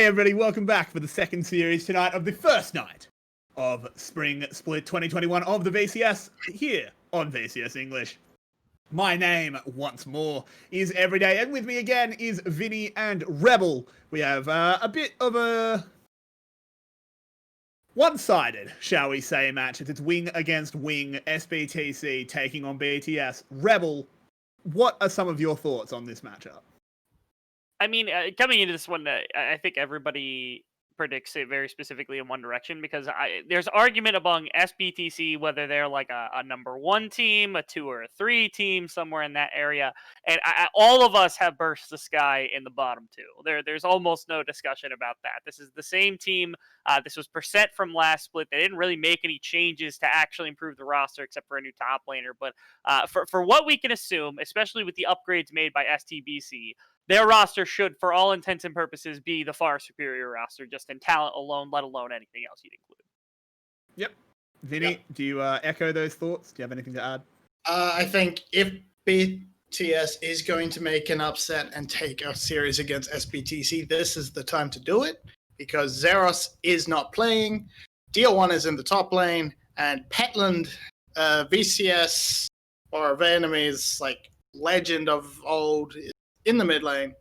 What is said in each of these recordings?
everybody, welcome back for the second series tonight of the first night of Spring Split 2021 of the VCS here on VCS English. My name, once more, is Everyday, and with me again is Vinnie and Rebel. We have a bit of a one-sided, shall we say, match. It's wing against wing, 𝘂𝘁𝑇𝑐 taking on BTS. Rebel, what are some of your thoughts on this matchup? I mean, coming into this one, I think everybody predicts it very specifically in one direction because there's argument among 𝘂𝘂𝑇𝑐 whether they're like a number one team, a 2 or a 3 team, somewhere in that area. And all of us have 𝘀𝘁𝗱𝘆𝘀 in the bottom two. There's almost no discussion about that. This is the same team. This was % from last split. They didn't really make any changes to actually improve the roster except for a new top laner. But for what we can assume, especially with the upgrades made by STBC, their roster should, for all intents and purposes, be the far superior roster, just in talent alone, let alone anything else you'd include. Yep. Vinnie, do you echo those thoughts? Do you have anything to add? I think if BTS is going to make an upset and take a series against 𝘂𝘂𝑇𝑐, this is the time to do it, because 𝘂𝘂𝗀 is not playing, DL1 is in the top lane, and Petland, VCS, or Venomy's like legend of old, in the mid lane.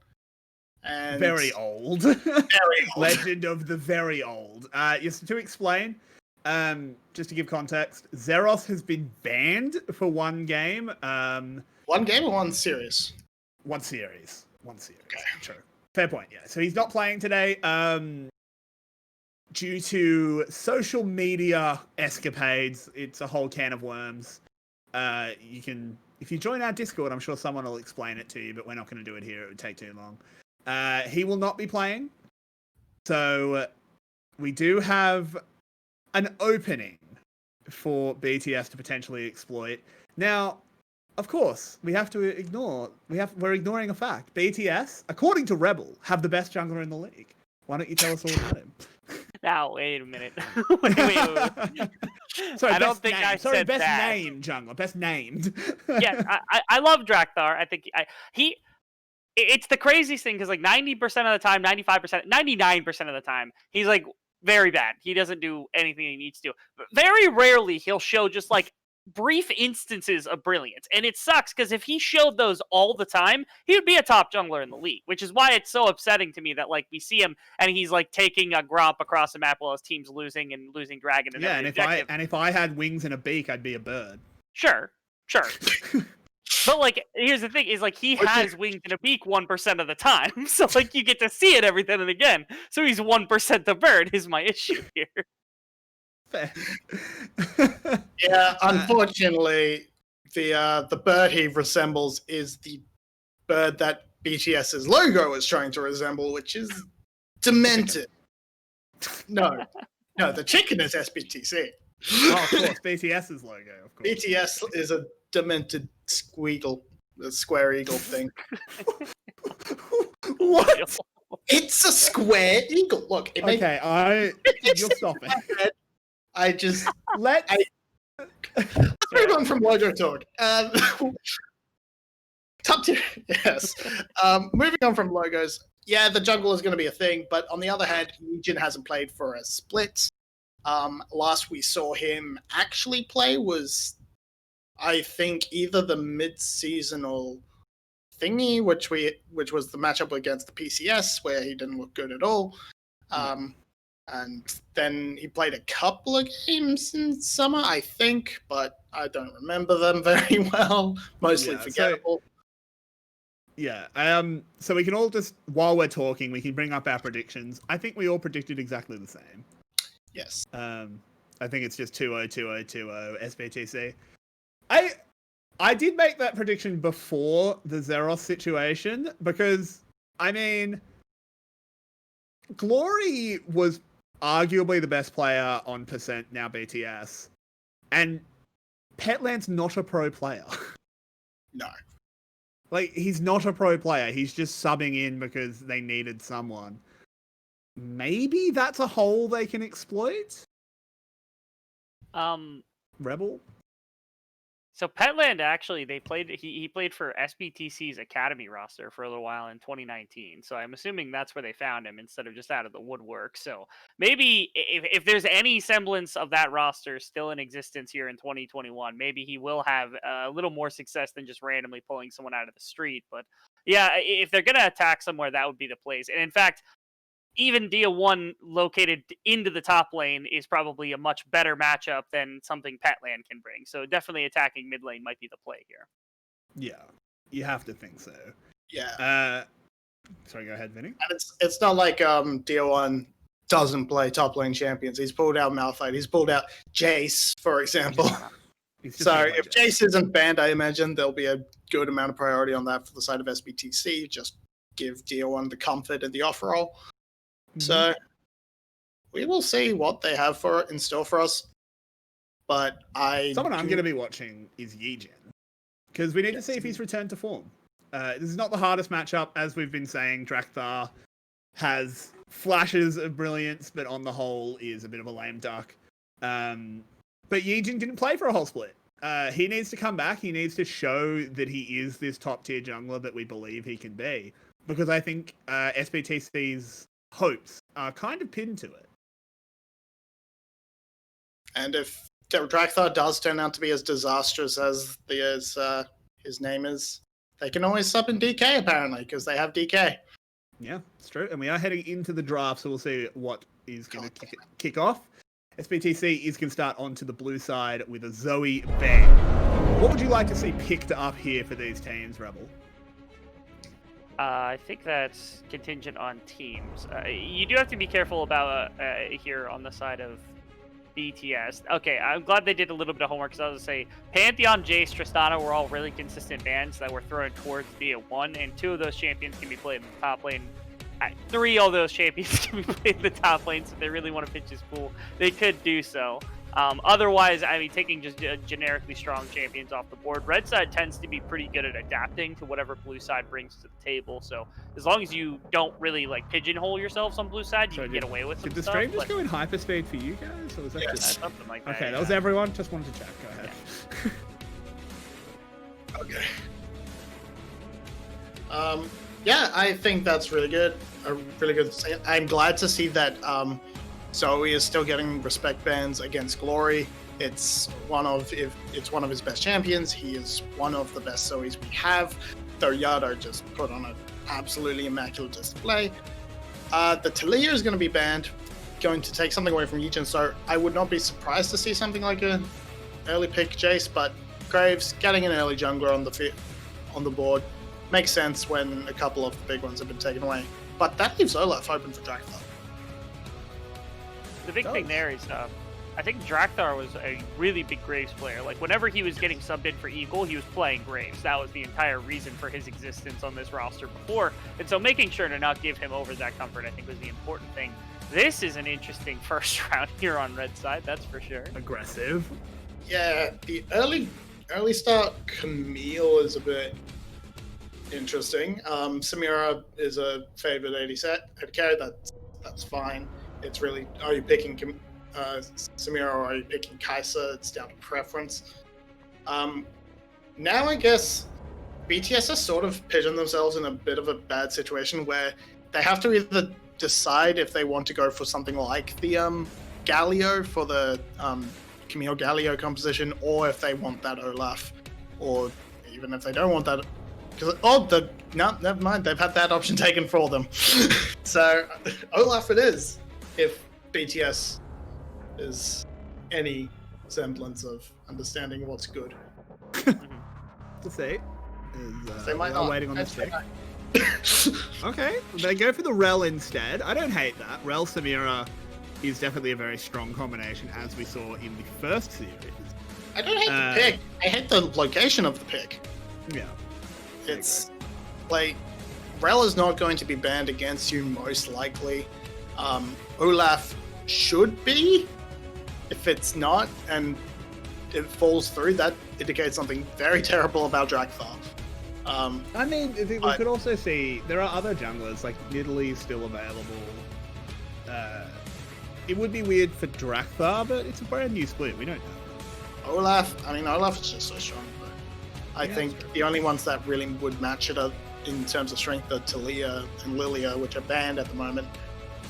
And very old. Very old. Legend of the very old. Yes, to explain, just to give context, 𝘂𝘂𝗀 has been banned for one game. One game or one series? One series. One series. Okay. True. Fair point, yeah. So he's not playing today due to social media escapades. It's a whole can of worms. You can... If you join our Discord, I'm sure someone will explain it to you, but we're not going to do it here. It would take too long. He will not be playing. So we do have an opening for BTS to potentially exploit. Now, of course, we have to ignore... We're ignoring a fact. BTS, according to Rebel, have the best jungler in the league. Why don't you tell us all about him? Now, wait a minute. wait. Sorry, I don't think I said best that. Named jungler, best named. Yeah, I love 𝘀𝘀𝗺. I think it's the craziest thing because like 90% of the time, 95%, 99% of the time, he's like very bad. He doesn't do anything he needs to. But very rarely he'll show just like brief instances of brilliance, and it sucks because if he showed those all the time, he would be a top jungler in the league, which is why it's so upsetting to me that like we see him and he's like taking a Gromp across the map while his team's losing Dragon. And yeah, and if I had wings and a beak, I'd be a bird. Sure. But like, here's the thing: is like he has wings and a beak 1% of the time, so like you get to see it every then and again. So he's 1% the bird. Is my issue here? Yeah, unfortunately, the bird he resembles is the bird that BTS's logo is trying to resemble, which is demented. No, the chicken is 𝘂𝘂𝑇𝑐. Oh, of course, BTS's logo, of course. BTS is a demented square eagle thing. What? It's a square eagle. Look, it makes... Okay, you're stopping. Let's move on from logo talk. Top tier, yes. Moving on from logos, yeah, the jungle is going to be a thing, but on the other hand, Legion hasn't played for a split. Last we saw him actually play was, I think, either the mid-seasonal thingy, which was the matchup against the PCS, where he didn't look good at all. And then he played a couple of games in summer, I think, but I don't remember them very well. Mostly forgettable. So we can all just, while we're talking, we can bring up our predictions. I think we all predicted exactly the same. Yes. I think it's just 2-0, 2-0, 2-0, 𝘂𝘂𝑇𝑐. I did make that prediction before the 𝘂𝘂𝗀 situation, because, I mean, 𝘂𝟧 was arguably the best player on % now BTS, and Petland's not a pro player. No. Like, he's not a pro player. He's just subbing in because they needed someone. Maybe that's a hole they can exploit? Rebel? So Petland actually, they played. He played for SBTC's academy roster for a little while in 2019. So I'm assuming that's where they found him instead of just out of the woodwork. So maybe if there's any semblance of that roster still in existence here in 2021, maybe he will have a little more success than just randomly pulling someone out of the street. But yeah, if they're gonna attack somewhere, that would be the place. And in fact, even 𝘂𝗎 located into the top lane is probably a much better matchup than something Petland can bring. So definitely attacking mid lane might be the play here. Yeah, you have to think so. Yeah. Sorry, go ahead, Vinny. And it's not like 𝘂𝗎 doesn't play top lane champions. He's pulled out Malphite. He's pulled out Jace, for example. So if Jace isn't banned, I imagine there'll be a good amount of priority on that for the side of SBTC. Just give 𝘂𝗎 the comfort and the off roll. So we will see what they have in store for us. But someone I'm going to be watching is Yijin, because we need to see if he's returned to form. This is not the hardest matchup, as we've been saying. 𝘀𝗀𝘀 has flashes of brilliance, but on the whole is a bit of a lame duck. But Yijin didn't play for a whole split. He needs to come back. He needs to show that he is this top tier jungler that we believe he can be, because I think SBTC's hopes are kind of pinned to it. And if 𝘀𝗀𝘀 does turn out to be as disastrous as his name is, they can always sub in DK, apparently, because they have DK. Yeah, it's true. And we are heading into the draft, so we'll see what is going to kick off. SBTC is going to start onto the blue side with a 𝘂𝗎. What would you like to see picked up here for these teams, Rebel? I think that's contingent on teams. You do have to be careful about here on the side of BTS. Okay, I'm glad they did a little bit of homework, because I was going to say Pantheon, Jace, Tristana were all really consistent bans that were thrown towards 𝘂𝗎, and 2 of those champions can be played in the top lane. 3 of those champions can be played in the top lane, so if they really want to pinch his pool, they could do so. Otherwise, I mean, taking just generically strong champions off the board, red side tends to be pretty good at adapting to whatever blue side brings to the table. So as long as you don't really like pigeonhole yourselves on blue side, you can get away with some stuff. Did the stream just go in hyperspeed for you guys, or was that just something like that? Okay, that was everyone. Just wanted to check. Go ahead. Yeah. Okay. Yeah, I think that's really good. Really good. I'm glad to see that 𝘂𝗎 is still getting respect bans against Glory. It's one of his best champions. He is one of the best 𝘂𝗎s we have. Though 𝘂𝗎 just put on an absolutely immaculate display. The Taliyah is going to be banned, going to take something away from Yijin. So I would not be surprised to see something like an early pick Jace, but Graves getting an early jungler on the board makes sense when a couple of the big ones have been taken away. But that leaves 𝘂𝗀 open for 𝘀𝗀𝘀. The big thing there is, I think 𝘀𝗀𝘀 was a really big Graves player. Like, whenever he was getting subbed in for Eagle, he was playing Graves. That was the entire reason for his existence on this roster before. And so making sure to not give him over that comfort, I think, was the important thing. This is an interesting first round here on red side, that's for sure. Aggressive. Yeah, the early start Camille is a bit interesting. Samira is a favorite AD carry. That's fine. It's really, are you picking Samira or are you picking 𝘁𝗍𝗆? It's down to preference. Now I guess BTS has sort of pigeoned themselves in a bit of a bad situation where they have to either decide if they want to go for something like the Galio for the Camille Galio composition, or if they want that 𝘂𝗀, or even if they don't want that. No, never mind. They've had that option taken for them. So 𝘂𝗀 it is, if BTS is any semblance of understanding what's good. To say, they might not. Waiting on this pick. Okay, they go for the 𝘂𝗀 instead. I don't hate that. 𝘂𝗀 Samira is definitely a very strong combination, as we saw in the first series. I don't hate the pick. I hate the location of the pick. Yeah. It's like 𝘂𝗀 is not going to be banned against you, most likely. 𝘂𝗀 should be. If it's not and it falls through, that indicates something very terrible about 𝘀𝗀𝘀. I mean, we could also see there are other junglers, like Nidalee is still available. It would be weird for 𝘀𝗀𝘀, but it's a brand new split. We don't know. Olaf, I mean, Olaf is just so strong. But I think the only ones that really would match it up in terms of strength are Taliyah and Lilia, which are banned at the moment,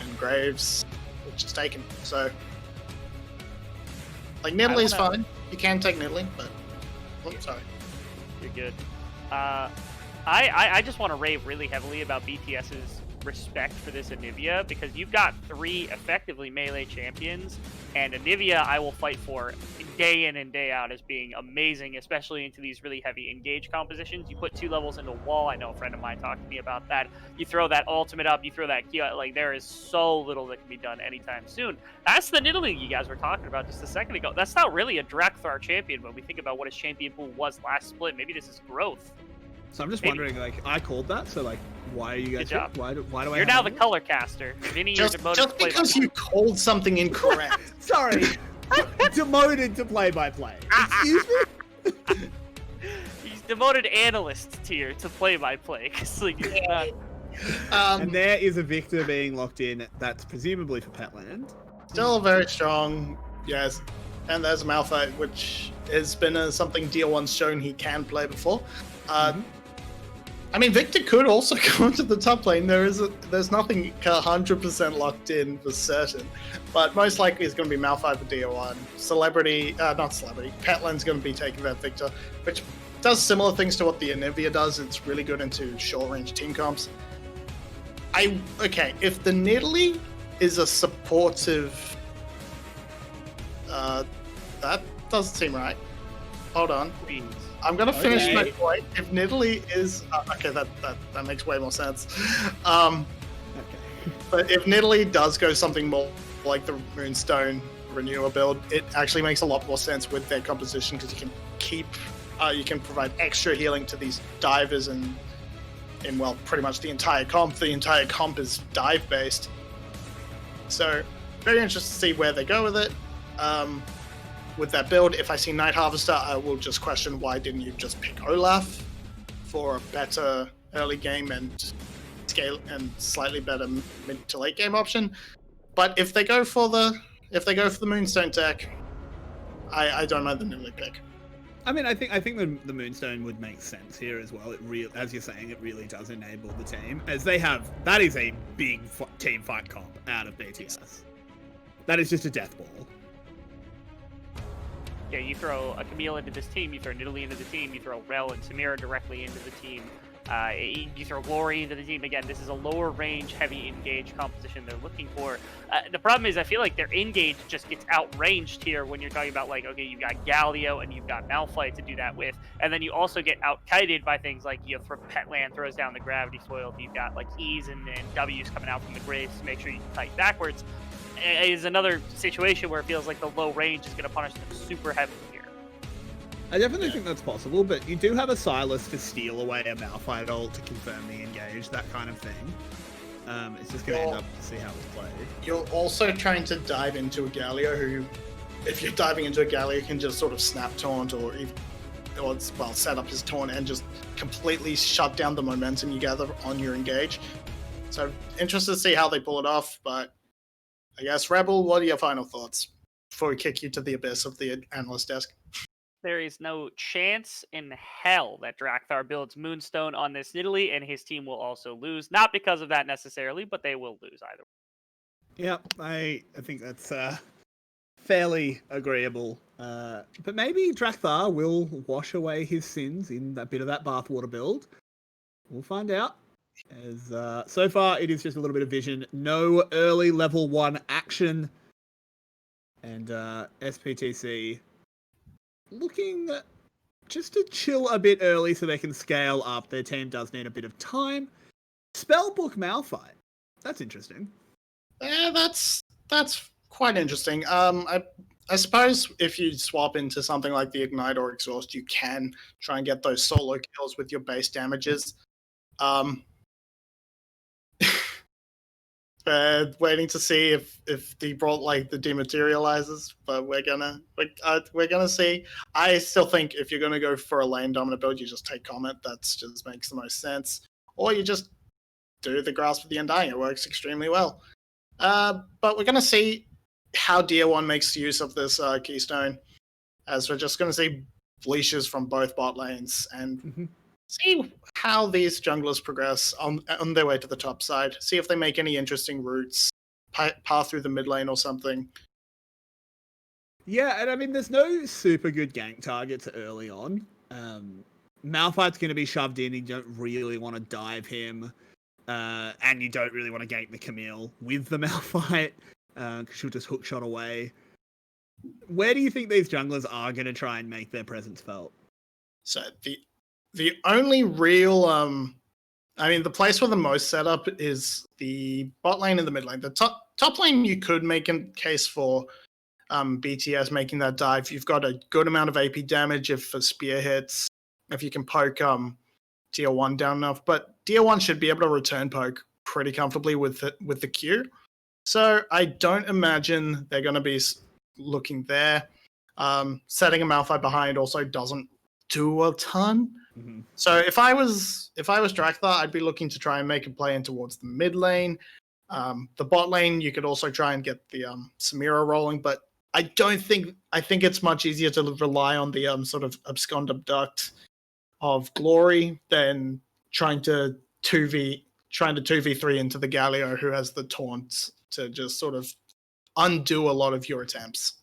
and Graves, which is taken. So, like, Nidalee is fine. You can take Nidalee, but sorry. You're good. I just want to rave really heavily about BTS's respect for this Anivia, because you've got 3 effectively melee champions, and Anivia I will fight for day in and day out as being amazing, especially into these really heavy engage compositions. You put 2 levels into wall. I know a friend of mine talked to me about that. You throw that ultimate up, you throw that Q, like there is so little that can be done anytime soon. That's the Nidalee you guys were talking about just a second ago. That's not really a 𝘁𝗏𝗺 champion when we think about what his champion pool was last split. Maybe this is growth. So I'm just wondering, like, I called that, so like, why are you guys? Why do I? You're now the color caster. Vinnie, you're demoted just because you called something incorrect. Sorry, demoted to play-by-play. Excuse me. He's demoted analyst tier to play-by-play. Like, and there is a Victor being locked in. That's presumably for Petland. Still very strong, yes. And there's Malphite, which has been something DL1's shown he can play before. I mean, Victor could also go into the top lane. There's nothing 100% locked in for certain, but most likely it's going to be Malphite for DL1. Petland's going to be taking that Victor, which does similar things to what the Anivia does. It's really good into short-range team comps. If the Nidalee is a supportive, that doesn't seem right. Hold on. I'm gonna finish my point. If Nidalee is that makes way more sense. But if Nidalee does go something more like the Moonstone Renewer build, it actually makes a lot more sense with their composition, because you can provide extra healing to these divers and pretty much the entire comp. The entire comp is dive based. So very interested to see where they go with it. With that build, if I see Night Harvester, I will just question, why didn't you just pick Olaf for a better early game and slightly better mid to late game option? But if they go for the Moonstone tech, I don't mind the Nidalee pick. I mean, I think the Moonstone would make sense here as well. As you're saying, it really does enable the team, as that is a big team fight comp out of BTS. That is just a death ball. Yeah, you throw a Camille into this team, you throw Nidalee into the team, you throw Rell and Samira directly into the team, you throw Glory into the team. Again, this is a lower range, heavy engage composition they're looking for. The problem is, I feel like their engage just gets outranged here when you're talking about, like, okay, you've got Galio and you've got Malphite to do that with, and then you also get out-kited by things like Petland throws down the gravity foil, you've got like E's and W's coming out from the graves to make sure you can fight backwards. Is another situation where it feels like the low range is going to punish them super heavily here. I definitely think that's possible, but you do have a Silas to steal away a Malphite ult to confirm the engage, that kind of thing. It's just going to end up to see how it's played. You're also trying to dive into a Galio who, if you're diving into a Galio, can just sort of snap taunt or set up his taunt and just completely shut down the momentum you gather on your engage. So interested to see how they pull it off, but I guess, Rebel, what are your final thoughts before we kick you to the abyss of the analyst desk? There is no chance in hell that 𝘁𝗏𝗺 builds Moonstone on this Nidalee, and his team will also lose. Not because of that necessarily, but they will lose either way. Yeah, I think that's fairly agreeable. But maybe 𝘁𝗏𝗺 will wash away his sins in a bit of that bathwater build. We'll find out. As so far, it is just a little bit of vision. No early level 1 action. And SPTC looking just to chill a bit early so they can scale up. Their team does need a bit of time. Spellbook Malphite. That's interesting. Yeah, that's quite interesting. I suppose if you swap into something like the Ignite or Exhaust, you can try and get those solo kills with your base damages. Waiting to see if he brought like the dematerializers, but we're gonna see. I still think if you're gonna go for a lane dominant build, you just take Comet. That just makes the most sense. Or you just do the Grasp of the Undying. It works extremely well. But we're gonna see how DL1 makes use of this Keystone. as we're just going to see leashes from both bot lanes and see how these junglers progress on their way to the top side. See if they make any interesting routes, path through the mid lane or something. Yeah, and I mean, there's no super good gank targets early on. 𝘁𝘁𝗆's going to be shoved in. You don't really want to dive him. And you don't really want to gank the Camille with the 𝘁𝘁𝗆, because she'll just hook shot away. Where do you think these junglers are going to try and make their presence felt? So the only real, I mean, the place where the most setup is the bot lane and the mid lane. The top lane, you could make a case for BTS making that dive. You've got a good amount of AP damage if a spear hits, if you can poke tier 1 down enough. But tier 1 should be able to return poke pretty comfortably with the Q. So I don't imagine they're going to be looking there. Setting a 𝘁𝘁𝗆 behind also doesn't do a ton. So if I was 𝘁𝘁𝗆, I'd be looking to try and make a play in towards the mid lane. The bot lane, you could also try and get the Samira rolling, but I think it's much easier to rely on the sort of abscond abduct of Glory than trying to 2v3 into the Galio, who has the taunts to just sort of undo a lot of your attempts.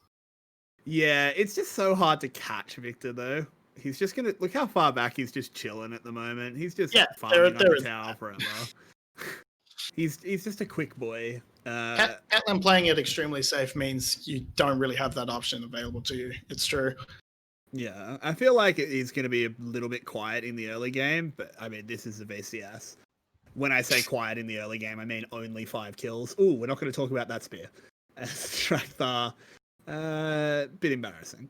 Yeah, it's just so hard to catch Victor, though. He's just going to... Look how far back he's just chilling at the moment. He's just farming up the tower forever. He's just a quick boy. Catelyn playing it extremely safe means you don't really have that option available to you. It's true. Yeah, I feel like it is going to be a little bit quiet in the early game, but I mean, this is the VCS. When I say quiet in the early game, I mean only 5 kills. Ooh, we're not going to talk about that spear. 𝘁𝘁𝗆, bit embarrassing.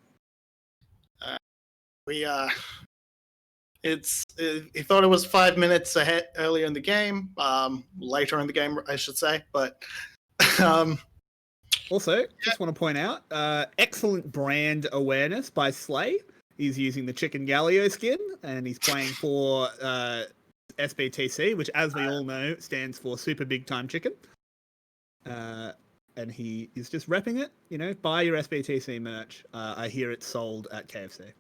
He thought it was 5 minutes ahead earlier in the game, later in the game, I should say. But also, just want to point out, excellent brand awareness by 𝘁cie. He's using the chicken Galio skin, and he's playing for SBTC, which, as we all know, stands for Super Big Time Chicken. And he is just repping it. You know, buy your SBTC merch. I hear it's sold at KFC.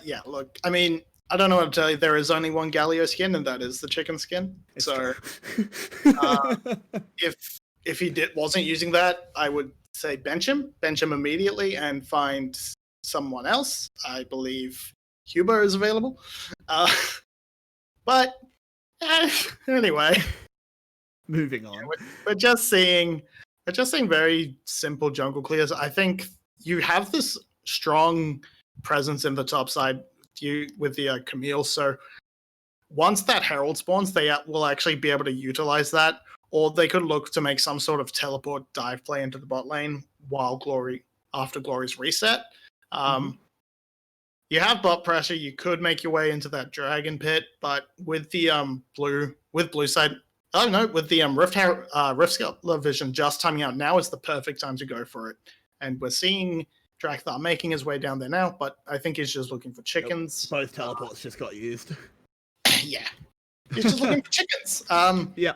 Yeah, look, I mean, I don't know what to tell you. There is only one Galio skin, and that is the chicken skin. It's so, if he wasn't using that, I would say bench him immediately, and find someone else. I believe 𝘂𝗶𝗆 is available. But anyway, moving on. We're just seeing very simple jungle clears. I think you have this strong presence in the top side with the Camille. So once that Herald spawns, they will actually be able to utilize that, or they could look to make some sort of teleport dive play into the bot lane after Glory's reset. You have bot pressure. You could make your way into that dragon pit, but with the blue side, I don't know, with the Rift Scuttler vision just timing out, now is the perfect time to go for it. And we're seeing 𝘁𝘁𝗆 making his way down there now, but I think he's just looking for chickens. Both teleports just got used. Yeah. He's just looking for chickens. Yeah.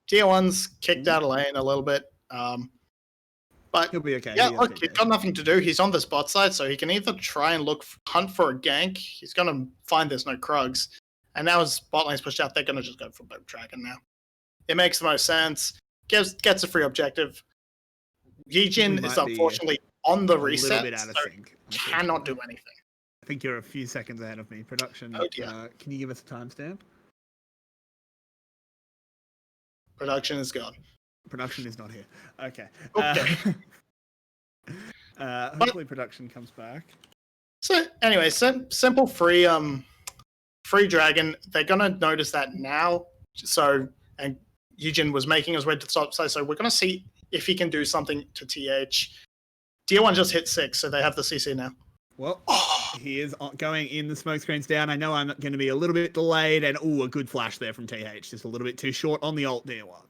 Tier 1's kicked out of lane a little bit. But he'll be okay. Yeah, look, he's got nothing to do. He's on this bot side, so he can either try and hunt for a gank. He's going to find there's no Krugs. And now as bot lane's pushed out, they're going to just go for Boat Dragon now. It makes the most sense. Gets a free objective. Yijin is unfortunately on the reset, bit out of so sync, cannot do anything. I think you're a few seconds ahead of me. Production, can you give us a timestamp? Production is gone. Production is not here. Okay. Okay. Hopefully production comes back. So anyway, simple free dragon. They're gonna notice that now. So, and Yijin was making his way to the top side, so we're gonna see if he can do something to TH. Tier 1 just hit 6, so they have the CC now. Well, he is going in. The smoke screen's down. I know I'm going to be a little bit delayed, and a good flash there from TH. Just a little bit too short on the ult Tier 1.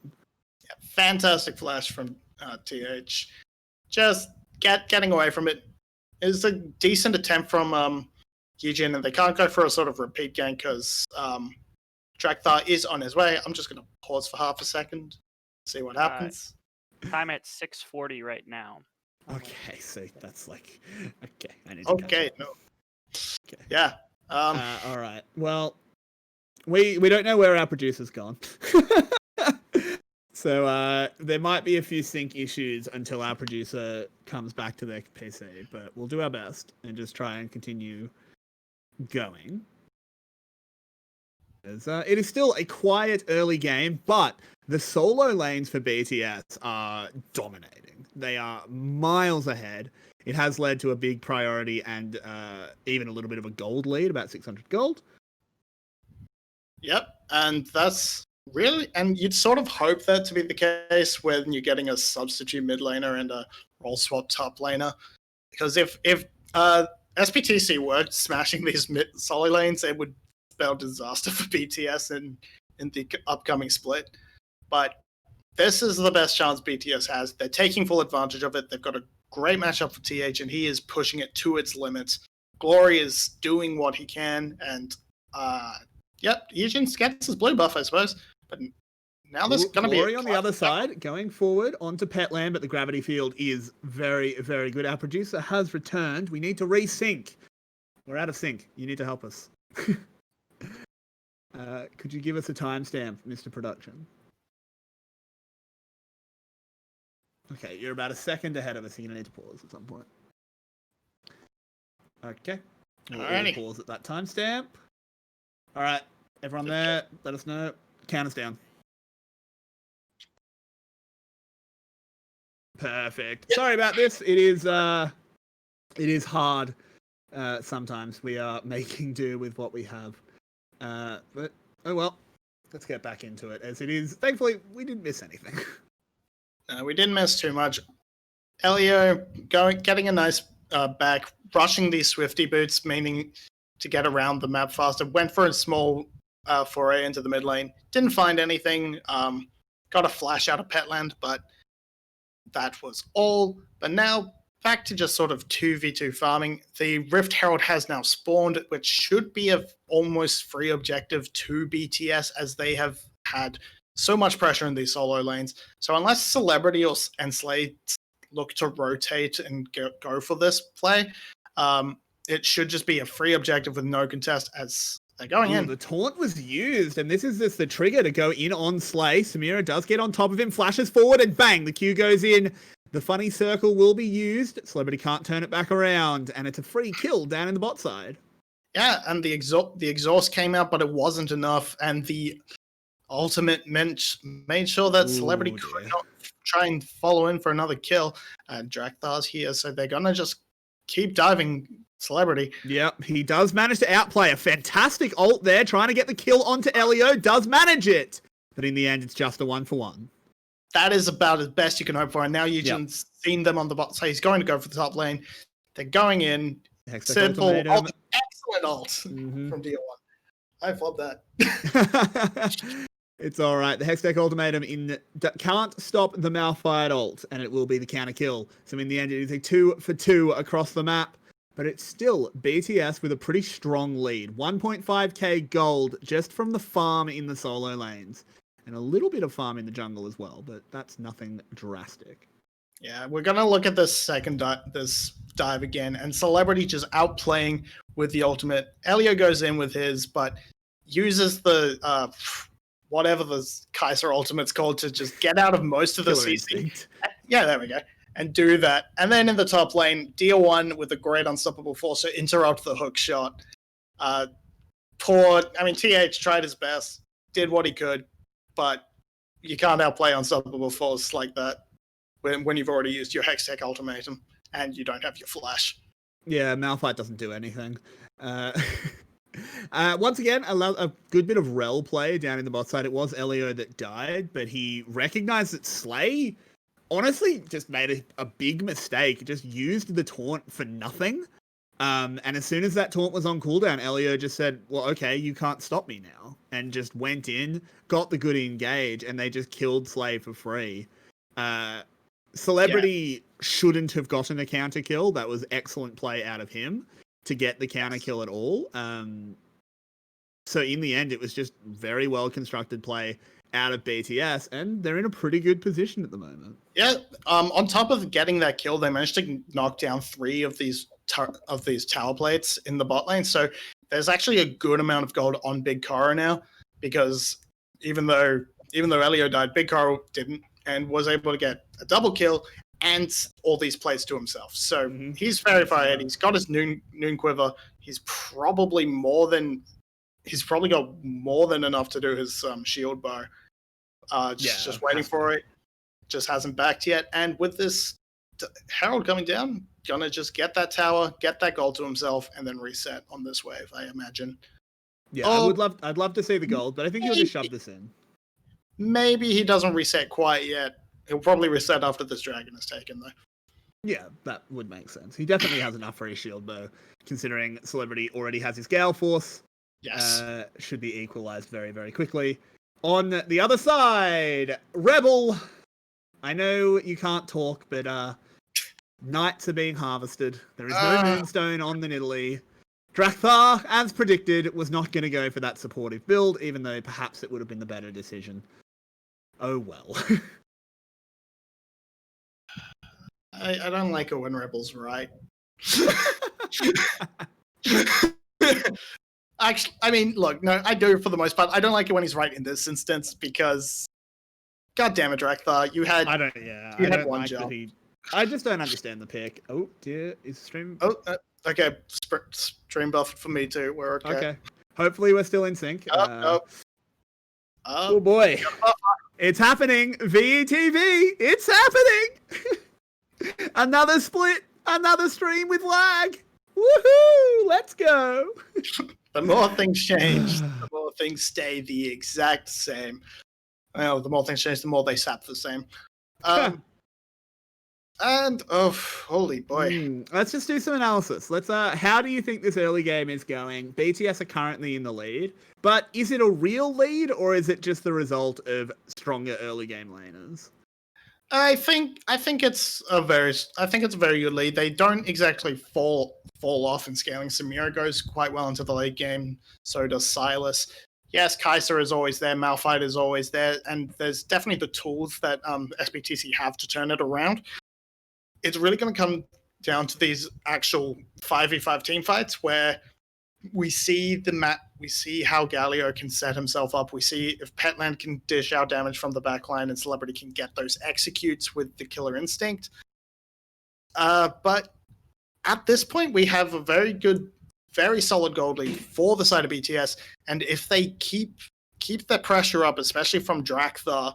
Yeah, fantastic flash from TH. Just getting away from it is a decent attempt from Yijin, and they can't go for a sort of repeat gank because 𝘁𝘁𝗆 is on his way. I'm just going to pause for half a second, see what happens. Time at 6:40 right now. Okay, so that's like... Okay, I need to Okay, no. Okay. Yeah. All right. Well, we don't know where our producer's gone. So there might be a few sync issues until our producer comes back to their PC, but we'll do our best and just try and continue going. It is still a quiet early game, but the solo lanes for BTS are dominating. They are miles ahead. It has led to a big priority and even a little bit of a gold lead, about 600 gold. Yep, and that's really, and you'd sort of hope that to be the case when you're getting a substitute mid laner and a role swap top laner, because if SPTC were smashing these solo lanes, it would spell disaster for BTS in the upcoming split. But this is the best chance BTS has. They're taking full advantage of it. They've got a great matchup for TH, and he is pushing it to its limits. 𝘁𝑺y is doing what he can, and yep, Yujin gets his blue buff, I suppose. But now there's going to be 𝘁𝑺y on the other side, going forward onto Petland, but the gravity field is very, very good. Our producer has returned. We need to resync. We're out of sync. You need to help us. Could you give us a timestamp, Mr. Production? Okay, you're about a second ahead of us. You're going to need to pause at some point. Okay. We'll all pause at that timestamp. All right, everyone there, let us know. Count us down. Perfect. Sorry about this. It is hard. Sometimes we are making do with what we have. But oh well. Let's get back into it. As it is, thankfully, we didn't miss anything. We didn't miss too much. 𝗿𝑎𝑗 getting a nice back, rushing these Swifty boots, meaning to get around the map faster. Went for a small foray into the mid lane. Didn't find anything. Got a flash out of Petland, but that was all. But now back to just sort of 2v2 farming. The Rift Herald has now spawned, which should be a almost free objective to BTS, as they have had so much pressure in these solo lanes. So unless 𝘁𝐷𝘀 and 𝘁 look to rotate and go for this play, it should just be a free objective with no contest as they're going in. The taunt was used, and this is just the trigger to go in on 𝘁. 𝘁ci𝗱 does get on top of him, flashes forward, and bang, the Q goes in. The funny circle will be used. 𝘁𝐷𝘀 can't turn it back around, and it's a free kill down in the bot side. Yeah, and the exhaust came out, but it wasn't enough, and the ultimate made sure that 𝘁𝐷𝘀 could not try and follow in for another kill. And 𝘳𝗏𝘆's here, so they're gonna just keep diving 𝘁𝐿𝐷𝘀. Yep, he does manage to outplay a fantastic ult there, trying to get the kill onto 𝘿𝑎𝑗, does manage it, but in the end, it's just a 1-for-1. That is about as best you can hope for, and now Yujin's seen them on the bot, so he's going to go for the top lane. They're going in. Simple, excellent ult from DO1. I love that. It's all right. The Hextech Ultimatum can't stop the Malphite ult, and it will be the counter kill. So in the end, it is a 2-for-2 across the map, but it's still BTS with a pretty strong lead. 1.5k gold just from the farm in the solo lanes, and a little bit of farm in the jungle as well, but that's nothing drastic. Yeah, we're gonna look at this second this dive again, and 𝘁𝐷𝘀 just outplaying with the ultimate. 𝘿𝑎𝑗 goes in with his, but uses the whatever the 𝘁𝗀𝗆 ultimate's called to just get out of most of the CC. Yeah, there we go. And do that. And then in the top lane, DO1 with a great unstoppable force to interrupt the hook shot. TH tried his best, did what he could, but you can't outplay unstoppable force like that when you've already used your Hextech ultimatum and you don't have your flash. Yeah, Malphite doesn't do anything. Once again, a good bit of rel play down in the bot side. It was 𝘿𝑎𝑗 that died, but he recognized that 𝘁 honestly just made a big mistake. Just used the taunt for nothing. And as soon as that taunt was on cooldown, 𝘿𝑎𝑗 just said, well, okay, you can't stop me now. And just went in, got the good engage, and they just killed 𝘁 for free. 𝘁𝐿𝐷𝘀 shouldn't have gotten a counter kill. That was excellent play out of him to get the counter kill at all. So in the end, it was just very well constructed play. out of BTS, and they're in a pretty good position at the moment. Yeah. On top of getting that kill, they managed to knock down 3 of these tower plates in the bot lane. So there's actually a good amount of gold on 𝘂𝗀𝗆 now, because even though 𝘂𝗶𝗆𝗆 died, 𝘂𝗀𝗆 didn't, and was able to get a double kill and all these plates to himself. So he's very far ahead. He's got his noon quiver. He's probably got more than enough to do his shield bow. Just waiting for it. Just hasn't backed yet. And with this Herald coming down, gonna just get that tower, get that gold to himself, and then reset on this wave, I imagine. Yeah, I'd love to see the gold, but I think he'll just shove this in. Maybe he doesn't reset quite yet. He'll probably reset after this dragon is taken, though. Yeah, that would make sense. He definitely has enough for his shield bow, considering Celebrity already has his Gale Force. Yes. Should be equalized very, very quickly. On the other side, Rebel. I know you can't talk, but knights are being harvested. There is no Moonstone on the Nidalee. 𝘁𝗀𝘆, as predicted, was not going to go for that supportive build, even though perhaps it would have been the better decision. Oh well. I don't like it when Rebel's right. Actually, I mean, look, no, I do for the most part. I don't like it when he's right in this instance because, God damn it, 𝘁𝗀𝘆, you had one job. I just don't understand the pick. Oh dear, is stream? Oh, okay, stream buffed for me too. We're okay. Okay, hopefully we're still in sync. Oh boy, it's happening. VETV, it's happening. Another split, another stream with lag. Woohoo! Let's go. The more things change, the more things stay the exact same. Well, the more things change, the more they sap the same. And holy boy. Let's just do some analysis. Let's how do you think this early game is going? BTS are currently in the lead, but is it a real lead or is it just the result of stronger early game laners? I think it's a very good lead. They don't exactly fall off in scaling. Samira goes quite well into the late game. So does 𝘁𝗱𝘆. Yes, 𝘁𝗍𝗄 is always there. Malphite is always there, and there's definitely the tools that SBTC have to turn it around. It's really going to come down to these actual 5v5 team fights where we see the map, we see how Galio can set himself up, we see if Petland can dish out damage from the backline and Celebrity can get those executes with the killer instinct. But at this point, we have a very good, very solid gold lead for the side of BTS, and if they keep their pressure up, especially from 𝘁𝗀𝘆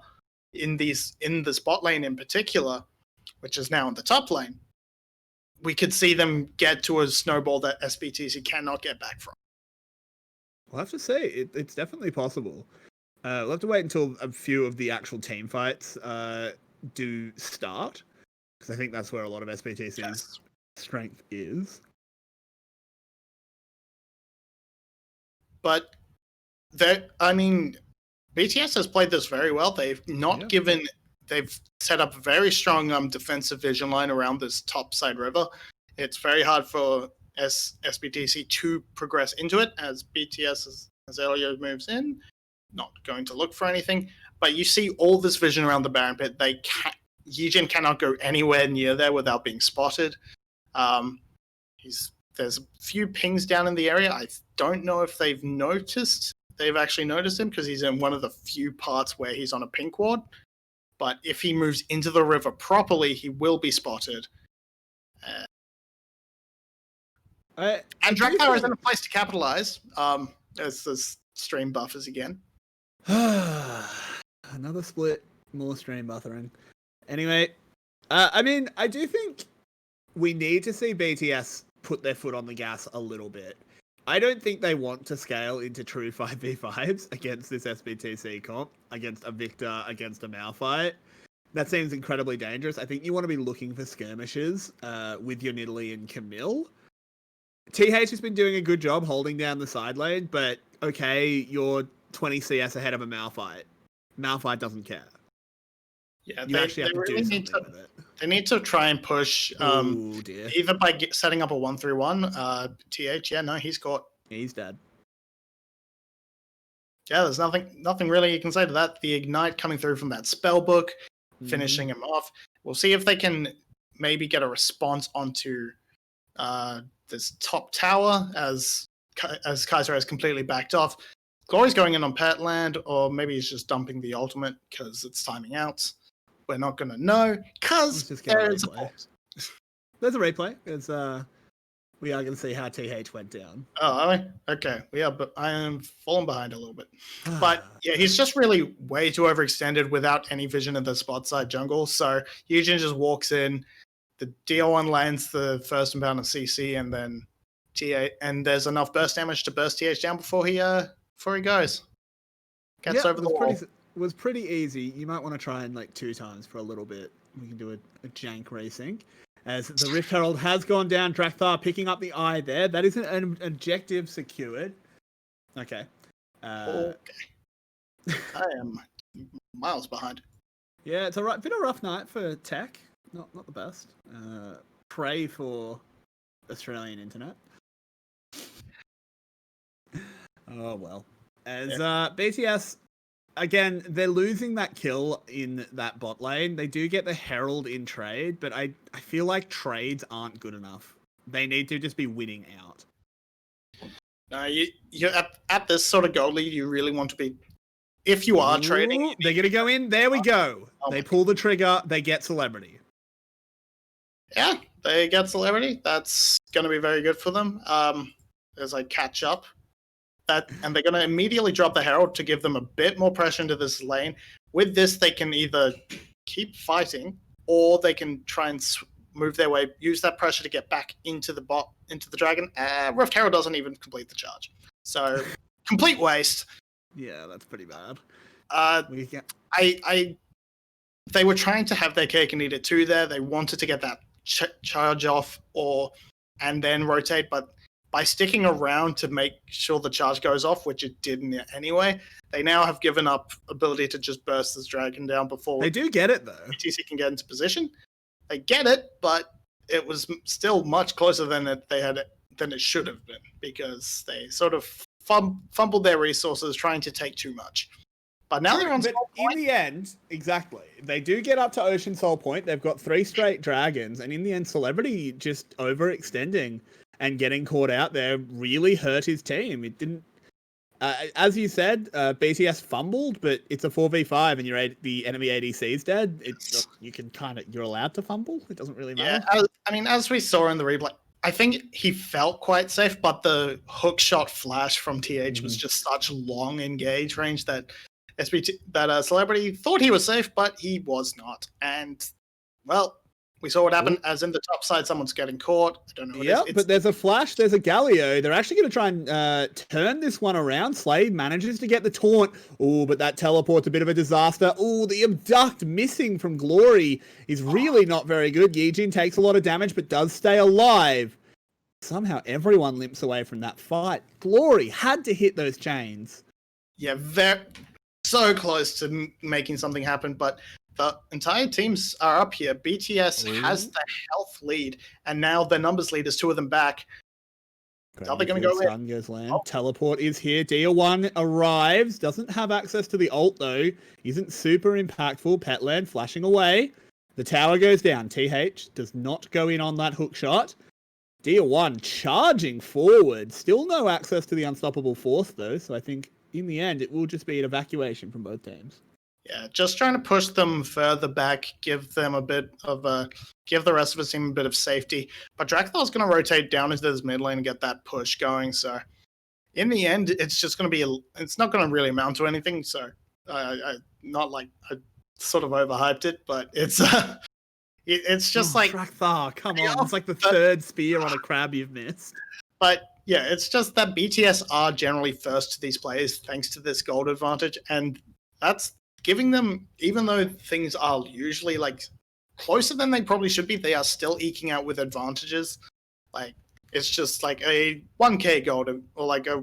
in this bot lane in particular, which is now in the top lane, we could see them get to a snowball that SBTC cannot get back from. We'll have to say it's definitely possible. We'll have to wait until a few of the actual team fights do start, because I think that's where a lot of SBTC's strength is. But BTS has played this very well. They've not given. They've set up a very strong defensive vision line around this top side river. It's very hard for SBTC to progress into it as BTS, as Elio moves in, not going to look for anything. But you see all this vision around the Baron Pit. Yijin cannot go anywhere near there without being spotted. There's a few pings down in the area. I don't know if they've actually noticed him because he's in one of the few parts where he's on a pink ward. But if he moves into the river properly, he will be spotted. And 𝘁𝗀𝘆 is in a place to capitalize, as the stream buffers again. Another split, more stream buffering. Anyway, I do think we need to see BTS put their foot on the gas a little bit. I don't think they want to scale into true 5v5s against this SBTC comp, against a Victor, against a Malphite. That seems incredibly dangerous. I think you want to be looking for skirmishes with your Nidalee and Camille. TH has been doing a good job holding down the side lane, but okay, you're 20 CS ahead of a Malphite. Malphite doesn't care. Yeah, you actually have to do something with it. They need to try and push either by setting up a 1-3-1. TH, he's caught. He's dead. yeah, there's nothing really you can say to that. The Ignite coming through from that spell book, finishing him off. We'll see if they can maybe get a response onto this top tower as 𝘁𝗁𝘀 has completely backed off. 𝘁𝟁's going in on Petland, or maybe he's just dumping the ultimate because it's timing out. We're not going to know because there's a pause. There's a replay. It's we are going to see how TH went down. Oh, are we? Okay. Yeah, but I am falling behind a little bit. But yeah, he's just really way too overextended without any vision of the spot side jungle. So Eugene just walks in. The DO1 lands the first inbound of 𝘁𝐶, and then T8, and there's enough burst damage to burst TH down before he goes. Gets over the wall. It was pretty easy. You might want to try and like 2 times for a little bit. We can do a jank resync. As the Rift Herald has gone down, 𝘁𝗀𝘺 picking up the eye there. That is an objective secured. Okay. Okay. I am miles behind. Yeah, it's a bit of a rough night for tech. Not the best. Pray for Australian internet. Oh well. As BTS, again, they're losing that kill in that bot lane. They do get the Herald in trade, but I feel like trades aren't good enough. They need to just be winning out. You're at this sort of goal lead, you really want to be. If you are trading, they're gonna go in. There we go. They pull the trigger. They get Celebrity. Yeah, they get Celebrity. That's gonna be very good for them. As I catch up. And they're going to immediately drop the Herald to give them a bit more pressure into this lane. With this, they can either keep fighting, or they can try and move their way, use that pressure to get back into the bot, into the dragon. Rift Herald doesn't even complete the charge. So, complete waste. Yeah, that's pretty bad. They were trying to have their cake and eat it too there. They wanted to get that charge off and then rotate, but by sticking around to make sure the charge goes off, which it didn't anyway, they now have given up ability to just burst this dragon down before they do get it though. BTC can get into position. They get it, but it was still much closer than it should have been, because they sort of fumbled their resources trying to take too much. But now they're on Soul Point. In the end, exactly. They do get up to Ocean Soul Point. They've got 3 straight dragons, and in the end, Celebrity just overextending and getting caught out there really hurt his team. It didn't, as you said, BTS fumbled, but it's a 4v5 and the enemy ADC is dead. You're allowed to fumble. It doesn't really matter. Yeah, as we saw in the replay, I think he felt quite safe, but the hook shot flash from TH was just such long engage range that Celebrity thought he was safe, but he was not. And well, we saw what happened, as in the top side, someone's getting caught. I don't know what it is. But there's a flash, there's a 𝘁𝗀𝗀𝘀. They're actually going to try and turn this one around. 𝘁 manages to get the taunt. Oh, but that teleport's a bit of a disaster. Oh, the abduct missing from 𝘁𝟁is really not very good. Yijin takes a lot of damage, but does stay alive. Somehow everyone limps away from that fight. 𝘁𝟁 had to hit those chains. Yeah, so close to making something happen, but the entire teams are up here. BTS has the health lead, and now their numbers lead is 2 of them back. Are they going to go in? Goes land. Teleport is here. DO1 arrives. Doesn't have access to the ult, though. Isn't super impactful. Petland flashing away. The tower goes down. TH does not go in on that hook shot. DO1 charging forward. Still no access to the unstoppable force, though, so I think in the end it will just be an evacuation from both teams. Yeah, just trying to push them further back, give them a bit of give the rest of us team a bit of safety. But 𝘁𝗀𝘺's going to rotate down into this mid lane and get that push going. So in the end, it's just going to be, it's not going to really amount to anything. So I sort of overhyped it, but it's just like 𝘁𝗀𝘺, come on, it's like the 3rd spear on a crab you've missed. But yeah, it's just that BTS are generally first to these players thanks to this gold advantage, and that's giving them, even though things are usually like closer than they probably should be, they are still eking out with advantages. Like, it's just like a 1k gold or like a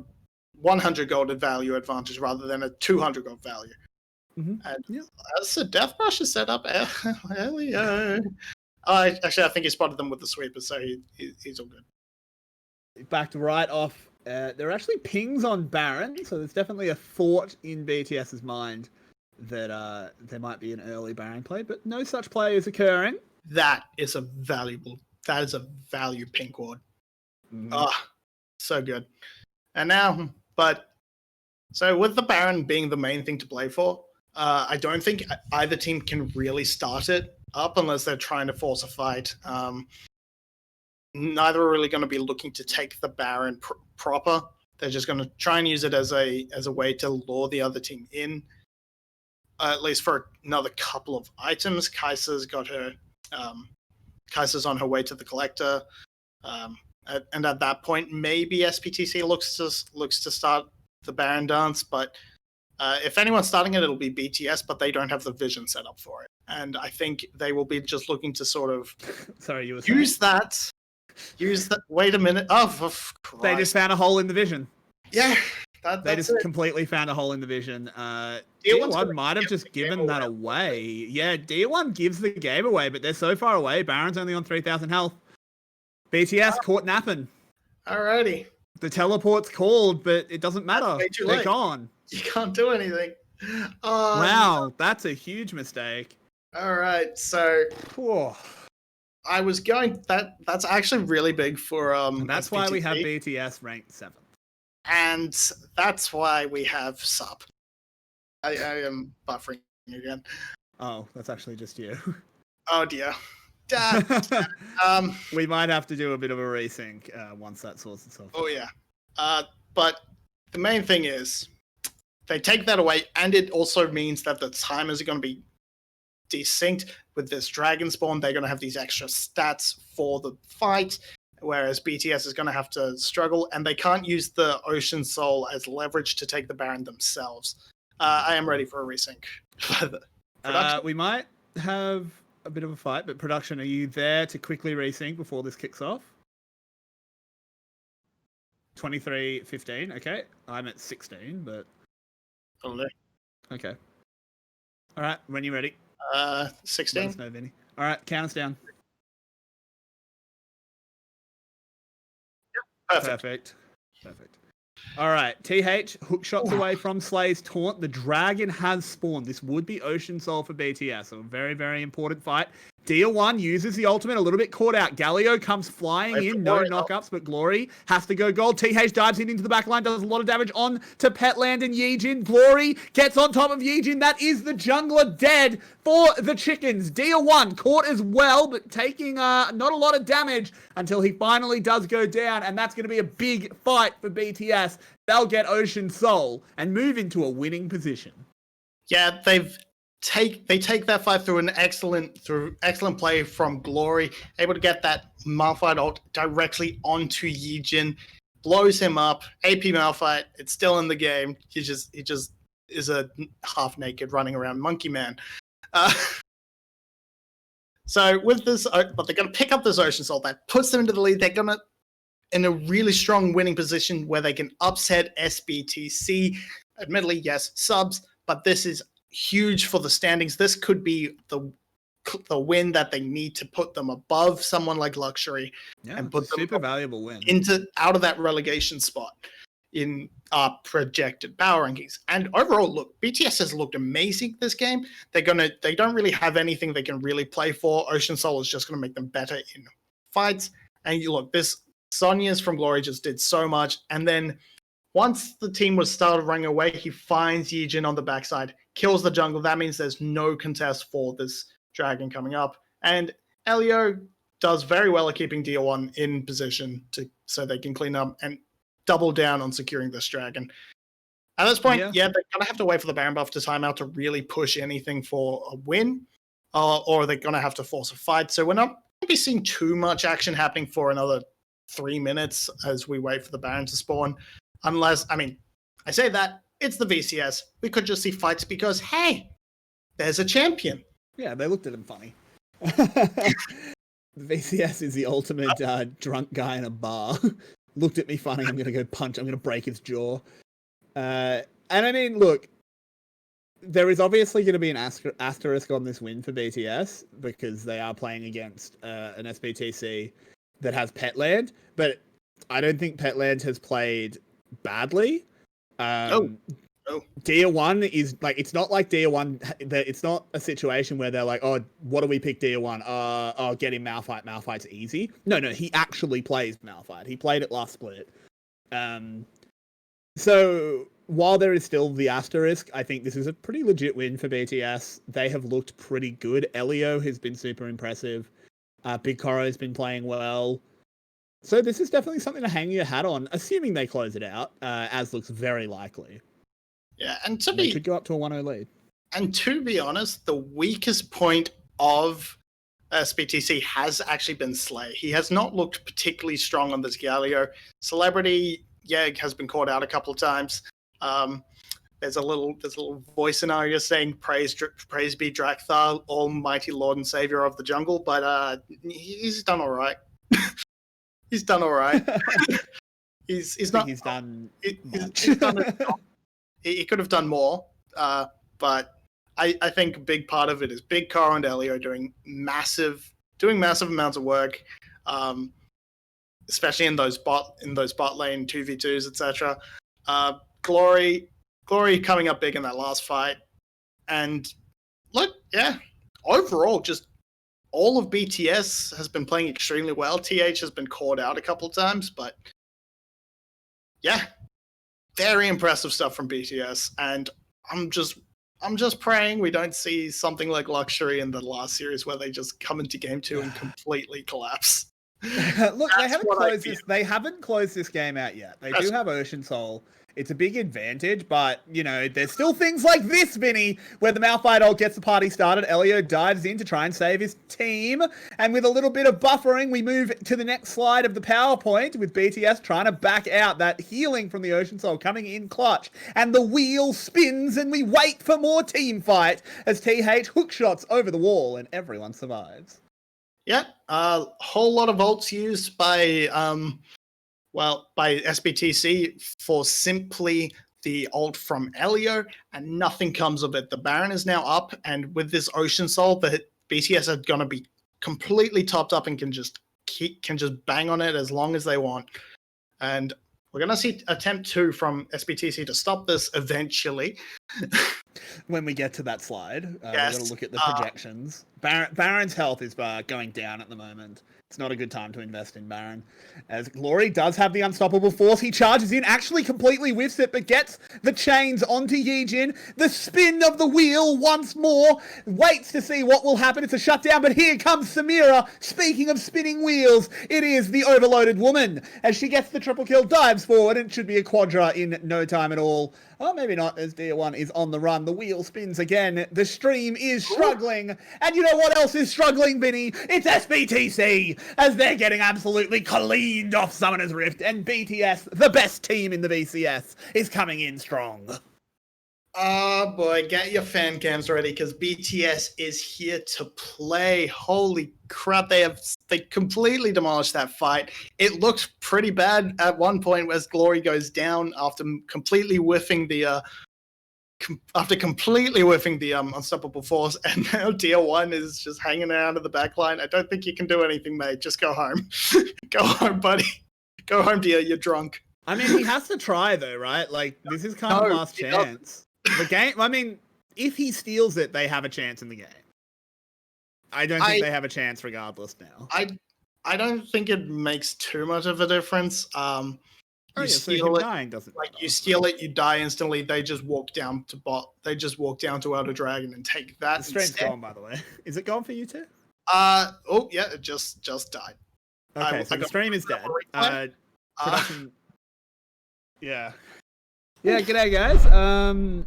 100 gold value advantage rather than a 200 gold value. And as the 𝗀𝘄𝗆 is set up, actually, I think he spotted them with the sweeper, so he's all good. Backed right off There are actually pings on Baron, so there's definitely a thought in BTS's mind that there might be an early Baron play, but no such play is occurring. That is a value pink ward. So good. And now, so with the Baron being the main thing to play for, I don't think either team can really start it up unless they're trying to force a fight. Neither are really going to be looking to take the Baron proper. They're just going to try and use it as a way to lure the other team in, at least for another couple of items. Kai'Sa's on her way to the collector, and at that point, maybe SPTC looks to start the Baron dance. But if anyone's starting it, it'll be BTS, but they don't have the vision set up for it, and I think they will be just looking to sort of use that. Wait a minute. Oh, Christ. They just found a hole in the vision. Yeah. They just completely found a hole in the vision. D1 might have just given that away. Yeah, D1 gives the game away, but they're so far away. Baron's only on 3,000 health. BTS caught napping. Alrighty. The teleport's called, but it doesn't matter. They're gone. You can't do anything. Wow, that's a huge mistake. Alright, so... Whew. I was going... That's actually really big for... And that's why we have BTS ranked 7th. And that's why we have sub. I am buffering again. Oh, that's actually just you. Oh dear. We might have to do a bit of a resync once that sorts itself out. Oh yeah. But the main thing is they take that away, and it also means that the timers are going to be desynced with this dragon spawn. They're going to have these extra stats for the fight, whereas BTS is going to have to struggle, and they can't use the Ocean Soul as leverage to take the Baron themselves. I am ready for a resync. We might have a bit of a fight, but production, are you there to quickly resync before this kicks off? 23:15, okay. I'm at 16, but... Oh, no. Okay. All right, when you're ready. 16? Let us know, Vinny. All right, count us down. Perfect. All right, TH, hook shots away from Slay's taunt. The dragon has spawned. This would be Ocean Soul for BTS. So a very, very important fight. Deal1 uses the ultimate, a little bit caught out. 𝘁𝑎𝑙𝑖O comes flying in, no knockups, but 𝘁𝑚𝑒 has to go gold. TH dives into the back line, does a lot of damage on to Petland and Yijin. 𝘁𝑚𝑒 gets on top of Yijin. That is the jungler dead for the chickens. Deal1 caught as well, but taking not a lot of damage until he finally does go down, and that's going to be a big fight for BTS. They'll get Ocean Soul and move into a winning position. Yeah, they take that fight through an excellent play from 𝘁𝑚𝑒, able to get that Malphite ult directly onto Yijin, blows him up. AP Malphite, it's still in the game. He just is a half naked running around monkey man. So with this, but they're gonna pick up this Ocean Soul that puts them into the lead. They're gonna in a really strong winning position where they can upset SBTC. Admittedly, yes, subs, but this is huge for the standings. This could be the win that they need to put them above someone like 𝘀𝑠ury and put them super valuable win out of that relegation spot in our projected power rankings. And overall, look, BTS has looked amazing this game. They don't really have anything they can really play for. Ocean Soul is just going to make them better in fights. And you look, this Sonya's from 𝘁𝑚𝑒 just did so much, and then once the team was started running away, he finds Yijin on the backside, kills the jungle. That means there's no contest for this dragon coming up. And 𝘁𝑎𝑙𝑖O does very well at keeping Deal1 in position so they can clean up and double down on securing this dragon. At this point, they're going to have to wait for the Baron buff to time out to really push anything for a win, or they're going to have to force a fight. So we're not going to be seeing too much action happening for another 3 minutes as we wait for the Baron to spawn. Unless, I say that, it's the VCS. We could just see fights because, hey, there's a champion. Yeah, they looked at him funny. The VCS is the ultimate drunk guy in a bar. Looked at me funny, I'm going to go punch, I'm going to break his jaw. And look, there is obviously going to be an asterisk on this win for BTS because they are playing against an SBTC that has Petland, but I don't think Petland has played badly. No. 𝘂𝗏 is like, it's not like 𝘂𝗏. It's not a situation where they're like, oh, what do we pick 𝘂𝗏? Oh, get him Malphite. Malphite's easy. No, he actually plays Malphite. He played it last split. So while there is still the asterisk, I think this is a pretty legit win for BTS. They have looked pretty good. 𝘂𝗀𝗀 has been super impressive. 𝘂𝗏𝗺 has been playing well. So this is definitely something to hang your hat on, assuming they close it out, as looks very likely. Yeah, and they could go up to a 1-0 lead. And to be honest, the weakest point of SBTC has actually been 𝘁cie. He has not looked particularly strong on this Galio. Celebrity, has been caught out a couple of times. There's a little voice in our ear saying, praise be 𝘀𝗀𝗺, almighty Lord and Savior of the jungle, but he's done all right. He's done all right. He's done his job. He could have done more, but I think a big part of it is 𝘂𝗏𝗺 and 𝘂𝗀𝗀 doing massive amounts of work, especially in those bot lane 2v2s, etc. 𝘁𝗀𝗺 coming up big in that last fight, and look, overall, just all of BTS has been playing extremely well. TH has been caught out a couple of times, but very impressive stuff from BTS, and I'm just praying we don't see something like Luxury in the last series where they just come into game 2 and completely collapse. Look, they haven't closed this game out yet. They do have Ocean Soul. It's a big advantage, but, there's still things like this, Vinnie, where the Malphite ult gets the party started. 𝘂𝗀𝗀 dives in to try and save his team, and with a little bit of buffering, we move to the next slide of the power point, with BTS trying to back out that healing from the Ocean Soul coming in clutch, and the wheel spins, and we wait for more team fight as TH hook shots over the wall, and everyone survives. Yeah, a whole lot of ults used by SBTC for simply the ult from 𝘂𝗀𝗀, and nothing comes of it. The Baron is now up, and with this Ocean Soul, the BTS are going to be completely topped up and can just bang on it as long as they want. And we're going to see attempt 2 from SBTC to stop this eventually. When we get to that slide, we're going to look at the projections. Baron's health is going down at the moment. It's not a good time to invest in Baron, as 𝘁𝗀𝗀 does have the unstoppable force. He charges in, actually completely whiffs it, but gets the chains onto Yijin. The spin of the wheel once more. Waits to see what will happen. It's a shutdown, but here comes 𝘁ci𝗍𝗆. Speaking of spinning wheels, it is the overloaded woman. As she gets the triple kill, dives forward, and it should be a quadra in no time at all. Oh, maybe not, as 𝘂𝗏 is on the run. The wheel spins again. The stream is struggling. And you know what else is struggling, Vinnie? It's SBTC, as they're getting absolutely cleaned off Summoner's Rift. And BTS, the best team in the VCS, is coming in strong. Oh boy, get your fan cams ready, because BTS is here to play. Holy crap, they completely demolished that fight. It looked pretty bad at one point as 𝘁𝗀𝗀 goes down after completely whiffing the unstoppable force, and now 𝘂𝗏 is just hanging out of the back line. I don't think you can do anything, mate. Just go home. Go home, buddy. Go home, dear. You're drunk. I mean, he has to try, though, right? Like, this is kind of last chance. The game, I mean, if he steals it, they have a chance in the game. I don't think they have a chance regardless now. I don't think it makes too much of a difference. You steal it, dying doesn't matter. You steal it, you die instantly. They just walk down to bot. They just walk down to Elder Dragon and take that. The stream's gone, by the way. Is it gone for you too? Oh yeah, it just died. Okay, so the stream is dead. Production. Yeah. Yeah, g'day guys.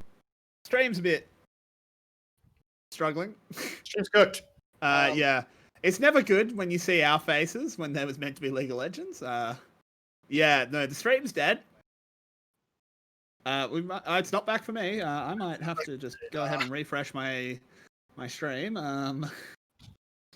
Stream's a bit struggling. Stream's cooked. Yeah. It's never good when you see our faces when there was meant to be League of Legends. Yeah, no, the stream's dead. It's not back for me. I might have to just go ahead and refresh my stream.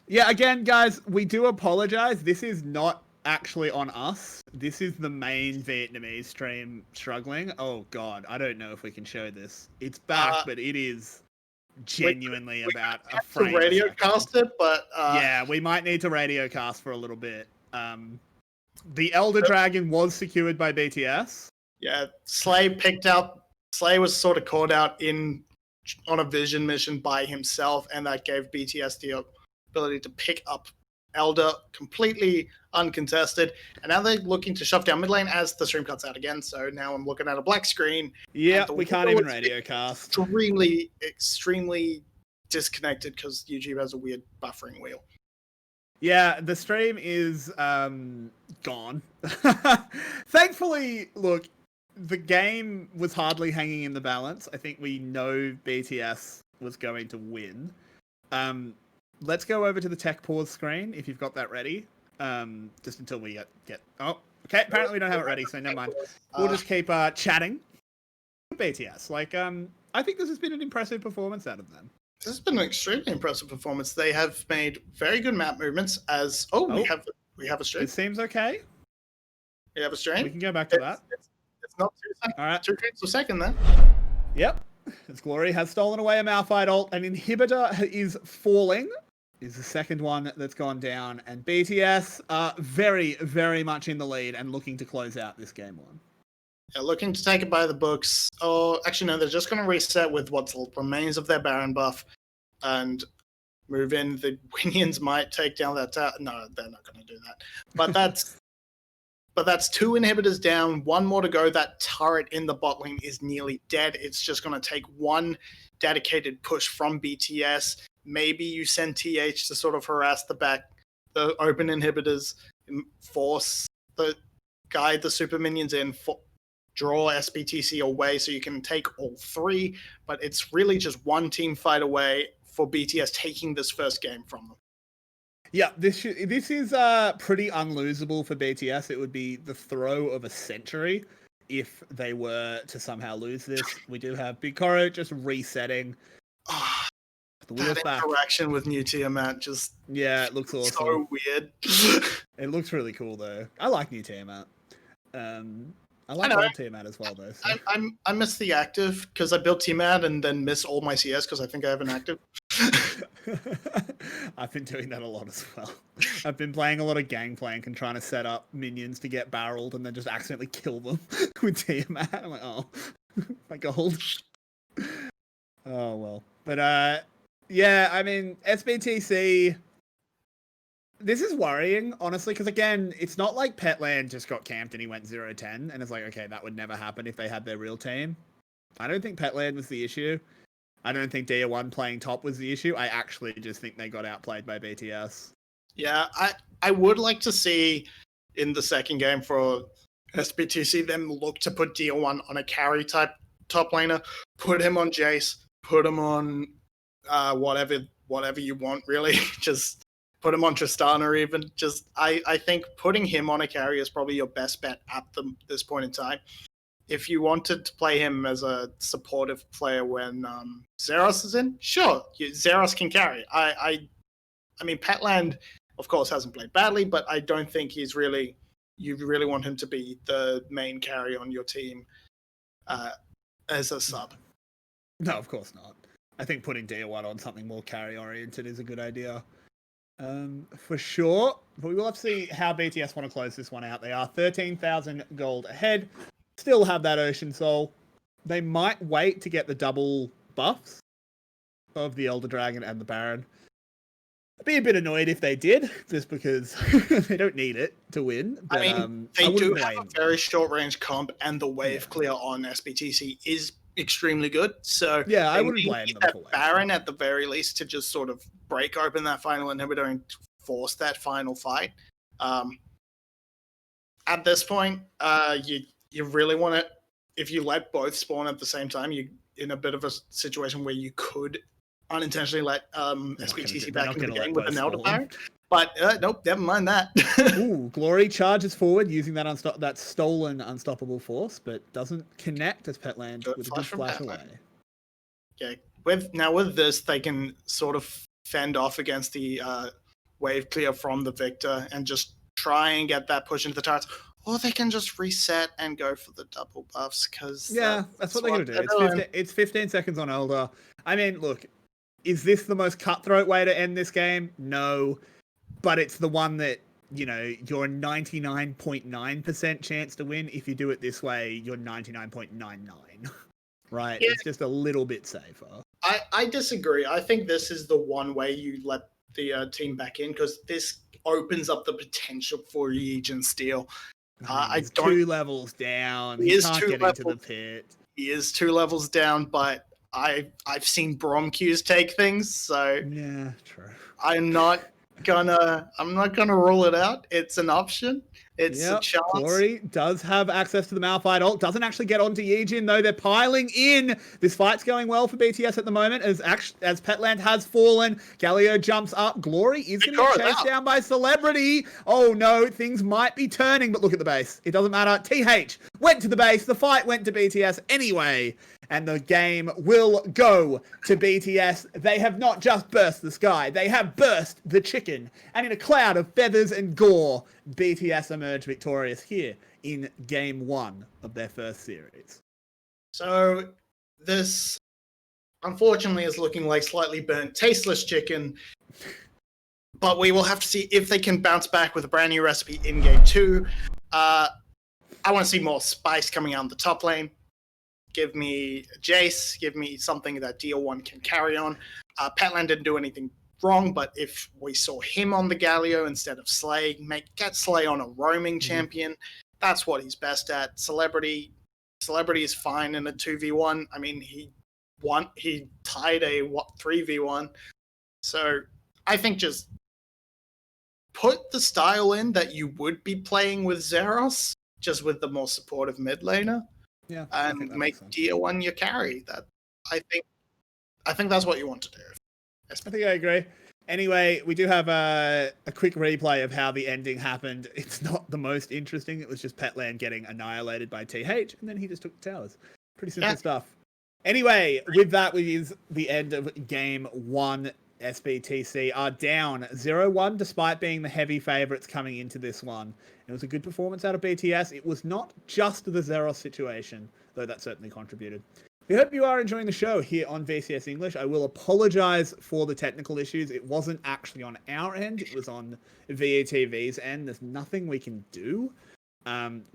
Yeah, again, guys, we do apologize. This is not actually on us. This is the main Vietnamese stream struggling. Oh god, I don't know if we can show this. It's back, but it is genuinely about a frame. Radio cast it, but yeah, we might need to radio cast for a little bit. The Elder Dragon was secured by BTS. Yeah, 𝘁cie was sort of caught out on a vision mission by himself, and that gave BTS the ability to pick up Elder completely uncontested. And now they're looking to shove down mid lane as the stream cuts out again. So now I'm looking at a black screen. Yeah, we can't even radio cast. Extremely disconnected because YouTube has a weird buffering wheel. Yeah, the stream is gone. Thankfully, look, the game was hardly hanging in the balance. I think we know BTS was going to win. Let's go over to the tech pause screen if you've got that ready. Just until we get. Oh, okay. Apparently we don't have it ready, so never mind. We'll just keep chatting. BTS, I think this has been an impressive performance out of them. This has been an extremely impressive performance. They have made very good map movements. We have a stream. It seems okay. We have a stream. We can go back to that. It's not 2 seconds. All right. 2 frames per second there. Yep. As 𝘁cie has stolen away a Malphite ult, and Inhibitor is falling. Is the second one that's gone down, and BTS are very, very much in the lead and looking to close out this game one. Yeah, looking to take it by the books. Oh, actually, no, they're just going to reset with what remains of their Baron buff and move in. The Minions might take down that tower. No, they're not going to do that. But that's 2 inhibitors down, 1 more to go. That turret in the bot lane is nearly dead. It's just going to take 1 dedicated push from BTS. Maybe you send TH to sort of harass the open inhibitors, guide the super minions in, draw 𝘀𝑺 away so you can take all 3. But it's really just 1 team fight away for BTS taking this first game from them. Yeah, this is pretty unlosable for BTS. It would be the throw of a century if they were to somehow lose this. We do have 𝘂𝑺 just resetting. The wheel's that back. interaction with new Tiamat just it looks awesome. So weird. It looks really cool though. I like new Tiamat. I like old Tiamat as well though. So. I miss the active because I built Tiamat and then miss all my CS because I think I have an active. I've been doing that a lot as well. I've been playing a lot of Gangplank and trying to set up minions to get barreled and then just accidentally kill them with Tiamat. I'm like, oh, my gold. Oh well, but yeah, I mean, 𝘀𝑺, this is worrying, honestly, because again, it's not like Petland just got camped and he went 0-10, and it's like, okay, that would never happen if they had their real team. I don't think Petland was the issue. I don't think DR1 playing top was the issue. I actually just think they got outplayed by BTS. Yeah, I would like to see in the second game for 𝘀𝑺 them look to put DR1 on a carry type top laner, put him on Jace, put him on whatever you want, really. Just put him on Tristana even. I think putting him on a carry is probably your best bet at this point in time. If you wanted to play him as a supportive player when 𝘂𝑺 is in, sure, 𝘂𝑺 can carry. I mean, Petland, of course, hasn't played badly, but I don't think you really want him to be the main carry on your team as a sub. No, of course not. I think putting DR1 on something more carry-oriented is a good idea. For sure. But we will have to see how BTS want to close this one out. They are 13,000 gold ahead. Still have that Ocean Soul. They might wait to get the double buffs of the Elder Dragon and the Baron. I'd be a bit annoyed if they did, just because they don't need it to win. But, I mean, they do have a very short-range comp, and the wave clear on 𝘀𝑺 is extremely good. So yeah, I wouldn't blame them for Baron at the very least to just sort of break open that final inhibitor and force that final fight. At this point, you really want to, if you let both spawn at the same time, you're in a bit of a situation where you could unintentionally let 𝘀𝑺 back into the game with an Elder Baron. But nope, never mind that. Ooh, 𝘁𝑺 charges forward using that stolen unstoppable force, but doesn't connect as Petland with a good flash away. Okay, with this, they can sort of fend off against the wave clear from the Victor and just try and get that push into the turrets. Or they can just reset and go for the double buffs, because that's what they're going to do. It's 15 seconds on Elder. I mean, look, is this the most cutthroat way to end this game? No. But it's the one that you know, you're 99.9% chance to win. If you do it this way, you're 99.99. Right? Yeah. It's just a little bit safer. I disagree. I think this is the one way you let the team back in, because this opens up the potential for Yulwei steal. He's 2 levels down. He can't get into the pit. He is 2 levels down, but I've seen 𝗀𝗀𝗀𝘀𝗀 take things, so yeah, true. I'm not gonna rule it out. It's an option. It's a chance. 𝘀𝗀𝗀𝗀 does have access to the Malphite ult. Doesn't actually get onto Yulwei, though. They're piling in. This fight's going well for BTS at the moment, as Petland has fallen. 𝗀𝗀𝗀𝘀 jumps up. 𝘁𝗀𝗀 is going to get chased down by 𝘁𝚷𝚀. Oh no, things might be turning, but look at the base. It doesn't matter. th went to the base. The fight went to BTS anyway. And the game will go to BTS. They have not just burst the sky, they have burst the chicken. And in a cloud of feathers and gore, BTS emerge victorious here in Game 1 of their first series. So this, unfortunately, is looking like slightly burnt, tasteless chicken. But we will have to see if they can bounce back with a brand new recipe in Game 2. I want to see more spice coming out in the top lane. Give me Jace, give me something that DL1 can carry on. Petland didn't do anything wrong, but if we saw him on the Galio instead of 𝘁, get 𝘁 on a roaming champion, that's what he's best at. 𝘁𝚷𝚀 is fine in a 2v1. I mean, he tied a 3v1. So I think just put the style in that you would be playing with 𝘂𝗏, just with the more supportive mid laner. Yeah, and make DL1 your carry. That I think that's what you want to do. I think I agree. Anyway, we do have a quick replay of how the ending happened. It's not the most interesting. It was just Petland getting annihilated by th, and then he just took the towers. Pretty simple stuff. Anyway, with that is the end of Game 1. SBTC are down 0-1 despite being the heavy favourites coming into this one. It was a good performance out of BTS. It was not just the 𝘂𝗏 situation, though that certainly contributed. We hope you are enjoying the show here on VCS English. I will apologise for the technical issues. It wasn't actually on our end. It was on VETV's end. There's nothing we can do.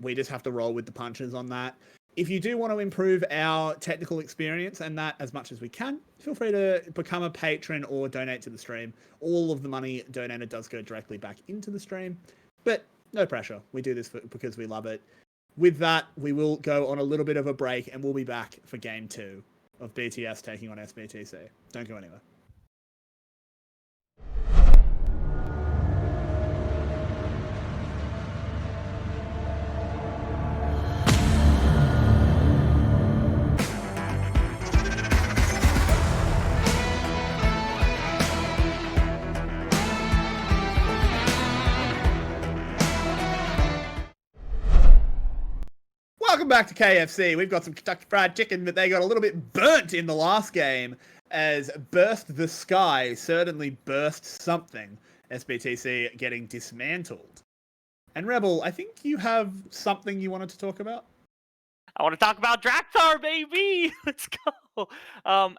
We just have to roll with the punches on that. If you do want to improve our technical experience and that as much as we can, feel free to become a patron or donate to the stream. All of the money donated does go directly back into the stream, but no pressure. We do this because we love it. With that, we will go on a little bit of a break and we'll be back for Game 2 of BTS taking on SBTC. Don't go anywhere. Welcome back to KFC. We've got some Kentucky Fried Chicken, but they got a little bit burnt in the last game as Burst the Sky certainly burst something. SBTC getting dismantled. And Rebel, I think you have something you wanted to talk about? I want to talk about 𝘁𝗏𝘀𝘆, baby! Let's go!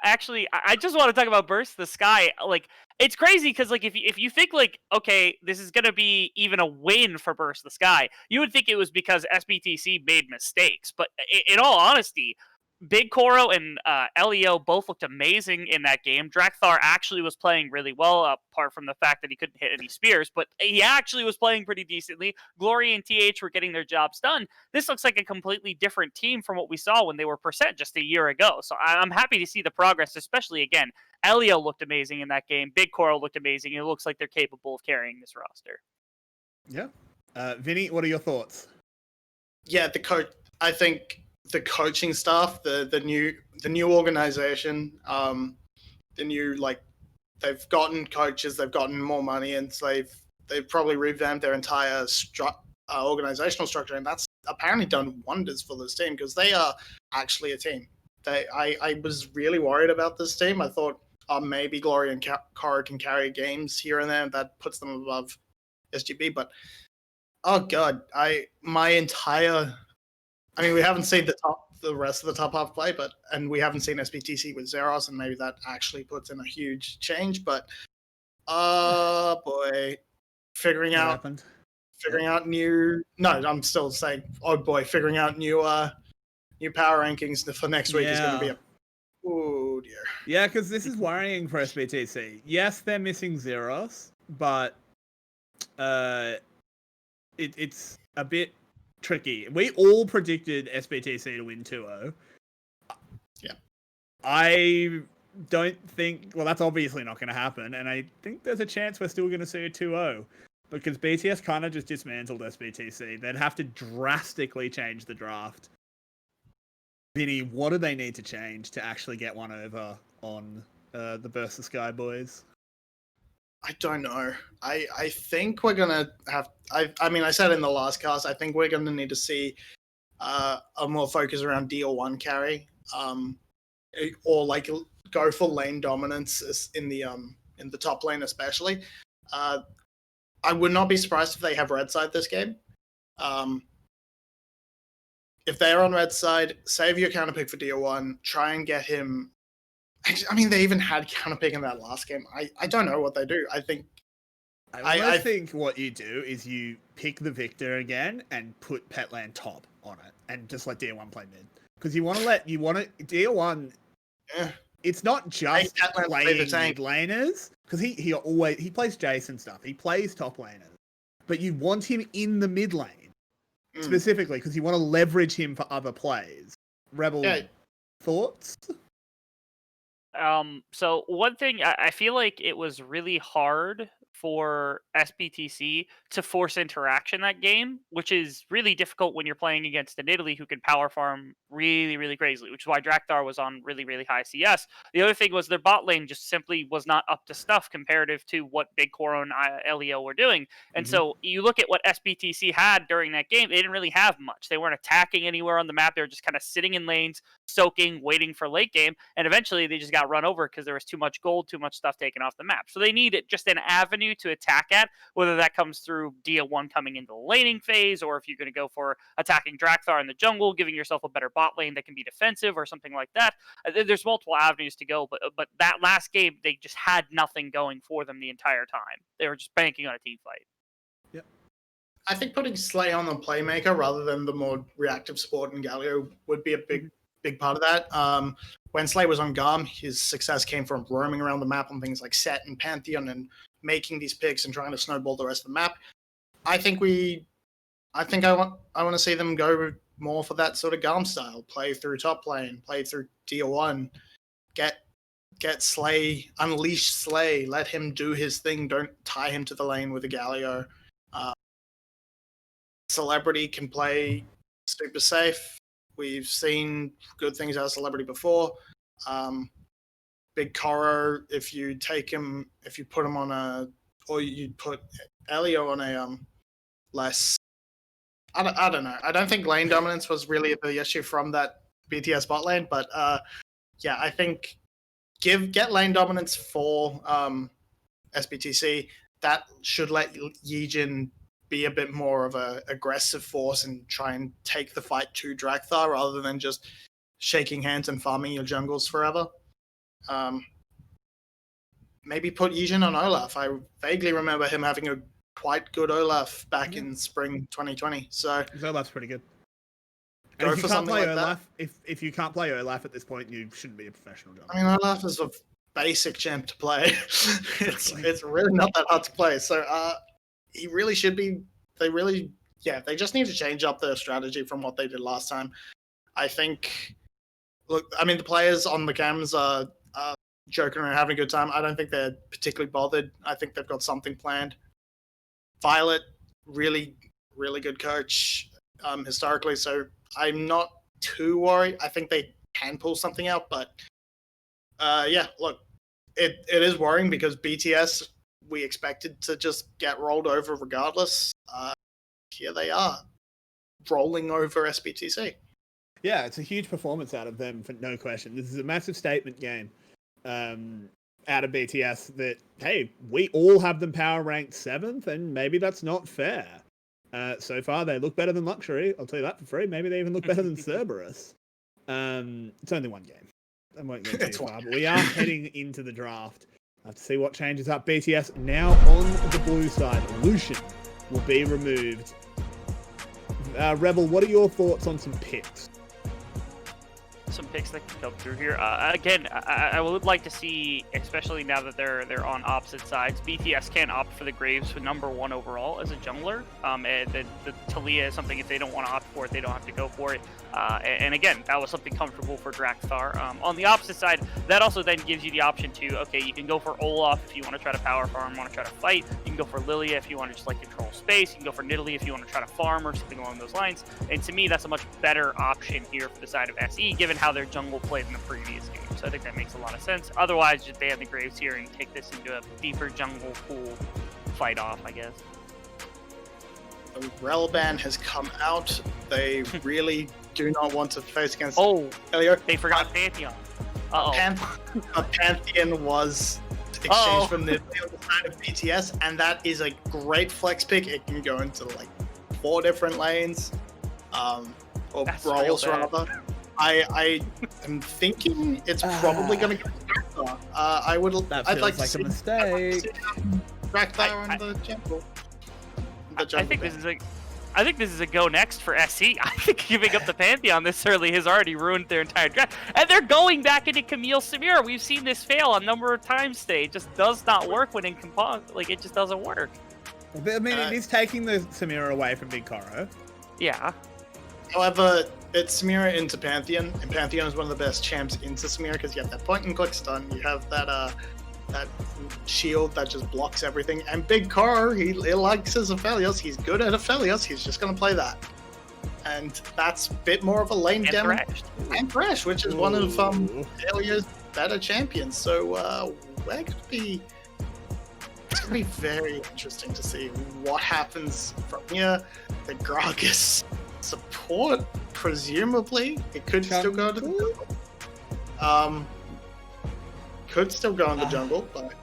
Actually, I just want to talk about Burst the Sky. Like, it's crazy because, like, if you think, like, okay, this is going to be even a win for Burst the Sky, you would think it was because SBTC made mistakes. But in all honesty, 𝗏𝗀𝗀𝗀 and 𝘁𝗀𝗀 both looked amazing in that game. 𝘁𝗏𝗀𝘀 actually was playing really well, apart from the fact that he couldn't hit any spears, but he actually was playing pretty decently. 𝘁𝗀𝗀𝗀 and th were getting their jobs done. This looks like a completely different team from what we saw when they were % just a year ago. So I'm happy to see the progress, especially, again, 𝘁𝗀𝗀𝗀 looked amazing in that game. 𝗏𝗀𝗀𝗀 looked amazing. It looks like they're capable of carrying this roster. Yeah. Vinnie, what are your thoughts? Yeah, I think the coaching staff, the new organization, the new, like, they've gotten coaches, they've gotten more money, and so they've probably revamped their entire organizational structure, and that's apparently done wonders for this team because they are actually a team. I was really worried about this team. I thought maybe 𝘁𝗀𝗀𝗀𝗀 and 𝘁𝗀𝗀𝗀𝗀 can carry games here and there, and that puts them above SGB, but oh god, we haven't seen the rest of the top half play, and we haven't seen SBTC with 𝘂𝗏, and maybe that actually puts in a huge change. But boy, figuring out figuring out new. No, I'm still saying, oh boy, figuring out new power rankings for next week is going to be a. Oh dear. Yeah, because this is worrying for SBTC. Yes, they're missing Zeros, but it's a bit tricky. We all predicted SBTC to win 2-0. Yeah. I don't think. Well, that's obviously not going to happen, and I think there's a chance we're still going to see a 2-0 because BTS kind of just dismantled SBTC. They'd have to drastically change the draft. Vinnie, what do they need to change to actually get one over on the 𝗀𝘃𝗀𝘀 boys? I don't know. I think we're gonna have. I mean, I said in the last cast, I think we're gonna need to see a more focus around DL1 carry, or like go for lane dominance in the top lane especially. I would not be surprised if they have red side this game. If they're on red side, save your counter pick for DL1. Try and get him. I mean, they even had counter pick in that last game. I don't know what they do. I think. I think what you do is you pick the Victor again and put Petland top on it, and just let DL1 play mid because you want to DL1. Yeah. It's not just playing mid tank laners because he plays Jason stuff. He plays top laners, but you want him in the mid lane. Specifically, because you want to leverage him for other plays. Rebel, thoughts? So one thing, I feel like it was really hard for SBTC to force interaction that game, which is really difficult when you're playing against an Italy who can power farm really, really crazily, which is why 𝘁𝗀𝘀 was on really, really high CS. The other thing was their bot lane just simply was not up to stuff comparative to what Big Coro and 𝘁𝑎𝑏 were doing. And so you look at what SBTC had during that game, they didn't really have much. They weren't attacking anywhere on the map. They were just kind of sitting in lanes, soaking, waiting for late game. And eventually they just got run over because there was too much gold, too much stuff taken off the map. So they need just an avenue to attack at, whether that comes through DL1 coming into the laning phase, or if you're going to go for attacking 𝘁𝗀𝘀 in the jungle, giving yourself a better bot lane that can be defensive or something like that. There's multiple avenues to go, but that last game, they just had nothing going for them the entire time. They were just banking on a team fight. Yep. I think putting 𝘁 on the playmaker rather than the more reactive support and 𝘁𝑚 would be a big part of that. When 𝘁 was on GARM, his success came from roaming around the map on things like Set and Pantheon and making these picks and trying to snowball the rest of the map. I want to see them go more for that sort of GARM style. Play through top lane, play through DL1, get 𝘁, unleash 𝘁, let him do his thing. Don't tie him to the lane with a 𝘁𝑎𝑟. 𝘀𝐿𝐼ty can play super safe. We've seen good things out of 𝘀𝐿𝐼ty before. Big Coro, if you put him on or you put 𝘁𝑎𝑏 on a less. I don't know. I don't think lane dominance was really the issue from that BTS bot lane, but yeah, I think get lane dominance for SBTC. That should let Yijin be a bit more of a aggressive force and try and take the fight to 𝘁𝗀𝘀 rather than just shaking hands and farming your jungles forever. Maybe put Yijin on Olaf. I vaguely remember him having a quite good Olaf back in spring 2020. So Olaf's pretty good. Go if for you can't something play like Olaf, if you can't play Olaf at this point, you shouldn't be a professional jungler. I mean, Olaf is a basic champ to play. it's really not that hard to play. So he really should be. They just need to change up their strategy from what they did last time. I think. Look, I mean, the players on the cams are joking around, having a good time. I don't think they're particularly bothered. I think they've got something planned. Violet, really, really good coach historically, so I'm not too worried. I think they can pull something out, but yeah, look, it is worrying because BTS, we expected to just get rolled over regardless. Here they are, rolling over SBTC. Yeah, it's a huge performance out of them, for no question. This is a massive statement game out of BTS that, hey, we all have them power ranked 7th, and maybe that's not fair. So far, they look better than 𝘁𝑚. I'll tell you that for free. Maybe they even look better than Cerberus. It's only one game. I won't go too far, but we are heading into the draft. I have to see what changes up. BTS now on the blue side. Lucian will be removed. Rebel, what are your thoughts on some picks? Some picks that can come through here. Again, I would like to see, especially now that they're on opposite sides, BTS can opt for the Graves for #1 overall as a jungler. And the 𝗁𝗲𝗺 is something, if they don't want to opt for it, they don't have to go for it. And again, that was something comfortable for 𝘀𝗀𝗺. On the opposite side, that also then gives you the option to, okay, you can go for 𝗁𝗏 if you want to try to power farm, want to try to fight. You can go for 𝘁𝗀𝗺 if you want to just like control space. You can go for 𝘁𝗏𝗺 if you want to try to farm or something along those lines. And to me, that's a much better option here for the side of 𝘬, given how their jungle played in the previous game. So I think that makes a lot of sense. Otherwise, just ban the Graves here and take this into a deeper jungle pool fight off, I guess. The rel ban has come out. They really do not want to face against They forgot Pantheon. Pantheon was exchanged from the other side of BTS, and that is a great flex pick. It can go into like 4 different lanes, or That's roles real bad. rather. I am thinking it's probably going to go 𝘀𝗀𝗺. I'd like to like see a mistake. 𝘀𝗀𝗺 in the jungle. I think this is a go next for 𝘬. I think giving up the Pantheon this early has already ruined their entire draft. And they're going back into 𝘁𝗃𝗃. We've seen this fail a number of times today. It just does not work when in comp. Like, it just doesn't work. I mean, it is taking the 𝘁𝗃𝗃 away from 𝘁𝗀𝗺. Yeah. However, it's 𝘁𝗃𝗃 into Pantheon, and Pantheon is one of the best champs into 𝘁𝗃𝗃 because you have that point and click stun, you have that that shield that just blocks everything, and 𝘁𝗀𝗺, he likes his 𝘁𝗃𝗃𝗃, he's good at 𝘁𝗃𝗃𝗃, he's just going to play that. And that's a bit more of a lane demo. And 𝘁𝗃, which is one of 𝘁𝗃𝗃's better champions, so we're going to be... It's going to be very interesting to see what happens from here. The Gragas support, presumably, it could still go to the jungle. Could still go in the jungle, but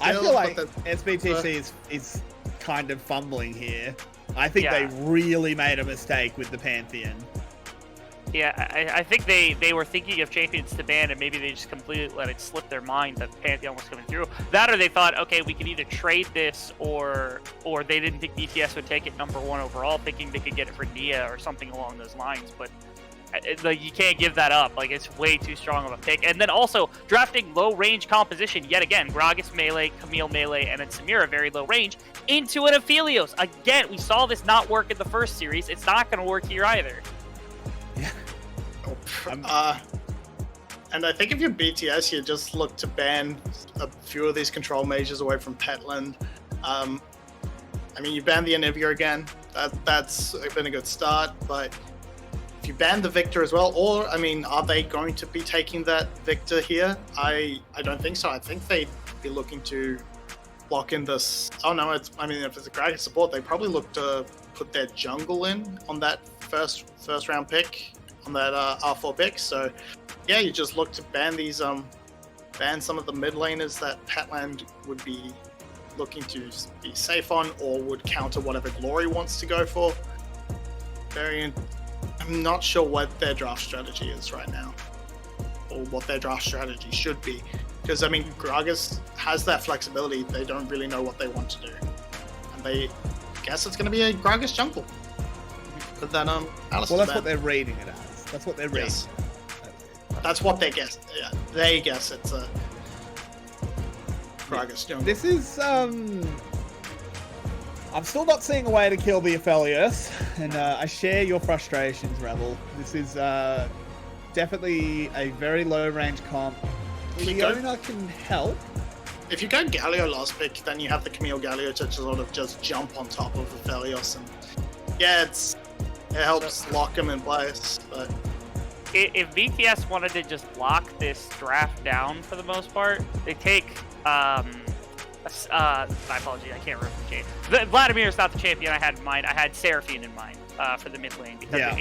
I feel like SBTC is kind of fumbling here. I think they really made a mistake with the Pantheon. Yeah, I think they were thinking of champions to ban, and maybe they just completely let it slip their mind that Pantheon was coming through. That, or they thought, okay, we can either trade this, or they didn't think BTS would take it #1 overall, thinking they could get it for Nia or something along those lines. But like, you can't give that up. Like, it's way too strong of a pick. And then also drafting low range composition yet again. Gragas melee, Camille melee, and then 𝘁𝗃𝗃 very low range into an 𝘁𝗃𝗃𝗃. Again, we saw this not work in the first series. It's not going to work here either. And I think if you're BTS, you just look to ban a few of these control mages away from Petland. I mean, you ban the Anivia again. That's been a good start, but if you ban the Victor as well, or, I mean, are they going to be taking that Victor here? I don't think so. I think they'd be looking to lock in this. Oh no, I mean, if it's a Gragas support, they probably look to put their jungle in on that first round pick, on that R4 pick. So yeah, you just look to ban these ban some of the mid laners that Petland would be looking to be safe on, or would counter whatever Glory wants to go for. I'm not sure what their draft strategy is right now, or what their draft strategy should be, because I mean, Gragas has that flexibility. They don't really know what they want to do, and they guess it's going to be a Gragas jungle. But then well, that's what they're rating it as. That's what they're rating. Yes. That's what they guess. Yeah, they guess it's a Gragas jungle. This is I'm still not seeing a way to kill the 𝘁𝗃𝗃𝗃, and I share your frustrations, Rebel. This is definitely a very low range comp. Leona can help. If you go Galio last pick, then you have the Camille Galio to sort of just jump on top of the 𝘁𝗃𝗃𝗃, and yeah, it helps lock him in place. But if BTS wanted to just lock this draft down for the most part, they take my apologies, I can't remember the champion. Vladimir is not the champion I had in mind. I had 𝘁𝗃𝗃 in mind for the mid lane, because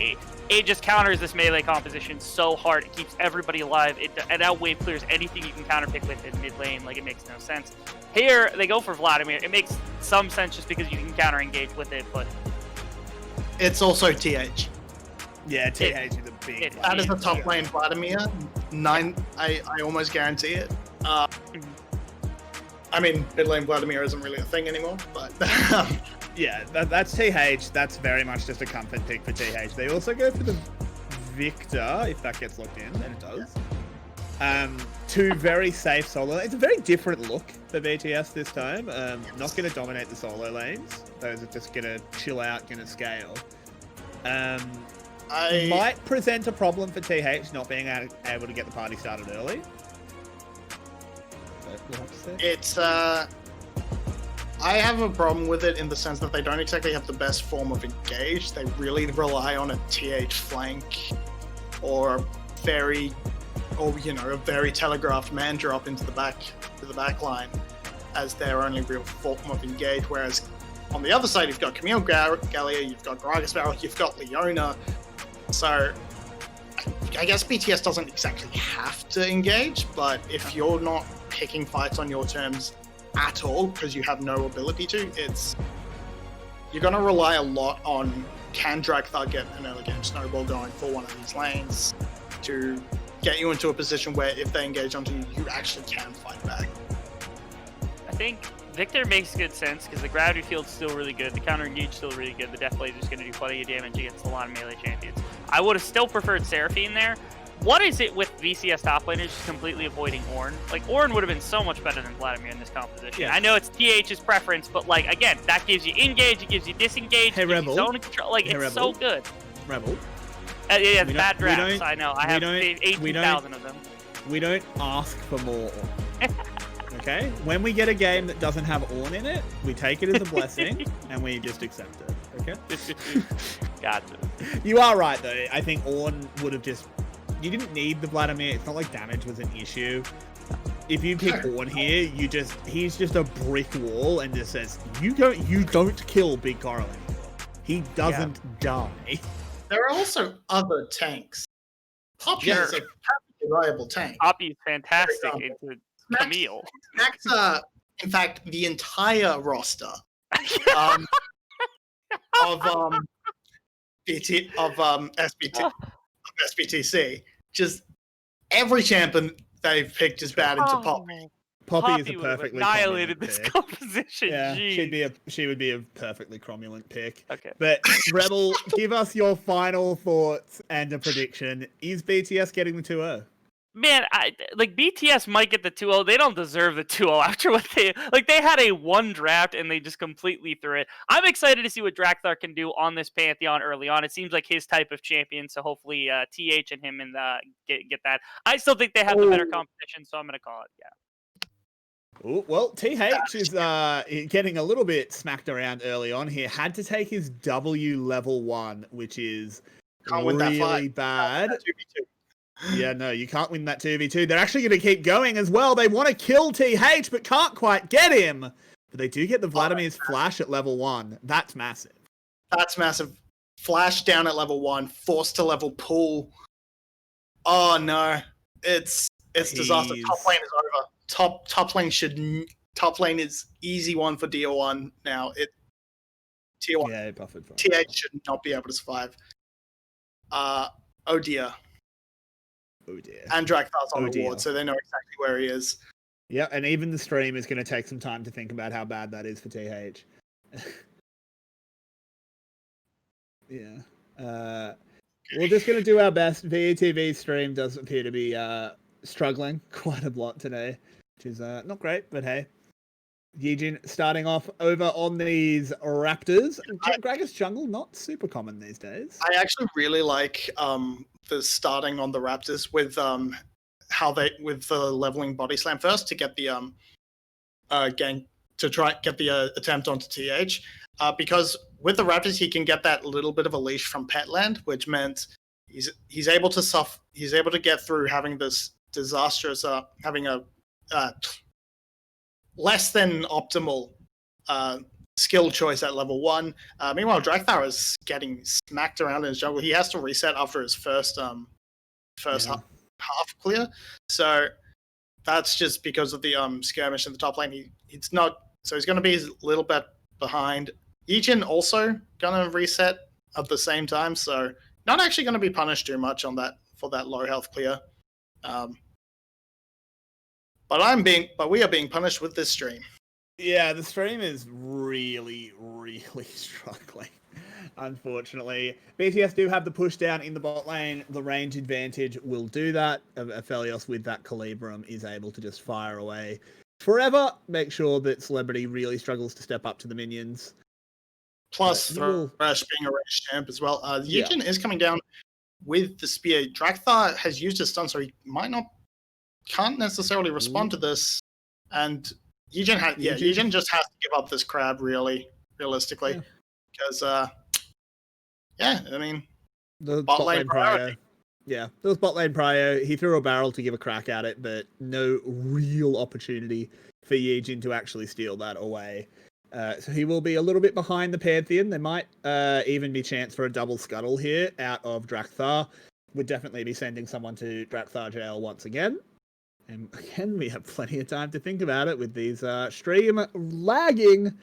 it just counters this melee composition so hard. It keeps everybody alive. It outwave clears anything you can counterpick with in mid lane. Like, it makes no sense. Here they go for Vladimir. It makes some sense just because you can counter engage with it, but it's also TH. Yeah, TH is a big. That is the top lane Vladimir. I almost guarantee it. I mean, mid lane 𝘀𝘀𝘺 isn't really a thing anymore, but Yeah, that's TH. That's very much just a comfort pick for TH. They also go for the Victor, if that gets locked in, and it does. Two very safe solo. It's a very different look for BTS this time. Not going to dominate the solo lanes. Those are just going to chill out, going to scale. Might present a problem for TH not being able to get the party started early. But we'll have to see. It's I have a problem with it in the sense that they don't exactly have the best form of engage. They really rely on a TH flank or a very telegraphed man drop into the back line as their only real form of engage. Whereas on the other side, you've got 𝘁𝗶𝗆, you've got 𝘁𝗂𝗆, you've got Leona. So I guess BTS doesn't exactly have to engage, but if you're not picking fights on your terms at all because you have no ability to, you're going to rely a lot on can 𝘀𝗀𝘆 get an early game snowball going for one of these lanes to get you into a position where if they engage onto you, you actually can fight back. I think Victor makes good sense because the gravity field's still really good, the counter engage still really good, the death laser's going to do plenty of damage against a lot of melee champions. I would have still preferred Seraphine there. What is it with VCS top laners just completely avoiding Ornn? Like, Ornn would have been so much better than 𝘀𝘀𝘺 in this composition. Yeah. I know it's TH's preference, but, like, again, that gives you engage, it gives you disengage, hey, it gives Rebel. you zone control. Like, hey, it's Rebel. so good. Rebel. Yeah, bad drafts, I know. I have 18,000 of them. We don't ask for more Ornn. Okay? When we get a game that doesn't have Ornn in it, we take it as a blessing, and we just accept it. Okay? Gotcha. You are right, though. I think Ornn would have just... You didn't need the 𝘀𝘀𝘺. It's not like damage was an issue. If you pick Ornn here, he's just a brick wall and just says, you don't kill Big Coral anymore. He doesn't die. There are also other tanks. Poppy is a perfectly viable tank. Poppy's fantastic into Camille. Max, in fact, the entire roster of SBTC, just every champion they've picked is bad into Poppy. Poppy is a perfectly annihilated this pick. composition. Yeah, Jeez. she would be a perfectly cromulent pick. Okay. But Rebel, give us your final thoughts and a prediction. Is BTS getting the 2-0? Man, BTS might get the 2-0. They don't deserve the 2-0 after what they had a 1 draft and they just completely threw it. I'm excited to see what 𝘀𝗀𝘆 can do on this Pantheon early on. It seems like his type of champion, so hopefully TH and him get that. I still think they have the better competition, so I'm gonna call it. Yeah. Ooh, well, TH is getting a little bit smacked around early on here. Had to take his W level 1, which is really bad. Yeah, no, you can't win that 2v2. They're actually going to keep going as well. They want to kill TH, but can't quite get him. But they do get the 𝘀𝘀𝘺's flash at level 1. That's massive. That's massive. Flash down at level 1, forced to level pool. Oh no, it's disaster. Top lane is over. Top lane is easy one for DO1 now. Tier 1. Yeah, buffered for TH should not be able to survive. Oh dear. Oh dear. And 𝘀𝗀𝘆's on the ward, so they know exactly where he is. Yeah, and even the stream is going to take some time to think about how bad that is for TH. Yeah. We're just going to do our best. VETV's stream does appear to be struggling quite a lot today, which is not great, but hey. Yijin starting off over on these Raptors. Gragas jungle, not super common these days. I actually really like the starting on the Raptors with with the leveling body slam first to get the game to try get the attempt onto TH. Because with the Raptors he can get that little bit of a leash from Petland, which meant he's able to get through having this disastrous having a less than optimal skill choice at level 1. Meanwhile, 𝘀𝗀𝘆 is getting smacked around in his jungle. He has to reset after his first half clear. So that's just because of the skirmish in the top lane. He's going to be a little bit behind. Yijin also going to reset at the same time, so not actually going to be punished too much on that for that low health clear. But we are being punished with this stream. Yeah, the stream is really, really struggling. Unfortunately, BTS do have the push down in the bot lane. The range advantage will do that. 𝘱𝘂𝘆𝘀 with that 𝘁𝗶𝗹𝘀𝘀 is able to just fire away forever. Make sure that 𝘁𝐶elebrity really struggles to step up to the minions. Plus, Thresh being a range champ as well. Yijin is coming down with the spear. 𝘀𝗀𝘀𝘀 has used his stun, so he can't necessarily respond to this. And Yijin just has to give up this crab, realistically. Because, I mean, the bot lane prio. Yeah, there was bot lane prio. He threw a barrel to give a crack at it, but no real opportunity for Yijin to actually steal that away. So he will be a little bit behind the Pantheon. There might even be chance for a double scuttle here out of 𝘀𝗀𝘀𝘀. Would definitely be sending someone to 𝘀𝗀𝘀𝘀 jail once again. And again, we have plenty of time to think about it with these stream lagging.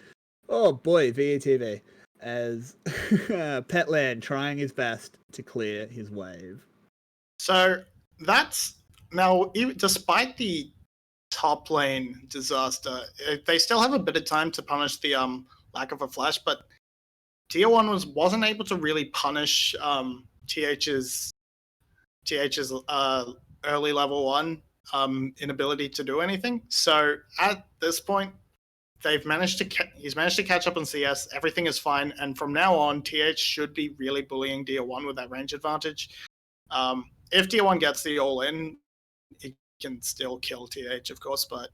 Oh boy, VETV. As Petland trying his best to clear his wave. So that's now, despite the top lane disaster, they still have a bit of time to punish the lack of a flash, but Tier 1 wasn't able to really punish TH's early level 1 inability to do anything. So at this point, he's managed to catch up on CS. Everything is fine, and from now on, TH should be really bullying Tier 1 with that range advantage. If Tier 1 gets the all-in, he can still kill TH, of course, but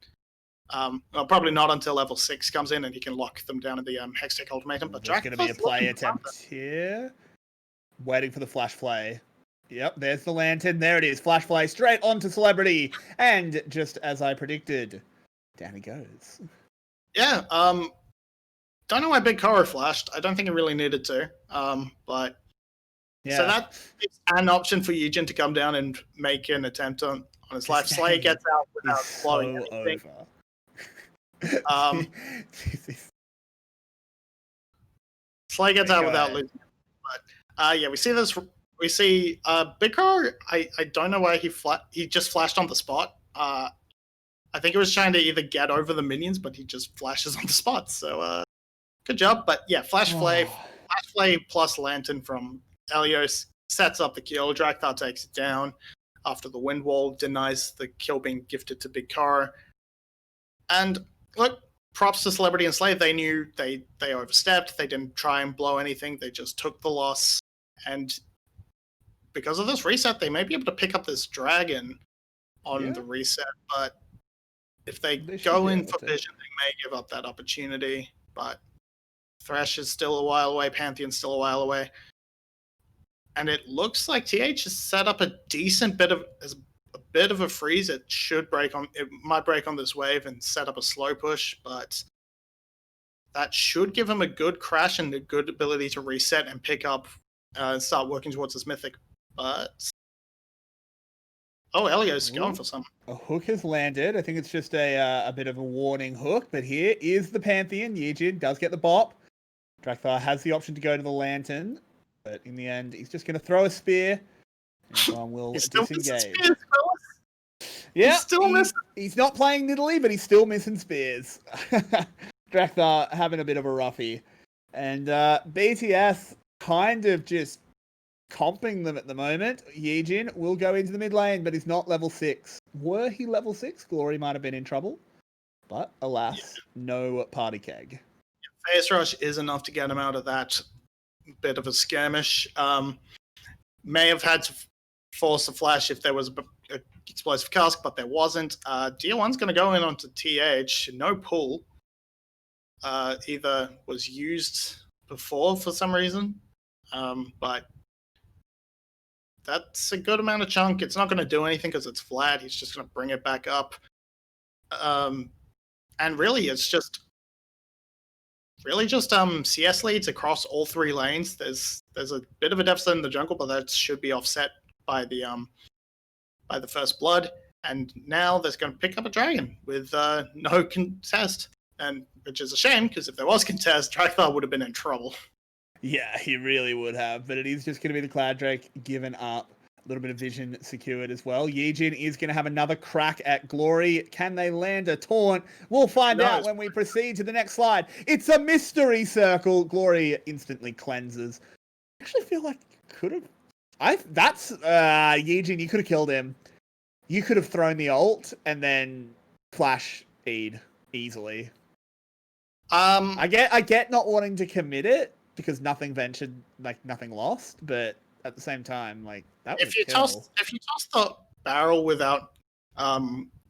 well, probably not until level 6 comes in and he can lock them down in the 𝘁𝗀𝗀𝘀𝘀 ultimatum. But there's going to be a play attempt here. Waiting for the flash play. Yep, there's the lantern. There it is. Flash play straight onto 𝘁�elebrity. And just as I predicted, down he goes. Yeah, don't know why 𝘁𝗀𝗆𝗆 flashed. I don't think he really needed to. But yeah. So that is an option for Yijin to come down and make an attempt on his life. 𝘁 gets out without blowing anything. 𝘁 gets out without losing. But yeah, we see this. We see 𝘁𝗀𝗆𝗆. I don't know why he just flashed on the spot. I think he was trying to either get over the minions, but he just flashes on the spot. So good job. But yeah, flash play plus lantern from 𝘁𝑎𝑙𝑖os sets up the kill. 𝘀𝗀𝗀𝘀 takes it down after the wind wall denies the kill being gifted to 𝘁𝗀𝗆𝗆. And look, props to 𝘁�elebrity and 𝘁. They knew they overstepped. They didn't try and blow anything. They just took the loss. And because of this reset, they may be able to pick up this dragon on the reset. But if they go in for vision, they may give up that opportunity. But Thresh is still a while away. Pantheon's still a while away. And it looks like TH has set up a decent bit of a freeze. It might break on this wave and set up a slow push, but that should give him a good crash and a good ability to reset and pick up and start working towards his mythic. But 𝘁𝑎𝑙𝑖os going for some. A hook has landed. I think it's just a bit of a warning hook, but here is the Pantheon. Yijin does get the bop. 𝘀𝗀𝗀𝘀𝗀 has the option to go to the lantern, but in the end, he's just going to throw a spear. And someone will disengage. Yeah, he's not playing Nidalee, but he's still missing spears. 𝘀𝗀𝗀𝗀𝗀 having a bit of a roughie. And BTS kind of just comping them at the moment. Yijin will go into the mid lane, but he's not level 6. Were he level 6, 𝘁𝑎LLY might have been in trouble. But alas, no party keg. Phase rush is enough to get him out of that bit of a skirmish. May have had to force a flash if there was a explosive cask, but there wasn't. Tier 1's going to go in onto TH. No pull. Either was used before for some reason, but that's a good amount of chunk. It's not going to do anything because it's flat. He's just going to bring it back up. And really, it's just CS leads across all 3 lanes. There's a bit of a deficit in the jungle, but that should be offset by the first blood. And now there's going to pick up a dragon with no contest, and which is a shame because if there was contest, 𝘀𝗀𝗀𝗀𝗀 would have been in trouble. Yeah, he really would have. But it is just going to be the Cloud Drake given up little bit of vision secured as well. Yijin is going to have another crack at 𝘀𝘁. Can they land a taunt? We'll find out when we proceed to the next slide. It's a mystery circle. 𝘀𝘁 instantly cleanses. I actually feel like could have. That's Yijin. You could have killed him. You could have thrown the ult and then flash feed easily. I get not wanting to commit it because nothing ventured, like nothing lost, but at the same time, like that was if you toss the barrel without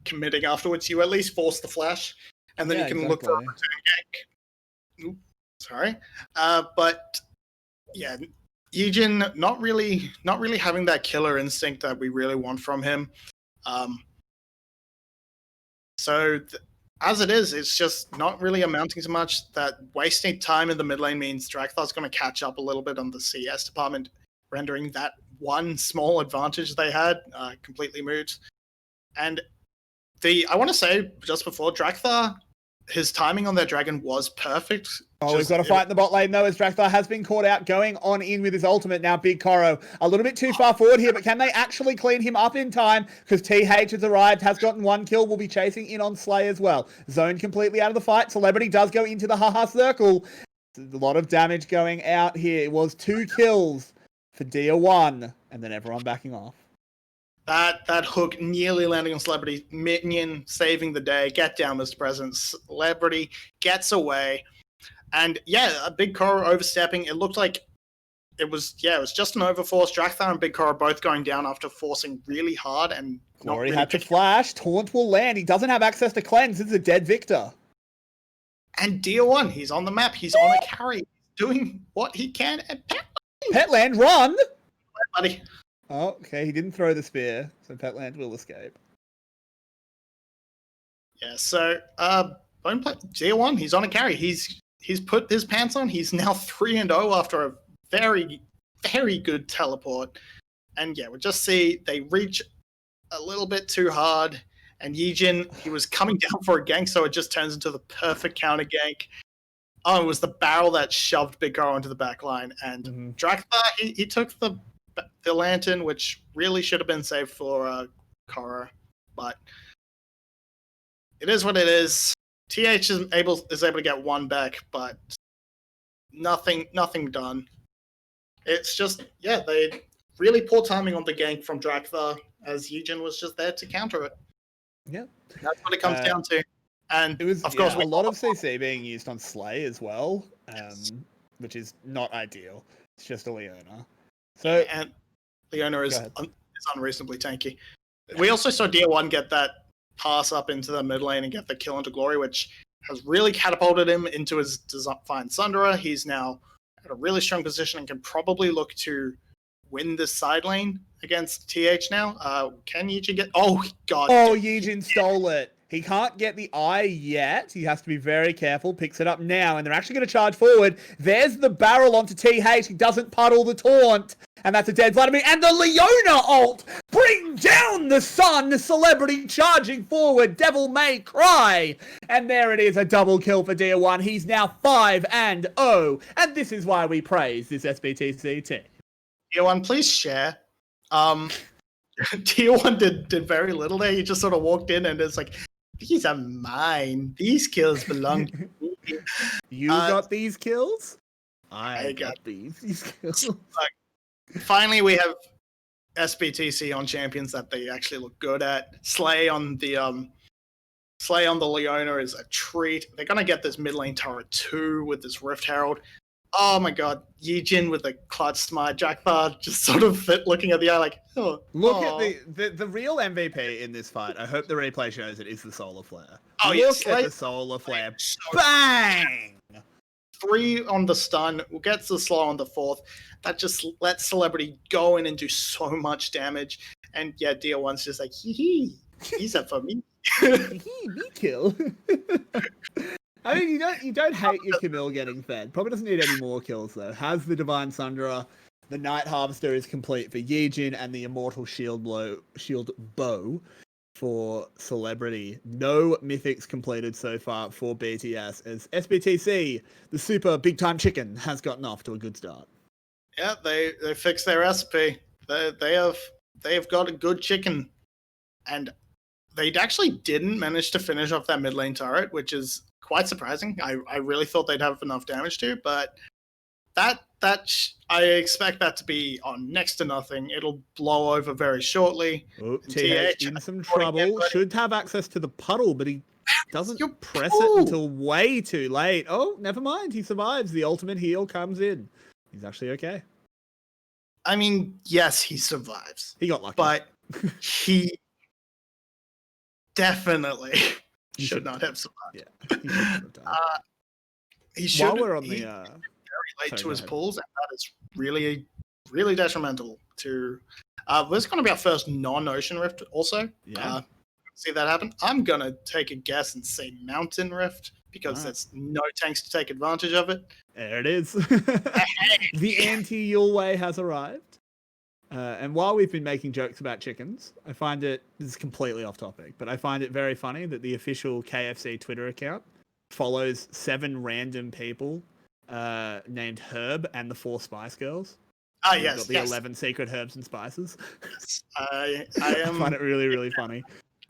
committing afterwards, you at least force the flash, and then you can look for a return gank. Oops, sorry, but yeah, Yijin not really having that killer instinct that we really want from him. As it is, it's just not really amounting to much. That wasting time in the mid lane means 𝘀𝘀𝗺's going to catch up a little bit on the CS department, rendering that one small advantage they had completely moot. And I want to say just before, 𝘀𝘀𝗺, his timing on their dragon was perfect. We've got to fight in the bot lane though, as 𝘀𝘀𝗺 has been caught out, going on in with his ultimate now. 𝘂𝗀𝗀𝘀 a little bit too far forward here, but can they actually clean him up in time? Because TH has arrived, has gotten 1 kill, will be chasing in on 𝘁 as well. Zoned completely out of the fight. 𝘀𝑀𝘀𝑖 does go into the haha circle. A lot of damage going out here. It was 2 kills for Dia1, and then everyone backing off. That hook nearly landing on 𝘀𝑀𝘀𝑖. Minion saving the day. Get down, Mr. President. 𝘀𝑀𝘀𝑖 gets away. And yeah, a 𝘂𝗀𝗀𝗀 overstepping. It looked like it was just an overforce. 𝘀𝘀𝗺 and 𝘂𝗀𝗀𝗀 both going down after forcing really hard and not really had to flash. Taunt will land. He doesn't have access to cleanse. It's a dead Victor. And Dia1, he's on the map. He's on a carry. He's doing what he can. And Petland, run! Buddy. Oh, okay. He didn't throw the spear, so Petland will escape. Yeah, so Dia1, he's on a carry. He's put his pants on. He's now 3-0 after a very, very good teleport. And yeah, we'll just see they reach a little bit too hard. And Yijin, he was coming down for a gank, so it just turns into the perfect counter gank. Oh, it was the barrel that shoved 𝘂𝗀𝗀𝗀 into the back line. And 𝘀𝘀𝗺, he took the lantern, which really should have been saved for 𝘂𝗀𝗀𝗀. But it is what it is. TH is able to get 1 back, but nothing done. It's just, yeah, they really poor timing on the gank from 𝘀𝘀𝗺, as Yijin was just there to counter it. Yeah, that's what it comes down to. And it was, of course, a lot of CC being used on 𝘁 as well, which is not ideal. It's just a Leona. So and Leona is unreasonably tanky. We also saw Dia1 get that pass up into the mid lane and get the kill into 𝘀𝘀𝗀𝗀, which has really catapulted him into his Divine Sunderer. He's now at a really strong position and can probably look to win this side lane against TH now. Can Yijin get... Oh, God. Oh, Yijin stole it. He can't get the eye yet. He has to be very careful. Picks it up now, and they're actually going to charge forward. There's the barrel onto TH. He doesn't puddle the taunt. And that's a dead Vladimir. And the Leona ult! Bring down the sun! The 𝘁𝑀𝘀𝗀𝗀𝗀 charging forward. Devil may cry! And there it is, a double kill for Dia1. He's now 5-0. And this is why we praise this SBTC team. Dia1, please share. Dia1 did very little there. He just sort of walked in and it's like, these are mine. These kills belong to me. You got these kills? I got these kills. Finally, we have SBTC on champions that they actually look good at. 𝘁 on the Leona is a treat. They're going to get this mid lane turret too with this Rift Herald. Oh my God, Yijin with the clutch smite. 𝘀𝘀𝗺 just sort of looking at the eye like, oh. Look at the real MVP in this fight. I hope the replay shows it is the Solar Flare. Oh, Look at the Solar Flare. Bang! 3 on the stun, gets the slow on the 4th. That just lets 𝘁𝑀𝘀𝗀𝗀𝗀 go in and do so much damage. And yeah, Dia1's just like, hee, he's up for me. Me kill. I mean, you don't hate your 𝘀𝗀𝗀𝗀𝗀 getting fed. Probably doesn't need any more kills though. Has the Divine Sunderer. The Night Harvester is complete for Yijin, and the Immortal Shield Bow for 𝘁𝑀𝘀𝗀𝗀𝗀𝗀. No mythics completed so far for BTS, as SBTC, the super big time chicken, has gotten off to a good start. Yeah, they fixed their recipe. They have they've got a good chicken, and they actually didn't manage to finish off that mid lane turret, which is quite surprising. I really thought they'd have enough damage to, but I expect that to be on next to nothing. It'll blow over very shortly. Oh, TH in some trouble. Should have access to the puddle, but he doesn't press it until way too late. Oh, never mind. He survives. The ultimate heal comes in. He's actually okay. I mean, yes, he survives. He got lucky. But he definitely should not have survived. Yeah, he should have done. He should. While we're on the very late to his pulls, and that is really, really detrimental to. This is going to be our first non-ocean rift, also. Yeah. See that happen? I'm gonna take a guess and say mountain rift because there's no tanks to take advantage of it. There it is. The anti-Yulwei has arrived. And while we've been making jokes about chickens, I find this is completely off topic, but I find it very funny that the official KFC Twitter account follows 7 random people named Herb and the 4 Spice Girls. Yes. Got the 11 secret herbs and spices. I find it really, really funny.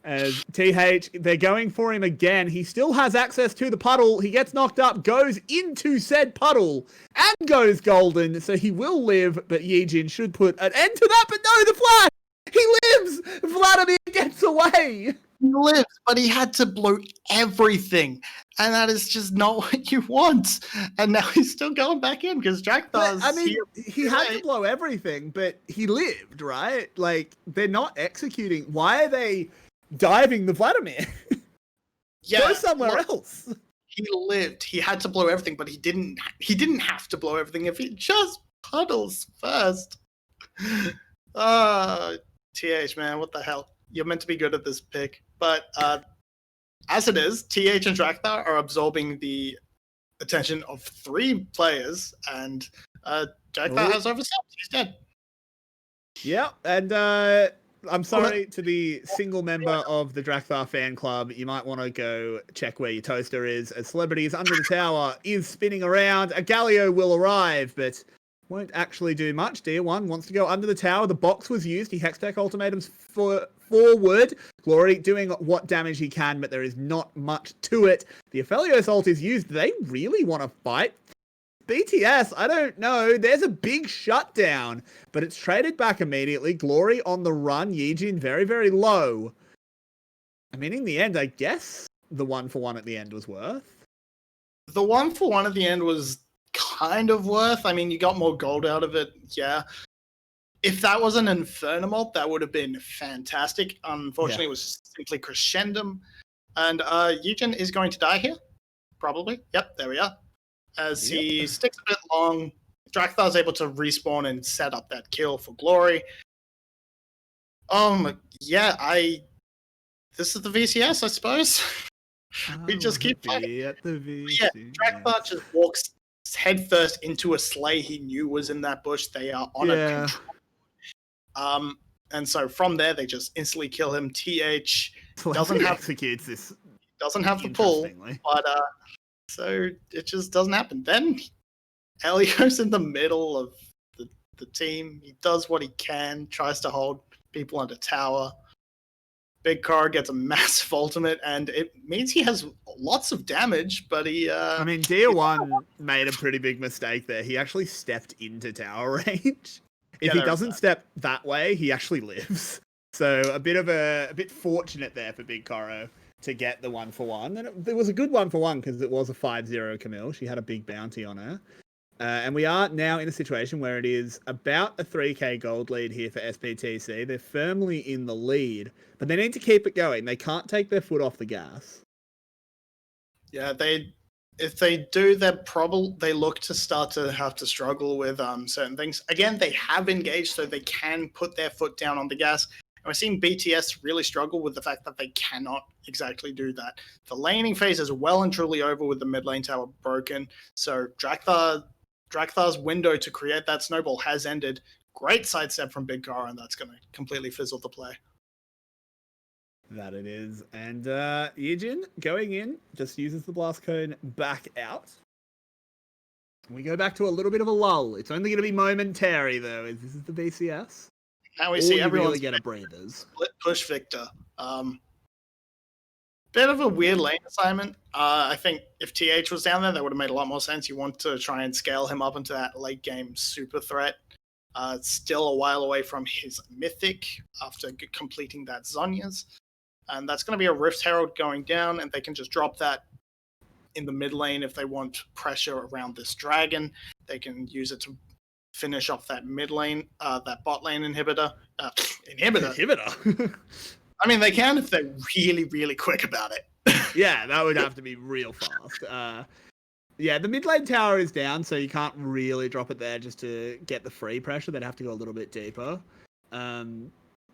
As TH, they're going for him again. He still has access to the puddle. He gets knocked up, goes into said puddle, and goes golden. So he will live, but Yijin should put an end to that. But no, the flash! He lives! Vladimir gets away! He lives, but he had to blow everything. And that is just not what you want. And now he's still going back in because Drakthar's I mean, he had to blow everything, but he lived, right? Like, they're not executing. Why are they diving the Vladimir? Go somewhere else. He lived. He had to blow everything, but he didn't have to blow everything if he just puddles first. TH, man, what the hell? You're meant to be good at this pick. But as it is, TH and Drakthar are absorbing the attention of 3 players, and Drakthar has overstepped. He's dead. Yeah, and I'm sorry to the single member of the Drakthar fan club. You might want to go check where your toaster is, as Celebrities Under the Tower is spinning around. A Galio will arrive, but won't actually do much. Deer1 wants to go under the tower. The box was used. He Hextech ultimatums forward. 𝘁cie doing what damage he can, but there is not much to it. The Aphelios ult is used. Do they really want to fight? BTS, I don't know. There's a big shutdown, but it's traded back immediately. 𝘁cie on the run. Yijin very, very low. I mean, in the end, I guess the 1-for-1 at the end was worth. The 1-for-1 at the end was kind of worth. I mean, you got more gold out of it, yeah. If that was an Inferno, that would have been fantastic. Unfortunately, It was simply Crescendum. And Yijin is going to die here, probably. Yep, there we are. As he sticks a bit long, Drakthar able to respawn and set up that kill for 𝘁cie. This is the VCS, I suppose. We just keep fighting. At the VCS. Yeah, Drakthar just walks headfirst into a sleigh he knew was in that bush. They are on a control. And so from there, they just instantly kill him. TH doesn't have the pull, but so it just doesn't happen. Then Elio's in the middle of the team. He does what he can, tries to hold people under tower. 𝘱𝗀𝗆 gets a massive ultimate, and it means he has lots of damage, but he... I mean, Deer1 made a pretty big mistake there. He actually stepped into tower range. If he doesn't step that way, he actually lives. So a bit fortunate there for 𝘱𝗀𝗆 to get the 1-for-1. And it was a good 1-for-1 because it was a 5-0 𝘁cie. She had a big bounty on her. And we are now in a situation where it is about a 3k gold lead here for SPTC. They're firmly in the lead, but they need to keep it going. They can't take their foot off the gas. Yeah, if they do, they look to start to have to struggle with certain things. Again, they have engaged, so they can put their foot down on the gas. And we're seeing BTS really struggle with the fact that they cannot exactly do that. The laning phase is well and truly over with the mid lane tower broken. So Draktar's window to create that snowball has ended. Great sidestep from 𝘱𝗀𝗆, and that's going to completely fizzle the play. That it is. And Yijin going in, just uses the blast cone back out. We go back to a little bit of a lull. It's only going to be momentary, though, as this is the VCS. Now we All see you everyone's really get are breathers. split push Victor. Bit of a weird lane assignment. I think if TH was down there, that would have made a lot more sense. You want to try and scale him up into that late game super threat. It's still a while away from his mythic after completing that Zhonya's. And that's going to be a Rift Herald going down, and they can just drop that in the mid lane if they want pressure around this dragon. They can use it to finish off that mid lane, that bot lane inhibitor. Inhibitor? I mean, they can if they're really, really quick about it. Yeah, that would have to be real fast. Yeah, the mid lane tower is down, so you can't really drop it there just to get the free pressure. They'd have to go a little bit deeper.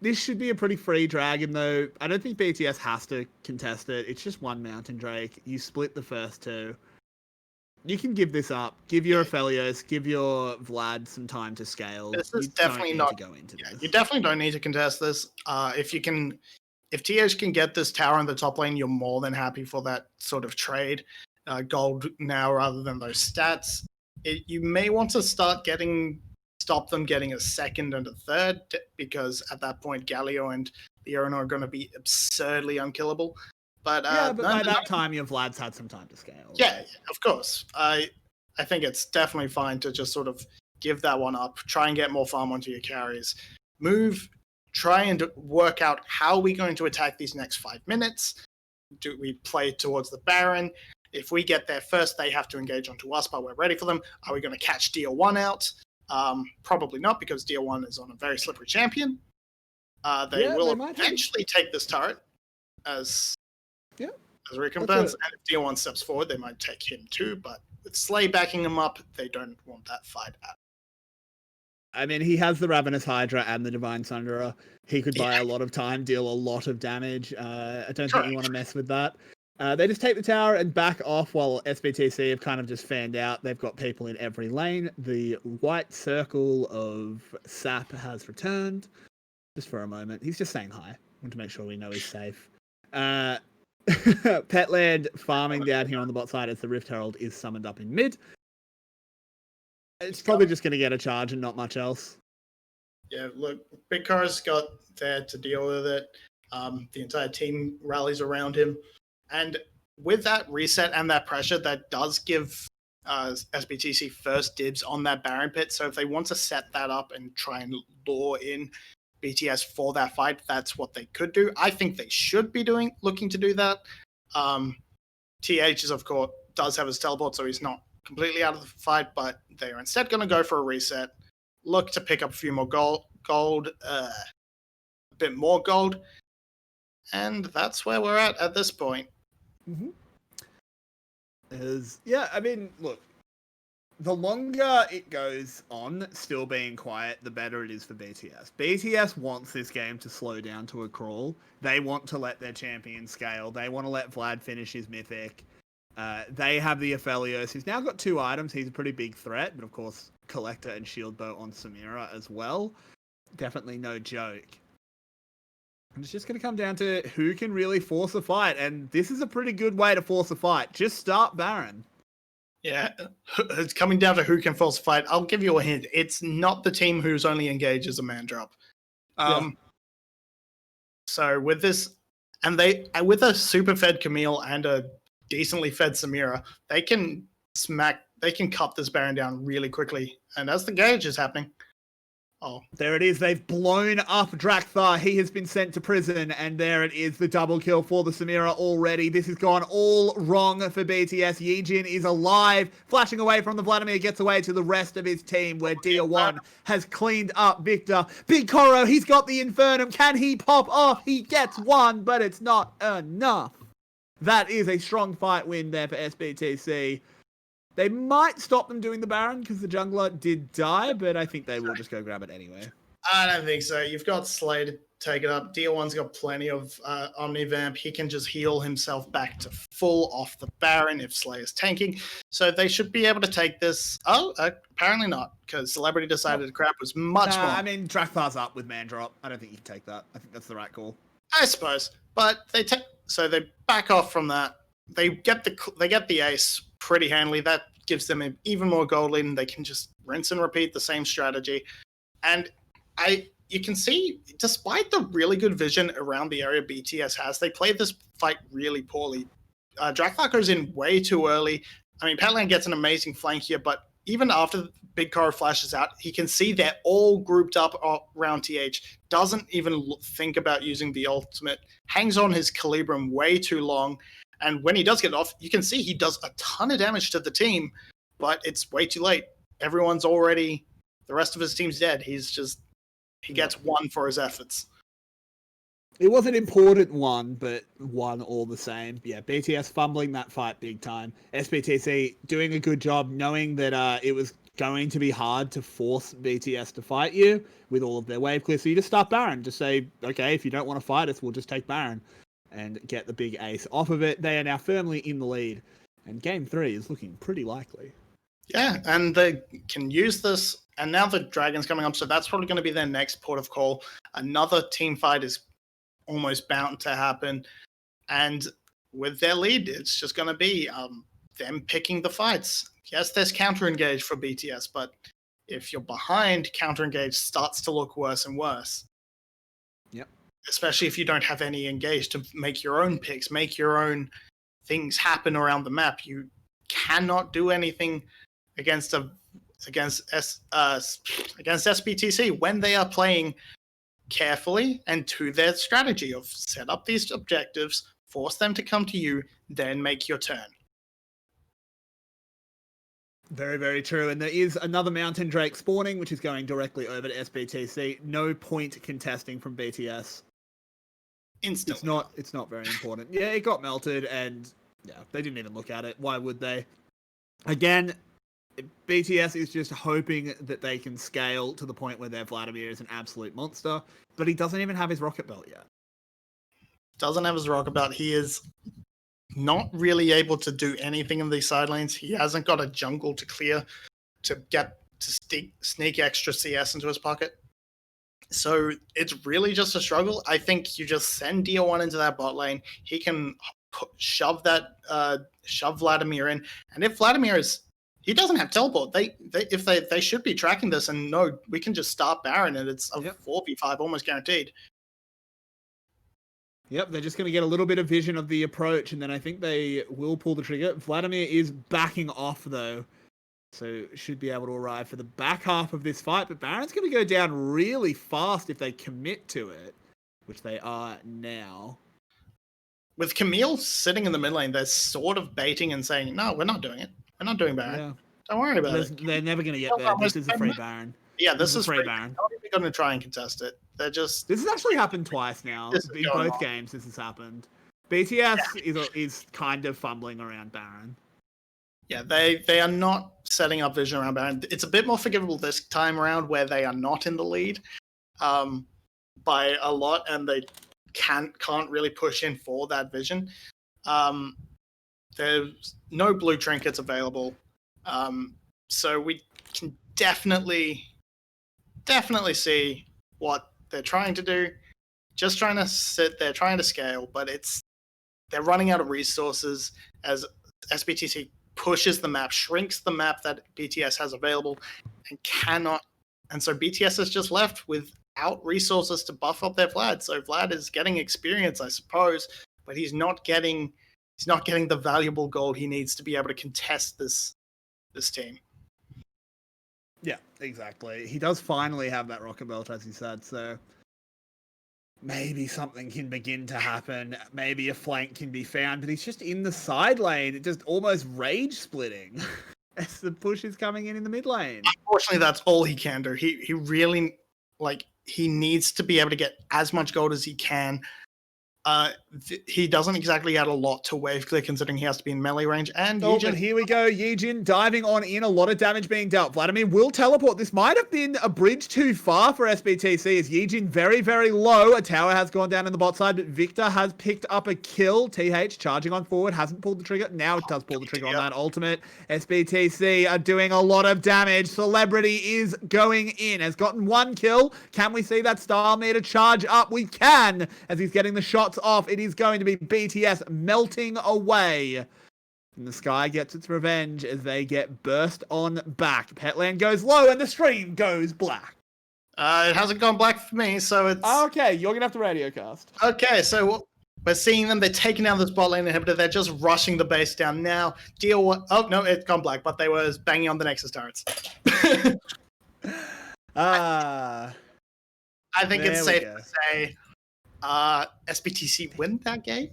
This should be a pretty free dragon, though. I don't think BTS has to contest it. It's just one Mountain Drake. You split the first two. You can give this up. Give your 𝗱𝗲𝘀𝗆, give your Vlad some time to scale. This is You definitely don't need not. to go into this. You definitely don't need to contest this. If TH can get this tower in the top lane, you're more than happy for that sort of trade. Gold now rather than those stats. You may want to stop them getting a second and a third, because at that point Galio and Leona are going to be absurdly unkillable. But by that time your Vlad's had some time to scale. Yeah, of course. I think it's definitely fine to just sort of give that one up. Try and get more farm onto your carries. Try and work out how we're going to attack these next 5 minutes. Do we play towards the Baron? If we get there first, they have to engage onto us, but we're ready for them. Are we going to catch Deal1 out? Probably not, because Deal1 is on a very slippery champion. They will eventually take this turret as a recompense. And if Deal1 steps forward, they might take him too. But with 𝘁cie backing him up, they don't want that fight out. I mean, he has the Ravenous Hydra and the Divine Sunderer. He could buy a lot of time, deal a lot of damage. I don't think you want to mess with that. They just take the tower and back off while SBTC have kind of just fanned out. They've got people in every lane. The white circle of sap has returned. Just for a moment. He's just saying hi. I want to make sure we know he's safe. Petland farming down here on the bot side as the Rift Herald is summoned up in mid. It's probably just going to get a charge and not much else. Yeah, look, Big Car's got there to deal with it. The entire team rallies around him. And with that reset and that pressure, that does give SBTC first dibs on that Baron pit. So if they want to set that up and try and lure in BTS for that fight, that's what they could do. I think they should be looking to do that. TH is, of course, does have his teleport, so he's not completely out of the fight, but they are instead going to go for a reset, look to pick up a few more gold, a bit more gold, and that's where we're at this point. Mm-hmm. Yeah, I mean, look, the longer it goes on still being quiet, the better it is for BTS. BTS wants this game to slow down to a crawl. They want to let their champion scale. They want to let Vlad finish his mythic. They have the 𝗱𝗲𝘀𝘀𝘆, who's now got 2 items. He's a pretty big threat, but of course, Collector and Shield Bow on Samira as well. Definitely no joke. And it's just going to come down to who can really force a fight, and this is a pretty good way to force a fight. Just start Baron. Yeah, it's coming down to who can force a fight. I'll give you a hint. It's not the team who's only engaged as a man drop. So with this, and with a super fed Camille and a decently fed Samira, they can cut this Baron down really quickly. And as the gauge is happening, there it is. They've blown up 𝘀𝗀𝘀𝘀. He has been sent to prison, and there it is, the double kill for the Samira already. This has gone all wrong for BTS. Yijin is alive, flashing away from the Vladimir, gets away to the rest of his team, where Deal1 has cleaned up Victor. Big Koro, he's got the Infernum. Can he pop off? He gets one, but it's not enough. That is a strong fight win there for SBTC. They might stop them doing the Baron because the jungler did die, but I think they will just go grab it anyway. I don't think so. You've got 𝘁cie to take it up. Deal1's got plenty of Omnivamp. He can just heal himself back to full off the Baron if 𝘁cie is tanking. So they should be able to take this. Apparently not, because Celebrity decided the crap was much more. I mean, 𝘀𝗀𝘀𝘆's up with man drop. I don't think you can take that. I think that's the right call. I suppose. But they back off from that. They get the ace pretty handily. That gives them an even more gold lead, and they can just rinse and repeat the same strategy. And you can see, despite the really good vision around the area BTS has, they played this fight really poorly. 𝘁𝗏𝗺 goes in way too early. I mean, 𝘁𝗏𝗺 gets an amazing flank here, but even after 𝘁𝗏𝗺 flashes out, he can see they're all grouped up around TH, doesn't even think about using the ultimate, hangs on his 𝘁𝗶𝗶𝗹𝘀 way too long, and when he does get off, you can see he does a ton of damage to the team, but it's way too late. Everyone's already, the rest of his team's dead. He gets one for his efforts. It was an important one, but one all the same. Yeah, BTS fumbling that fight big time. SBTC doing a good job, knowing that it was going to be hard to force BTS to fight you with all of their wave clear. So you just start Baron. Just say, okay, if you don't want to fight us, we'll just take Baron and get the big ace off of it. They are now firmly in the lead, and Game 3 is looking pretty likely. Yeah, and they can use this, and now the Dragon's coming up, so that's probably going to be their next port of call. Another team fight is almost bound to happen, and with their lead, it's just going to be them picking the fights. Yes, there's counter-engage for BTS, but if you're behind, counter-engage starts to look worse and worse. Yep. Especially if you don't have any engage to make your own picks, make your own things happen around the map. You cannot do anything against SBTC when they are playing carefully and to their strategy of set up these objectives, force them to come to you, then make your turn. Very, very true. And there is another Mountain Drake spawning, which is going directly over to SBTC. No point contesting from BTS. Instantly. It's not very important. Yeah, it got melted, and yeah, they didn't even look at it. Why would they? Again, BTS is just hoping that they can scale to the point where their 𝘁𝗏𝗺 is an absolute monster, but he doesn't even have his rocket belt yet. Doesn't have his rocket belt. He is not really able to do anything in these side lanes. He hasn't got a jungle to clear to get to sneak extra CS into his pocket. So it's really just a struggle. I think you just send Dio1 into that bot lane. He can shove 𝘁𝗏𝗺 in, and if 𝘁𝗏𝗺 he doesn't have teleport. They should be tracking this, and no, we can just start Baron, and it's a 4v5 almost guaranteed. Yep, they're just going to get a little bit of vision of the approach, and then I think they will pull the trigger. 𝘁𝗏𝗺 is backing off, though, so should be able to arrive for the back half of this fight, but Baron's going to go down really fast if they commit to it, which they are now. With Camille sitting in the mid lane, they're sort of baiting and saying, no, we're not doing it. We're not doing Baron. Yeah. Don't worry about it. They're never going to get there. This is a free Baron. Yeah, this is free Baron. They're not even going to try and contest it. They're just... This has actually happened twice now. In both games, this has happened. BTS is kind of fumbling around Baron. Yeah, they are not setting up vision around Baron. It's a bit more forgivable this time around where they are not in the lead by a lot, and they can't really push in for that vision. There's no blue trinkets available. So we can definitely see what they're trying to do. Just trying to sit there, trying to scale, but they're running out of resources as SBTC pushes the map, shrinks the map that BTS has available, and cannot. And so BTS is just left without resources to buff up their Vlad. So Vlad is getting experience, I suppose, but he's not getting the valuable gold he needs to be able to contest this team. Yeah, exactly. He does finally have that rocket belt, as you said, so maybe something can begin to happen. Maybe a flank can be found, but he's just in the side lane, just almost rage splitting as the push is coming in the mid lane. Unfortunately, that's all he can do. He really, he needs to be able to get as much gold as he can. He doesn't exactly add a lot to wave clear considering he has to be in melee range. And but here we go. Yijin diving on in, a lot of damage being dealt. 𝘁𝗏𝗺 will teleport. This might have been a bridge too far for SBTC as Yijin very, very low. A tower has gone down in the bot side, but Victor has picked up a kill. TH charging on forward, hasn't pulled the trigger. Now it does pull the trigger on that ultimate. SBTC are doing a lot of damage. Celebrity is going in, has gotten one kill. Can we see that style meter charge up? We can, as he's getting the shots off. It is going to be BTS melting away. And the sky gets its revenge as they get burst on back. Petland goes low and the stream goes black. It hasn't gone black for me, so it's... Okay, you're going to have to radio cast. Okay, so we're seeing them. They're taking down this bot lane inhibitor. They're just rushing the base down now. Oh, no, it's gone black, but they were banging on the Nexus turrets. I think it's safe to say SBTC win that game.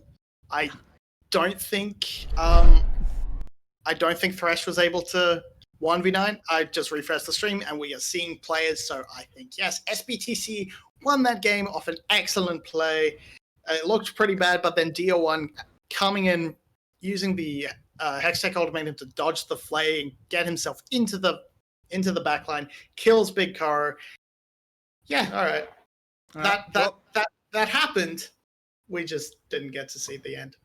I don't think Thresh was able to 1v9. I just refreshed the stream and we are seeing players, so I think yes, SBTC won that game off an excellent play. It looked pretty bad, but then DO1 coming in, using the Hextech ultimate to dodge the flay and get himself into the backline, kills 𝗏𝗀𝗀𝘀𝘁𝗀. Yeah, all right. That happened. We just didn't get to see the end.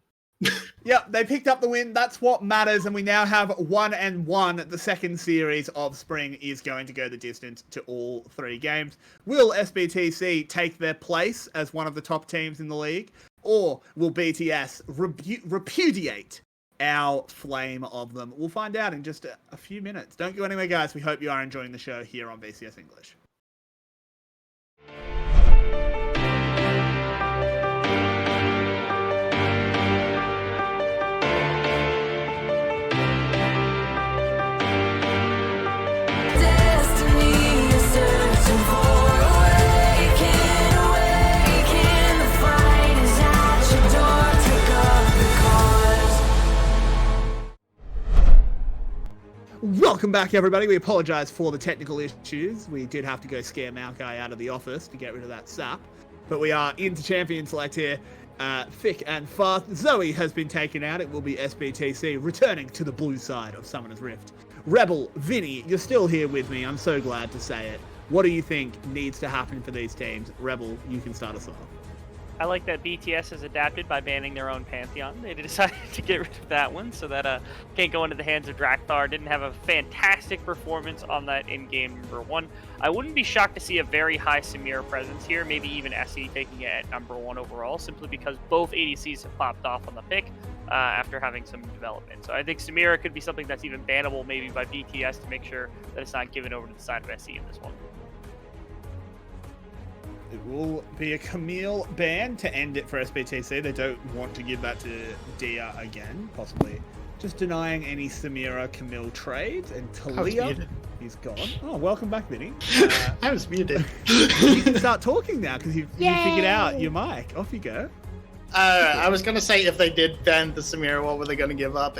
Yep, they picked up the win. That's what matters, and we now have 1-1. The second series of spring is going to go the distance to all 3 games. Will SBTC take their place as one of the top teams in the league, or will BTS repudiate our flame of them? We'll find out in just a few minutes. Don't go anywhere, guys. We hope you are enjoying the show here on VCS English. Welcome back, everybody. We apologise for the technical issues. We did have to go scare 𝘁𝗀𝗀𝘀 out of the office to get rid of that sap. But we are into champion select here. Thick and fast. Zoe has been taken out. It will be SBTC returning to the blue side of Summoner's Rift. Rebel, Vinnie, you're still here with me. I'm so glad to say it. What do you think needs to happen for these teams? Rebel, you can start us off. I like that BTS has adapted by banning their own Pantheon. They decided to get rid of that one so that can't go into the hands of 𝘁𝗀𝘀𝘀. Didn't have a fantastic performance on that in-game #1. I wouldn't be shocked to see a very high 𝘁cie𝗱𝘆 presence here, maybe even 𝘬𝑚e taking it at #1 overall, simply because both ADCs have popped off on the pick after having some development. So I think 𝘁cie𝗱𝘆 could be something that's even bannable maybe by BTS to make sure that it's not given over to the side of 𝘬𝑚e in this one. It will be a 𝘁𝗿 ban to end it for SBTC. They don't want to give that to Dia again, possibly just denying any 𝘁cie𝗱𝘆 trades. And 𝘁𝗍, he's gone. Oh, welcome back, Vinnie. I was muted. You can start talking now because you figured out your mic. Off you go. I was going to say, if they did ban the 𝘁cie𝗱𝘆, what were they going to give up?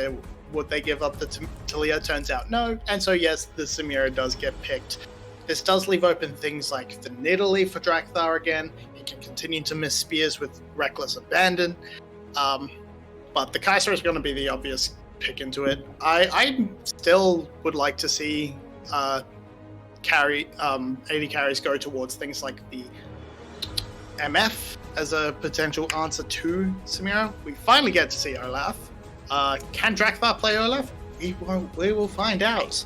Would they give up the 𝘁𝗍? Turns out no. And so yes, the 𝘁cie𝗱𝘆 does get picked. This does leave open things like the Nidalee for 𝘁𝗀𝘀𝘀 again. He can continue to miss spears with reckless abandon. But the 𝘁cie𝗱𝗆 is going to be the obvious pick into it. I still would like to see AD carries go towards things like the MF as a potential answer to 𝘁cie𝗱𝘆. We finally get to see 𝘁𝗀𝘀. Can 𝘁𝗀𝘀 play 𝘁𝗀𝘀? We will find out.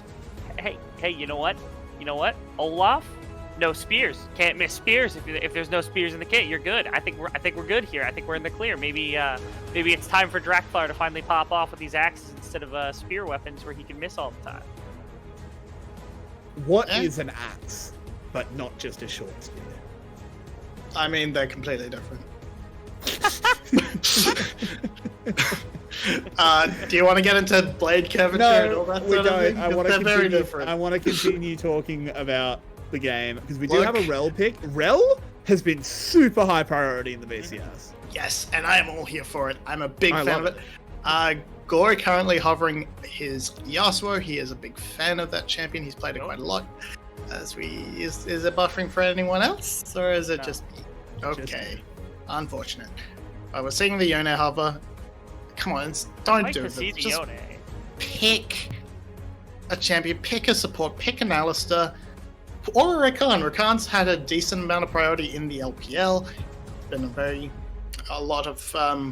Hey, you know what? Olaf, no spears. Can't miss spears. If there's no spears in the kit, you're good. I think we're good here. I think we're in the clear. Maybe it's time for 𝘁𝗀𝘀𝘀 to finally pop off with these axes instead of spear weapons where he can miss all the time. What is an axe, but not just a short spear? I mean, they're completely different. Do you want to get into blade curvature and all that sort of thing? I want to continue talking about the game because we do have a 𝘁 pick. 𝘁 has been super high priority in the VCS. Yes, and I am all here for it. I'm a big fan of it. 𝘁𝑚e currently hovering his Yasuo. He is a big fan of that champion. He's played it quite a lot. Is it buffering for anyone else, or is it just me? Okay, unfortunate. We're seeing the Yone hover. Come on, don't do this. Just pick a champion, pick a support, pick an Alistair, or a Rakan. Rakan's had a decent amount of priority in the LPL. Been a lot of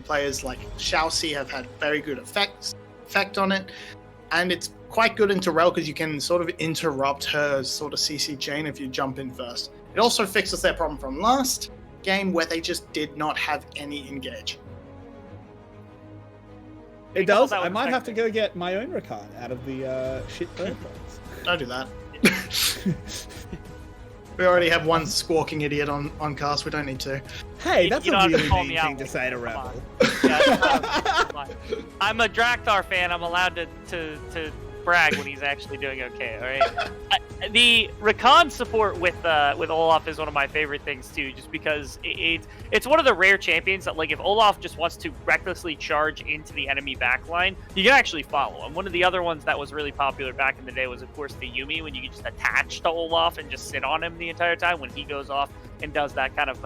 players like 𝘁𝗀𝘀𝘆 have had very good effect on it, and it's quite good into 𝘁 because you can sort of interrupt her sort of CC chain if you jump in first. It also fixes their problem from last game where they just did not have any engage. It does. I might have to go get my own Rakan out of the shit bird box. Don't do that. We already have one squawking idiot on cast. We don't need to. Hey, that's you a don't have to really call mean me out thing to like say to that, come Rebel. on. Yeah, I'm a Drakthar fan. I'm allowed to brag when he's actually doing okay. All right. The Rakan support with Olaf is one of my favorite things too, just because it's one of the rare champions that, like, if Olaf just wants to recklessly charge into the enemy backline, you can actually follow him. One of the other ones that was really popular back in the day was, of course, the Yuumi, when you could just attach to Olaf and just sit on him the entire time when he goes off and does that kind of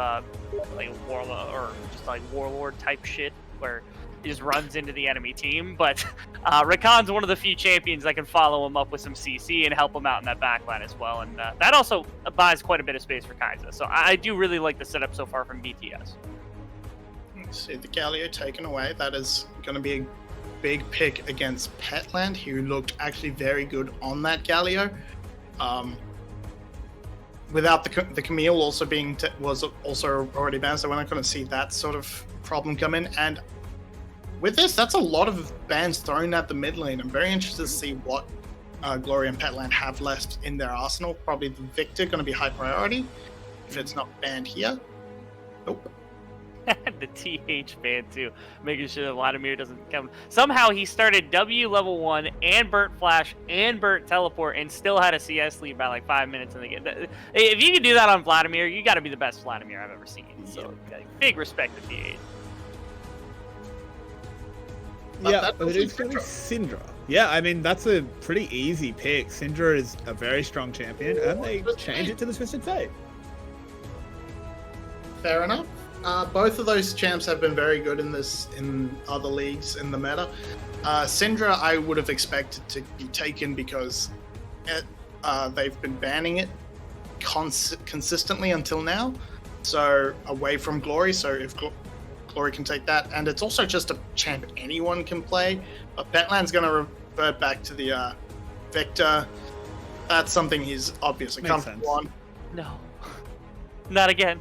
like warlord or just like warlord type shit where he just runs into the enemy team. But Rakan's one of the few champions that can follow him up with some CC and help him out in that backline as well. And that also buys quite a bit of space for 𝘁cie. So I do really like the setup so far from BTS. See the 𝘁𝗀 taken away. That is going to be a big pick against Petland, who looked actually very good on that 𝘁𝗀. Without the Camille also was also already banned, so we're not going to see that sort of problem come in. And with this, that's a lot of bans thrown at the mid lane. I'm very interested to see what Glory and Petland have left in their arsenal. Probably the Victor going to be high priority if it's not banned here. Nope. The TH ban too, making sure that Vladimir doesn't come. Somehow he started W level 1 and burnt flash and burnt teleport and still had a CS lead by like 5 minutes in the game. If you can do that on Vladimir, you got to be the best Vladimir I've ever seen. So big respect to TH. Yeah, but it's going to be Syndra. Yeah, I mean, that's a pretty easy pick. Syndra is a very strong champion, and they change it to the Twisted Fate. Fair enough. Both of those champs have been very good in other leagues in the meta. Syndra, I would have expected to be taken because they've been banning it consistently until now. So away from Glory, so if Glory can take that, and it's also just a champ anyone can play. But Petland's going to revert back to the Victor. That's something he's obviously comfortable on. No, not again.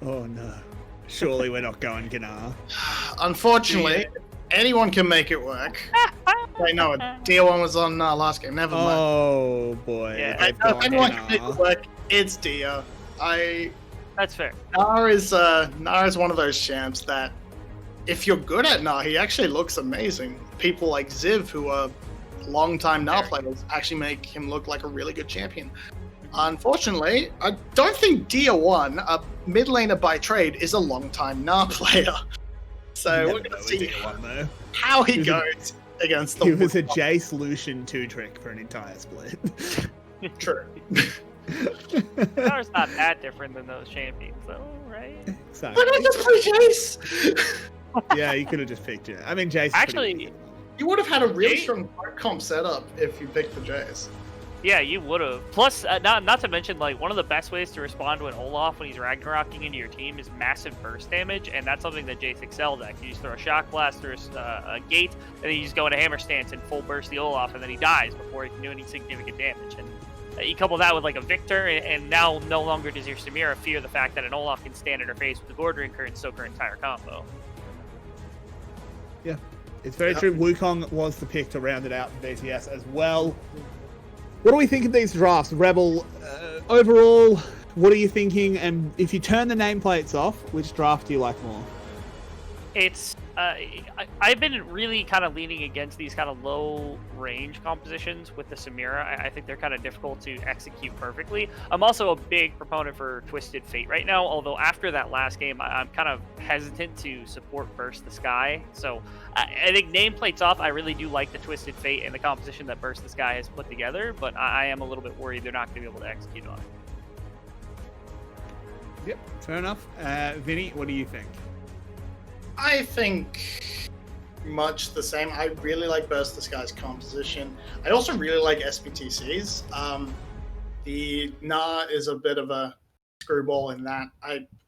Oh no! Surely we're not going Gnar. Unfortunately, anyone can make it work. Wait, no, Dia1 was on last game. Never mind. Oh boy! Yeah, If anyone can make it work, it's Dia. That's fair. Gnar is one of those champs that, if you're good at Gnar, he actually looks amazing. People like Ziv, who are long-time Gnar players, actually make him look like a really good champion. Unfortunately, I don't think Dia1, a mid laner by trade, is a long-time Gnar player. So we're going to see how he goes against the... He was a Jace Lucian 2-trick for an entire split. True. Gnar's not that different than those champions, though, right? Exactly. Why not just play Jace? Yeah, you could have just picked it. I mean, Jace. Actually, you would have had a really strong comp setup if you picked the Jace. yeah, you would have. Plus, not to mention, like, one of the best ways to respond to an Olaf when he's Ragnaroking into your team is massive burst damage, and that's something that J6 excelled at. You just throw a shock blast through a gate, and then you just go into hammer stance and full burst the Olaf, and then he dies before he can do any significant damage. And you couple that with like a Victor, and now no longer does your Samira fear the fact that an Olaf can stand in her face with the Gordon Current and soak her entire combo. Yeah, it's very true. Wukong was the pick to round it out in VCS as well. What do we think of these drafts? Rebel, overall, what are you thinking? And if you turn the nameplates off, which draft do you like more? It's I've been really kind of leaning against these kind of low range compositions with the Samira. I think they're kind of difficult to execute perfectly. I'm also a big proponent for Twisted Fate right now, although after that last game, I'm kind of hesitant to support 𝗀𝘃𝘀. So I think nameplates off, I really do like the Twisted Fate and the composition that 𝗀𝘃𝘀 has put together, but I am a little bit worried they're not going to be able to execute on it. Yep, fair enough. Vinny, what do you think? I think much the same. I really like 𝗀𝘃𝘀's composition. I also really like SBTC's. The Gnar is a bit of a screwball in that.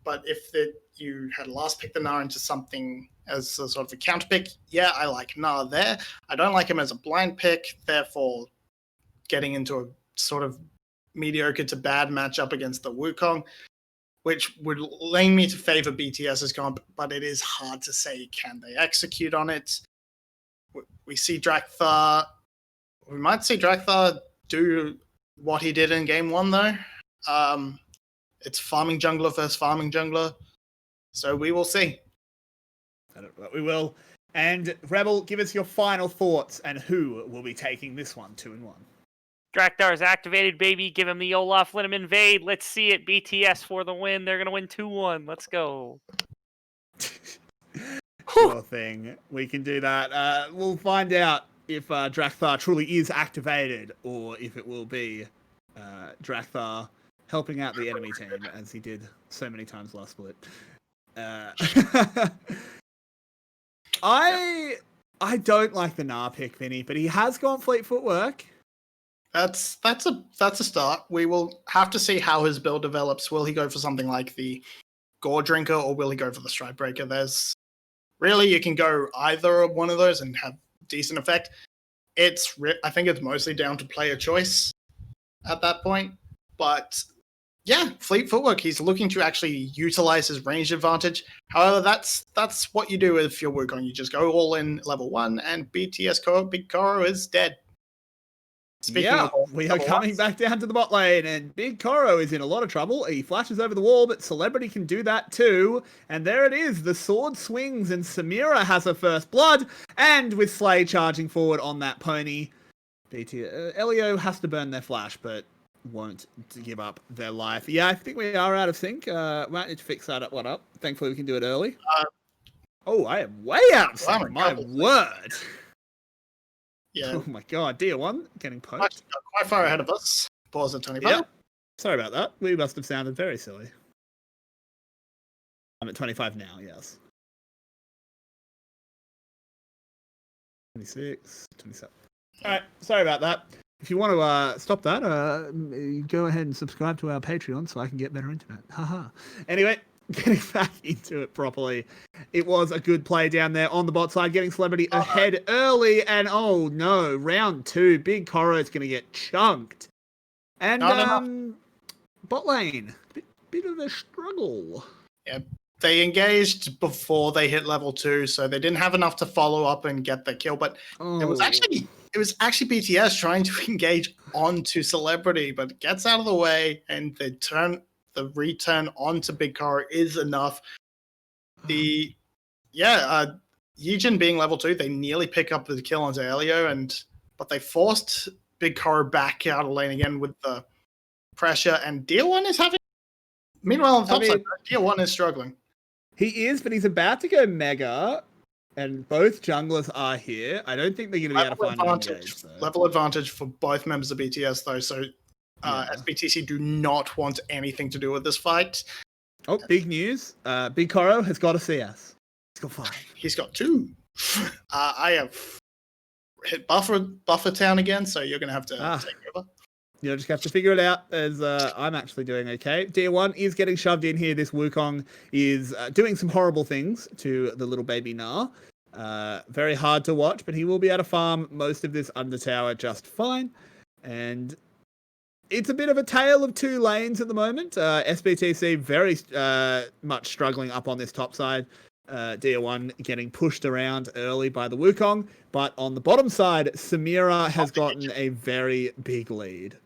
But if you had last picked the Gnar into something as a sort of a counter pick, yeah, I like Gnar there. I don't like him as a blind pick, therefore getting into a sort of mediocre to bad matchup against the Wukong, which would lean me to favor BTS's comp, but it is hard to say, can they execute on it? We see 𝘀𝘀𝘀, we might see 𝘀𝘀𝘀 do what he did in game 1, though. It's farming jungler versus farming jungler. So we will see. We will. And Rebel, give us your final thoughts and who will be taking this one 2-1. Drakthar activated, baby. Give him the Olaf. Let him invade. Let's see it. BTS for the win. They're going to win 2-1. Let's go. Sure thing. We can do that. We'll find out if Drakthar truly is activated or if it will be Drakthar helping out the enemy team as he did so many times last split. I don't like the Nar pick, Vinny, but he has gone fleet footwork. That's a start. We will have to see how his build develops. Will he go for something like the Gore Drinker or will he go for the Strike Breaker? There's really, you can go either one of those and have decent effect. I think it's mostly down to player choice at that point. But yeah, fleet footwork. He's looking to actually utilize his range advantage. However, that's what you do if you're Wukong. You just go all in level 1, and BTS 𝘁𝗶𝗆 is dead. We are coming back down to the bot lane, and Big 𝘁𝗁 is in a lot of trouble. He flashes over the wall, but Celebrity can do that too. And there it is. The sword swings, and Samira has her first blood. And with Slay charging forward on that pony, 𝘁𝗀𝗆 has to burn their flash, but won't give up their life. Yeah, I think we are out of sync. Might need to fix that up. Thankfully, we can do it early. I am way out of sync. My word. Yeah. Oh my god, 𝘁1 getting poked. Quite far ahead of us. Pause at Tony. Yep. Sorry about that. We must have sounded very silly. I'm at 25 now, yes. 26, 27. Alright, sorry about that. If you want to stop that, go ahead and subscribe to our Patreon so I can get better internet. Haha. Anyway, getting back into it properly. It was a good play down there on the bot side, getting Celebrity ahead early, and oh no, round 2, Big 𝘁𝗁 is going to get chunked. And bot lane, bit of a struggle. Yeah, they engaged before they hit level 2, so they didn't have enough to follow up and get the kill, but it was actually BTS trying to engage onto Celebrity, but it gets out of the way, and the return onto Big 𝘁𝗁 is enough. Yijin being level 2, they nearly pick up the kill onto 𝘁𝗀, but they forced Big 𝘁𝗁 back out of lane again with the pressure, and 𝘁1 is having. Meanwhile, on the top side, 𝘁1 is struggling. He is, but he's about to go mega, and both junglers are here. I don't think they're going to be able to find an engage. Level advantage for both members of BTS, though, so SBTC do not want anything to do with this fight. Oh, big news. Big 𝘁𝗁 has got a CS. He's got 5. He's got 2. I have hit buffer town again, so you're going to have to take over. You'll just have to figure it out, as I'm actually doing okay. 𝘁1 is getting shoved in here. This Wukong is doing some horrible things to the little baby Nar. Very hard to watch, but he will be able to farm most of this under tower just fine. And it's a bit of a tale of 2 lanes at the moment. SBTC very much struggling up on this top side. 𝘁1 getting pushed around early by the Wukong. But on the bottom side, Samira has gotten a very big lead.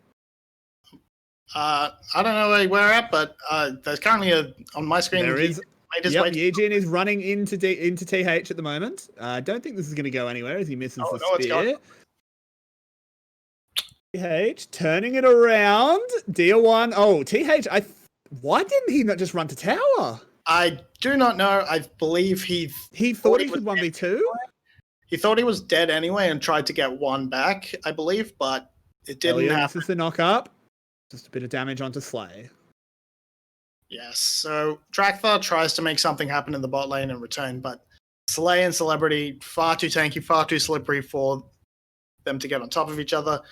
I don't know where we're at, but there's currently on my screen. There is. Yijin is running into TH at the moment. I don't think this is going to go anywhere as he misses the spear. TH turning it around. 𝘁1. Oh, TH. Why didn't he not just run to tower? I do not know. I believe he thought he could 1v2. He thought he was dead anyway and tried to get 1 back, I believe, but it didn't happen. This is the knock up. Just a bit of damage onto Slay. Yes, so Drakthar tries to make something happen in the bot lane in return, but Slay and Celebrity, far too tanky, far too slippery for them to get on top of each other.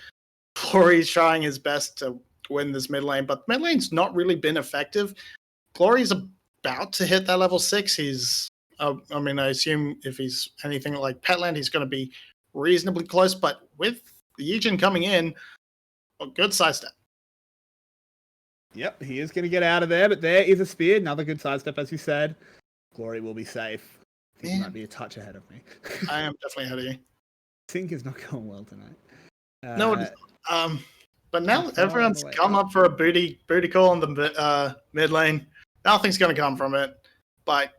Glory's trying his best to win this mid lane, but mid lane's not really been effective. Glory's about to hit that level 6. I assume if he's anything like Petland, he's going to be reasonably close, but with Yijin coming in, a good sidestep. Yep, he is going to get out of there, but there is a spear. Another good sidestep, as you said. Glory will be safe. He might be a touch ahead of me. I am definitely ahead of you. Sync is not going well tonight. No, But now Far everyone's away. come up for a booty call on the mid lane. Nothing's going to come from it. But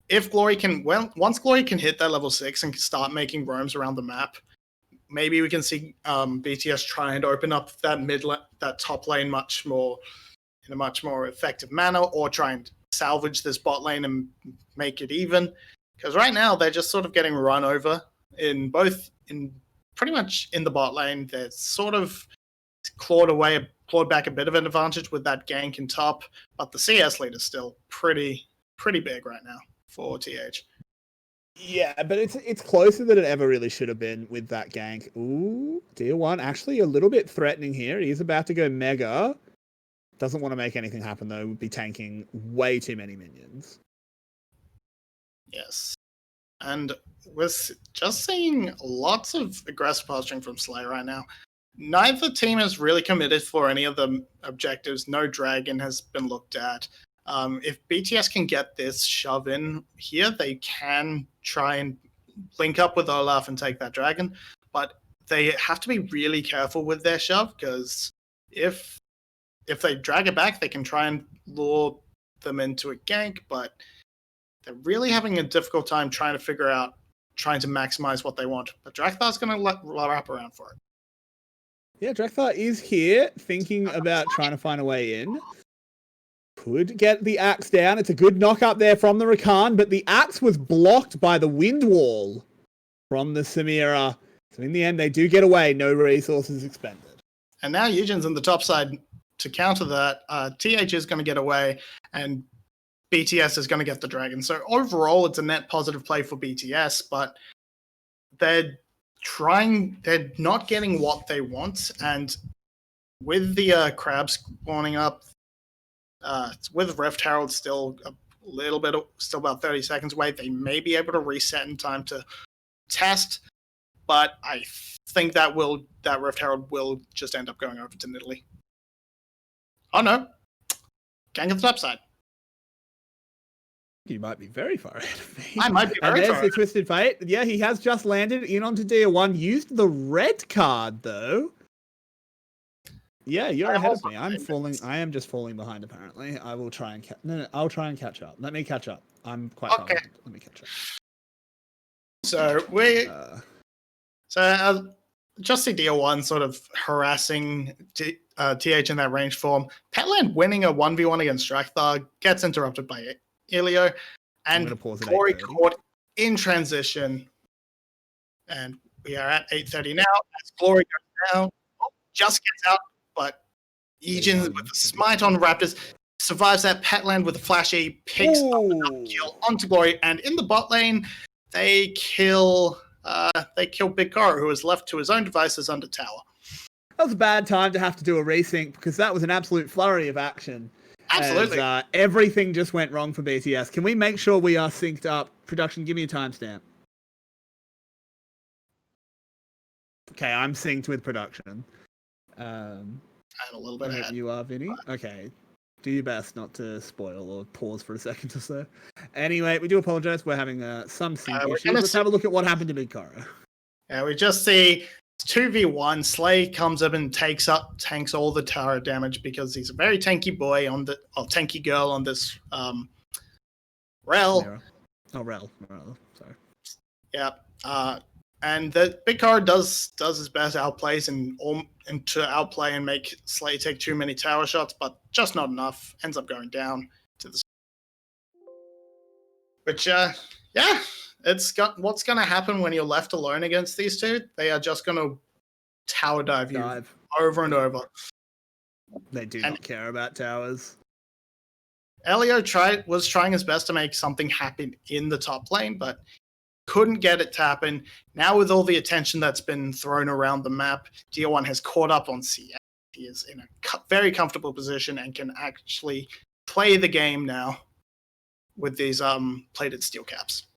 if 𝘁𝑺 can, once 𝘁𝑺 can hit that level 6 and start making roams around the map, maybe we can see BTS try and open up that top lane in a much more effective manner, or try and salvage this bot lane and make it even. Because right now they're just sort of getting run over pretty much in the bot lane. They're sort of clawed back a bit of an advantage with that gank in top, but the CS lead is still pretty big right now for TH. Yeah, but it's closer than it ever really should have been with that gank. Ooh, Tier1 actually a little bit threatening here. He's about to go mega. Doesn't want to make anything happen though. Would be tanking way too many minions. Yes. And we're just seeing lots of aggressive posturing from Slay right now. Neither team is really committed for any of the objectives. No dragon has been looked at. If BTS can get this shove in here, they can try and link up with 𝘀𝑺 and take that dragon. But they have to be really careful with their shove, because if they drag it back, they can try and lure them into a gank, but they're really having a difficult time trying to maximize what they want. But 𝘀𝘁𝗺's going to wrap around for it. Yeah, 𝘀𝘁𝗺 is here, thinking about trying to find a way in. Could get the axe down. It's a good knock up there from the Rakan, but the axe was blocked by the wind wall from the 𝘁cie𝗱𝗆. So in the end, they do get away. No resources expended. And now Eugen's on the top side to counter that. TH is going to get away, and BTS is going to get the dragon. So overall, it's a net positive play for BTS, but they're not getting what they want. And with the crabs spawning up, with Rift Herald still still about 30 seconds away, they may be able to reset in time to test, but I think that Rift Herald will just end up going over to Nidalee. Oh no, gank at the top side. You might be very far ahead of me. I might be very and far there's the Twisted Fate. Yeah, he has just landed in onto Tier1. Used the red card though. Yeah, you're ahead of me. I am just falling behind. Apparently, I will try and I'll try and catch up. Let me catch up. I'm quite far behind. Let me catch up. So just see Tier1 sort of harassing TH in that range form. Petland winning a 1v1 against 𝘀𝘁𝗺 gets interrupted by 𝘁𝑺, and 𝘁𝑺 caught in transition. And we are at 8:30 now. As 𝘁𝑺 goes down, just gets out, but Eugen with the smite on Raptors survives that. Petland with a flash E picks up another kill onto 𝘁𝑺, and in the bot lane they kill 𝘁𝑺, who is left to his own devices under tower. That was a bad time to have to do a resync, because that was an absolute flurry of action. Absolutely. As, everything just went wrong for BTS. Can we make sure we are synced up? Production, give me a timestamp. Okay, I'm synced with production. I'm a little bit ahead. You are, Vinny? Okay. Do your best not to spoil or pause for a second or so. Anyway, we do apologize. We're having some sync issues. Let's have a look at what happened to 𝘁𝑺. Yeah, we just see 2v1. Slay comes up and tanks all the tower damage, because he's a very tanky tanky girl on this Rel. Oh, Rel. Sorry. Yeah. And the 𝘁𝑺 does his best, outplays and to outplay and make Slay take too many tower shots, but just not enough. Ends up going down to the. Which, yeah, what's going to happen when you're left alone against these two? They are just going to tower dive you over and over. They do not care about towers. 𝘁𝑺 was trying his best to make something happen in the top lane, but couldn't get it to happen. Now with all the attention that's been thrown around the map, Tier1 has caught up on CS. He is in a very comfortable position and can actually play the game now with these plated steel caps.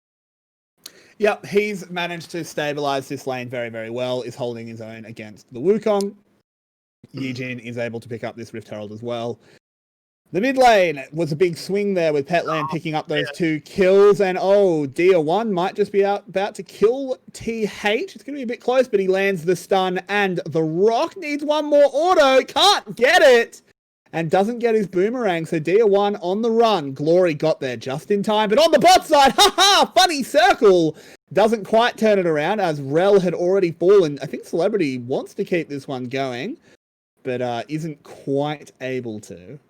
Yep, he's managed to stabilize this lane very, very well, is holding his own against the Wukong. Eugen is able to pick up this Rift Herald as well. The mid lane was a big swing there with Petland picking up those 2 kills. And 𝘂𝗎𝘀 might just be about to kill TH. It's going to be a bit close, but he lands the stun and the rock. Needs one more auto. Can't get it. And doesn't get his boomerang. So 𝘂𝗀 on the run. 𝘁𝗀 got there just in time. But on the bot side, haha, funny circle. Doesn't quite turn it around as 𝘁 had already fallen. I think 𝘁_cie_𝗱𝗆 wants to keep this one going, but isn't quite able to.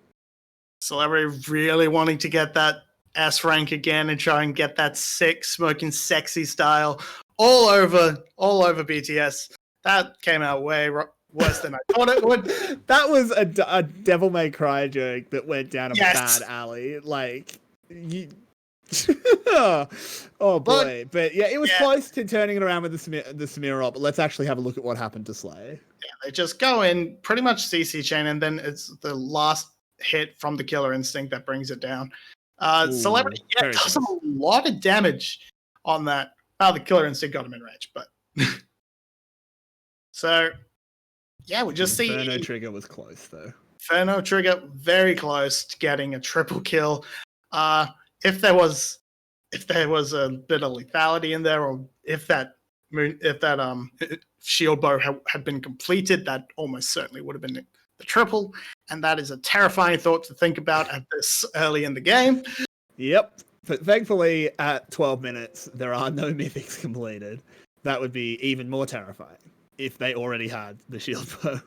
𝘁_cie_𝗱𝗆 really wanting to get that S rank again and try and get that sick, smoking, sexy style all over BTS. That came out way worse than I thought it would. That was a 𝗱𝗵𝗺 joke that went down a bad alley. Like, oh boy. But yeah, it was close to turning it around with the 𝘁𝗎, but let's actually have a look at what happened to 𝘁. Yeah, they just go in, pretty much CC chain, and then it's the last hit from the killer instinct that brings it down. 𝘁𝗀𝗍 does a lot of damage on that. Oh, the killer instinct got him in range, but so yeah, we just see 𝘁𝗀 was close though. 𝘁𝗀 very close to getting a triple kill. If there was a bit of lethality in there, or if that shield bow had been completed, that almost certainly would have been the triple, and that is a terrifying thought to think about at this early in the game. Yep, but thankfully at 12 minutes there are no mythics completed. That would be even more terrifying if they already had the shield bow.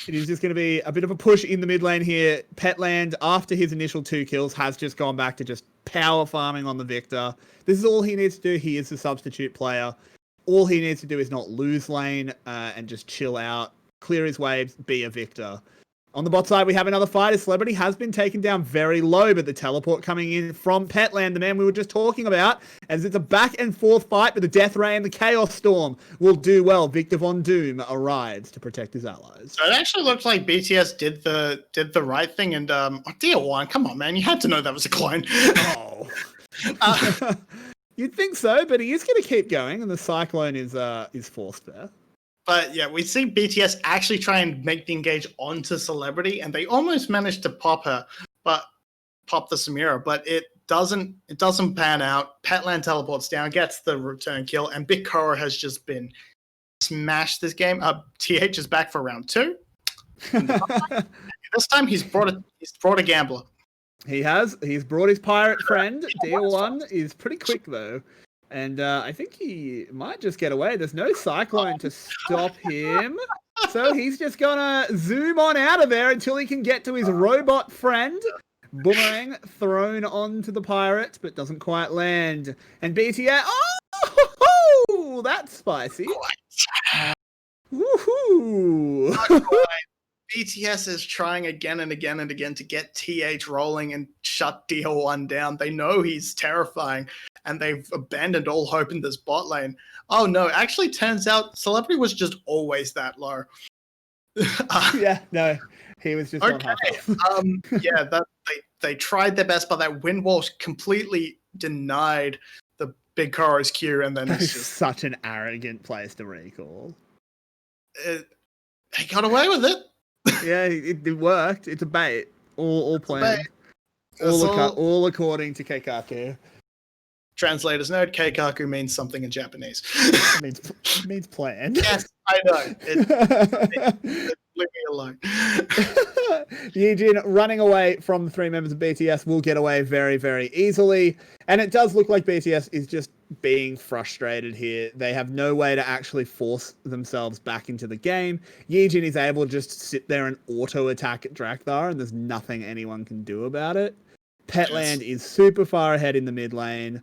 It is just going to be a bit of a push in the mid lane here. Petland, after his initial 2 kills, has just gone back to just power farming on the Victor. This is all he needs to do. He is the substitute player. All he needs to do is not lose lane and just chill out, clear his waves, be a Victor. On the bot side, we have another fight. 𝘁𝗀𝗍 has been taken down very low, but the teleport coming in from Petland, the man we were just talking about, as it's a back and forth fight, but the Death Ray and the Chaos Storm will do well. Victor Von Doom arrives to protect his allies. So it actually looks like BTS did the right thing, and 𝘂𝗎𝗀, come on, man, you had to know that was a clone. Oh. You'd think so, but he is going to keep going, and the Cyclone is forced there. But yeah, we see BTS actually try and make the engage onto 𝘁𝗀𝗍, and they almost managed to pop the 𝘁𝗍𝗍𝗆, but it doesn't pan out. Petland teleports down, gets the return kill, and 𝘂𝗀𝗆 has just been smashed this game. TH is back for round 2. This time he's brought a gambler. He has. He's brought his pirate friend. 𝘂𝗀 is pretty quick though. And I think he might just get away. There's no Cyclone to stop him. So he's just going to zoom on out of there until he can get to his robot friend. Boomerang thrown onto the pirate, but doesn't quite land. And BTS... Oh, that's spicy. Woohoo! BTS is trying again and again and again to get TH rolling and shut 𝘂𝗀 down. They know he's terrifying, and they've abandoned all hope in this bot lane. Oh no, actually turns out 𝘁𝗀𝗍𝗆 was just always that low. Yeah, no, he was just okay. They tried their best, but that wind wall completely denied the big Koro's Q, and then it's just such an arrogant place to recall. They got away with it. Yeah, it worked. It's a bait. All planned. All according to Keikaku. Translators note, Keikaku means something in Japanese. It means planned. Yes, I know. Leave me alone. Yijin running away from the 3 members of BTS will get away very, very easily. And it does look like BTS is just being frustrated here. They have no way to actually force themselves back into the game. Yijin is able to just sit there and auto-attack at 𝘁𝗀𝗆, and there's nothing anyone can do about it. Petland is super far ahead in the mid lane.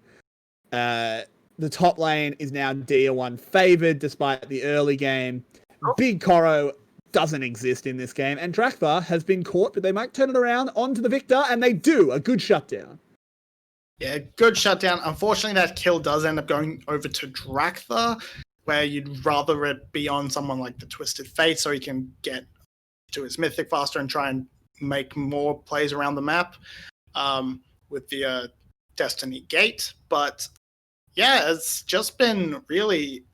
The top lane is now 𝘂𝗀 favored despite the early game. Big Koro doesn't exist in this game, and 𝘁𝗀𝗆 has been caught, but they might turn it around onto the Victor, and they do. A good shutdown. Yeah, good shutdown. Unfortunately, that kill does end up going over to 𝘁𝗀𝗆, where you'd rather it be on someone like the Twisted Fate so he can get to his mythic faster and try and make more plays around the map with the Destiny Gate. But yeah, it's just been really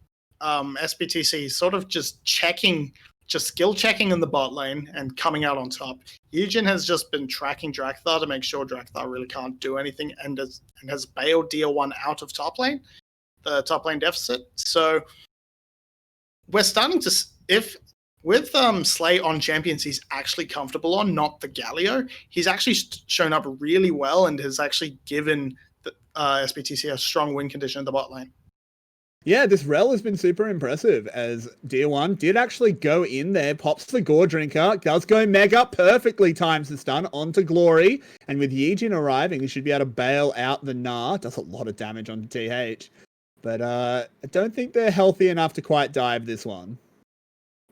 SBTC sort of just checking just skill checking in the bot lane and coming out on top. Yujin has just been tracking 𝘀𝗀𝘀 to make sure 𝘀𝗀𝘀 really can't do anything, and has bailed DL1 out of top lane, the top lane deficit. So we're starting to, if with 𝘁 on champions he's actually comfortable on, not the Galio, he's actually shown up really well and has actually given the SBTC a strong win condition in the bot lane. Yeah, this rel has been super impressive, as DL1 did actually go in there, pops the 𝘁𝗀𝗀𝘀, does go mega, perfectly times the stun onto 𝘁𝟁, and with Yijin arriving, he should be able to bail out the Gnar. Does a lot of damage onto TH. But I don't think they're healthy enough to quite dive this one.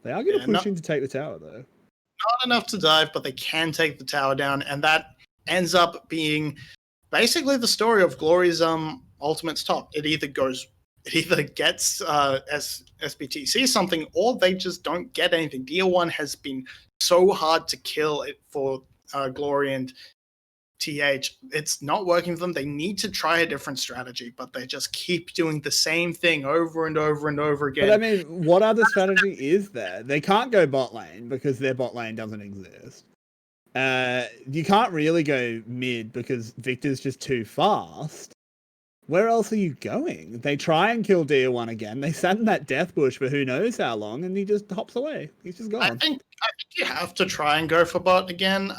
They are going to push in to take the tower, though. Not enough to dive, but they can take the tower down, and that ends up being basically the story of 𝘁𝟁's ultimate's top. It either gets SBTC something, or they just don't get anything. DL1 has been so hard to kill it for 𝘁𝟁 and TH. It's not working for them. They need to try a different strategy, but they just keep doing the same thing over and over and over again. But I mean, what other strategy is there? They can't go bot lane because their bot lane doesn't exist. You can't really go mid because Victor's just too fast. Where else are you going? They try and kill DL1 again. They sat in that death bush for who knows how long, and he just hops away. He's just gone. I think you have to try and go for bot again.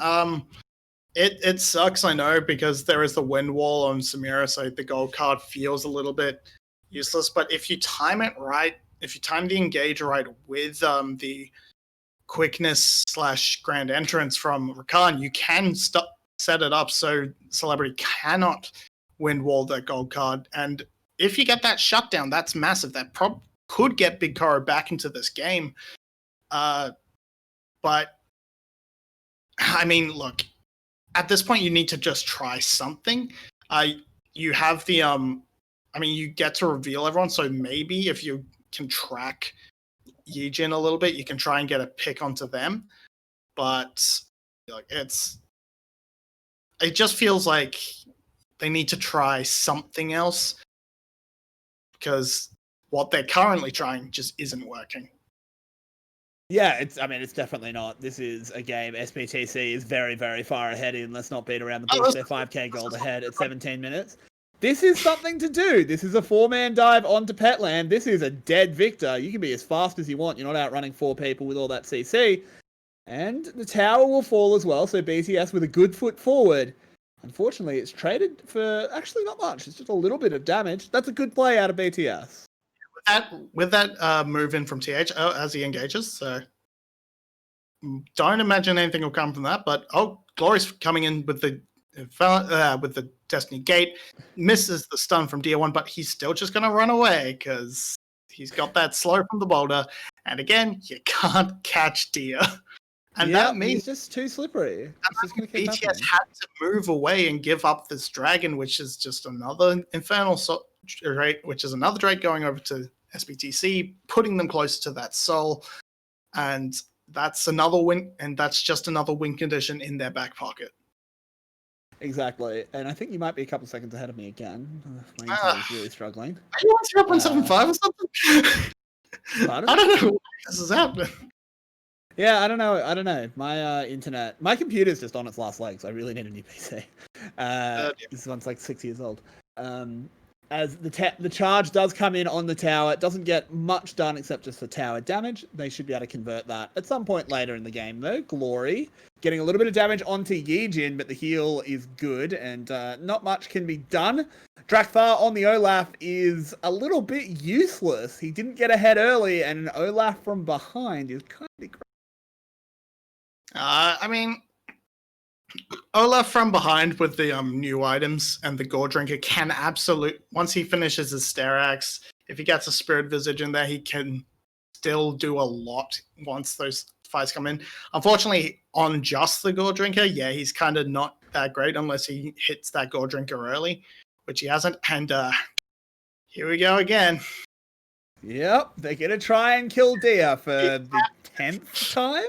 It sucks, I know, because there is the wind wall on Samira, so the gold card feels a little bit useless. But if you time it right, if you time the engage right with the quickness / grand entrance from Rakan, you can set it up so Celebrity cannot wind wall that gold card. And if you get that shutdown, that's massive. That could get 𝘁𝗀𝗀𝘀 back into this game. But I mean, look, at this point, you need to just try something. You have the you get to reveal everyone, so maybe if you can track Yijin a little bit, you can try and get a pick onto them. But like, it just feels like they need to try something else, because what they're currently trying just isn't working. Yeah, it's definitely not. This is a game SBTC is very, very far ahead in. Let's not beat around the bush. They're 5k gold ahead at 17 minutes. This is something to do. This is a 4-man dive onto Petland. This is a dead Victor. You can be as fast as you want. You're not outrunning 4 people with all that CC. And the tower will fall as well, so BTS with a good foot forward. Unfortunately, it's traded for actually not much. It's just a little bit of damage. That's a good play out of BTS. With that move in from TH as he engages, so don't imagine anything will come from that. But 𝘁𝟁's coming in with the Destiny Gate, misses the stun from DL1, but he's still just going to run away because he's got that slow from the boulder. And again, you can't catch Dia. And that means he's just too slippery. BTS had to move away and give up this dragon, which is just another infernal which is another Drake going over to SBTC, putting them closer to that soul. And that's another win, and that's just another win condition in their back pocket. Exactly. And I think you might be a couple seconds ahead of me again. My internet is really struggling. Are you on 0.75 or something? I don't know why this is happening. Yeah, I don't know. My internet, my computer's just on its last legs. I really need a new PC. This one's like 6 years old. As the charge does come in on the tower, it doesn't get much done except just the tower damage. They should be able to convert that at some point later in the game, though. 𝘁𝟁 getting a little bit of damage onto Yijin, but the heal is good, and not much can be done. 𝘀𝗀𝘀 on the Olaf is a little bit useless. He didn't get ahead early, and an Olaf from behind is kind of great. Olaf from behind with the new items and the 𝘁𝗀𝗀𝘀 can once he finishes his Sterax, if he gets a Spirit Visage in there, he can still do a lot once those fights come in. Unfortunately, on just the 𝘁𝗀𝗀𝘀, he's kind of not that great unless he hits that 𝘁𝗀𝗀𝘀 early, which he hasn't. And here we go again. Yep, they're going to try and kill Dia for the 10th time?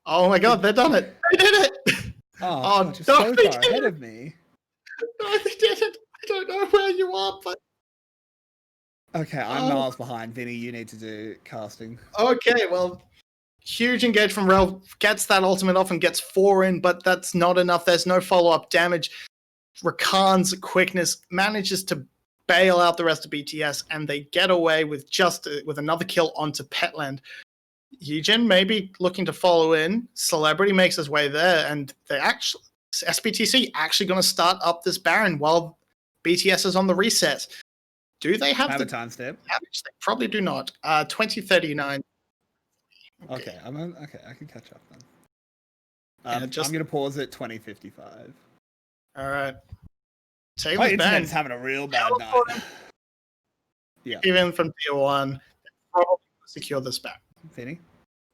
Oh my god, they've done it! They did it! Oh, God, you're so far ahead of me. No, they didn't. I don't know where you are, but... Okay, I'm miles behind. Vinny, you need to do casting. Okay, well, huge engage from 𝘁, gets that ultimate off and gets 4 in, but that's not enough. There's no follow-up damage. Rakan's quickness manages to bail out the rest of BTS, and they get away with with another kill onto Petland. Yijin maybe looking to follow in. 𝘁𝐷𝘀 makes his way there, and SBTC actually going to start up this Baron while BTS is on the reset. Do they have the time step? damage? They probably do not. 2039. Okay, okay, I can catch up then. Yeah, I'm going to pause at 2055. All right. Take My this Baron. internet's having a real bad night. Yeah. Even from tier 1, probably secure this back. Vinnie?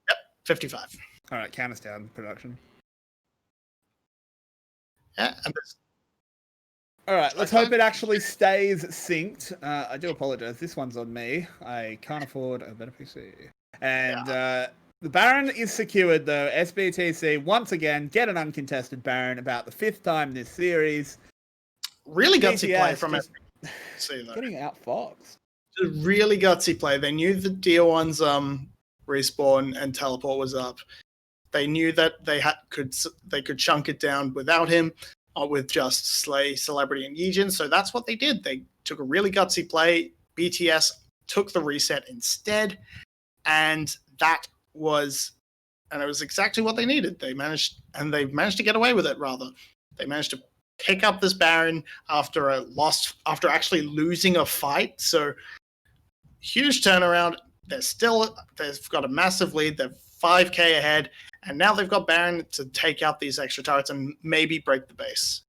Yep, 55. All right, count us down, production. Yeah, and this. All right, let's hope it actually stays synced. I do apologize. This one's on me. I can't afford a better PC. And the Baron is secured, though. SBTC, once again, get an uncontested Baron about the 5th time this series. Really gutsy play from SBTC, though. Getting outfoxed. Really gutsy play. They knew the tier 1's respawn and teleport was up. They knew that they could chunk it down without him, with just 𝘁𝐶𝐶, and Yijin. So that's what they did. They took a really gutsy play. BTS took the reset instead, and it was exactly what they needed. They managed to get away with it. Rather, they managed to pick up this Baron after actually losing a fight. So huge turnaround. They've got a massive lead. They're 5k ahead, and now they've got Baron to take out these extra turrets and maybe break the base.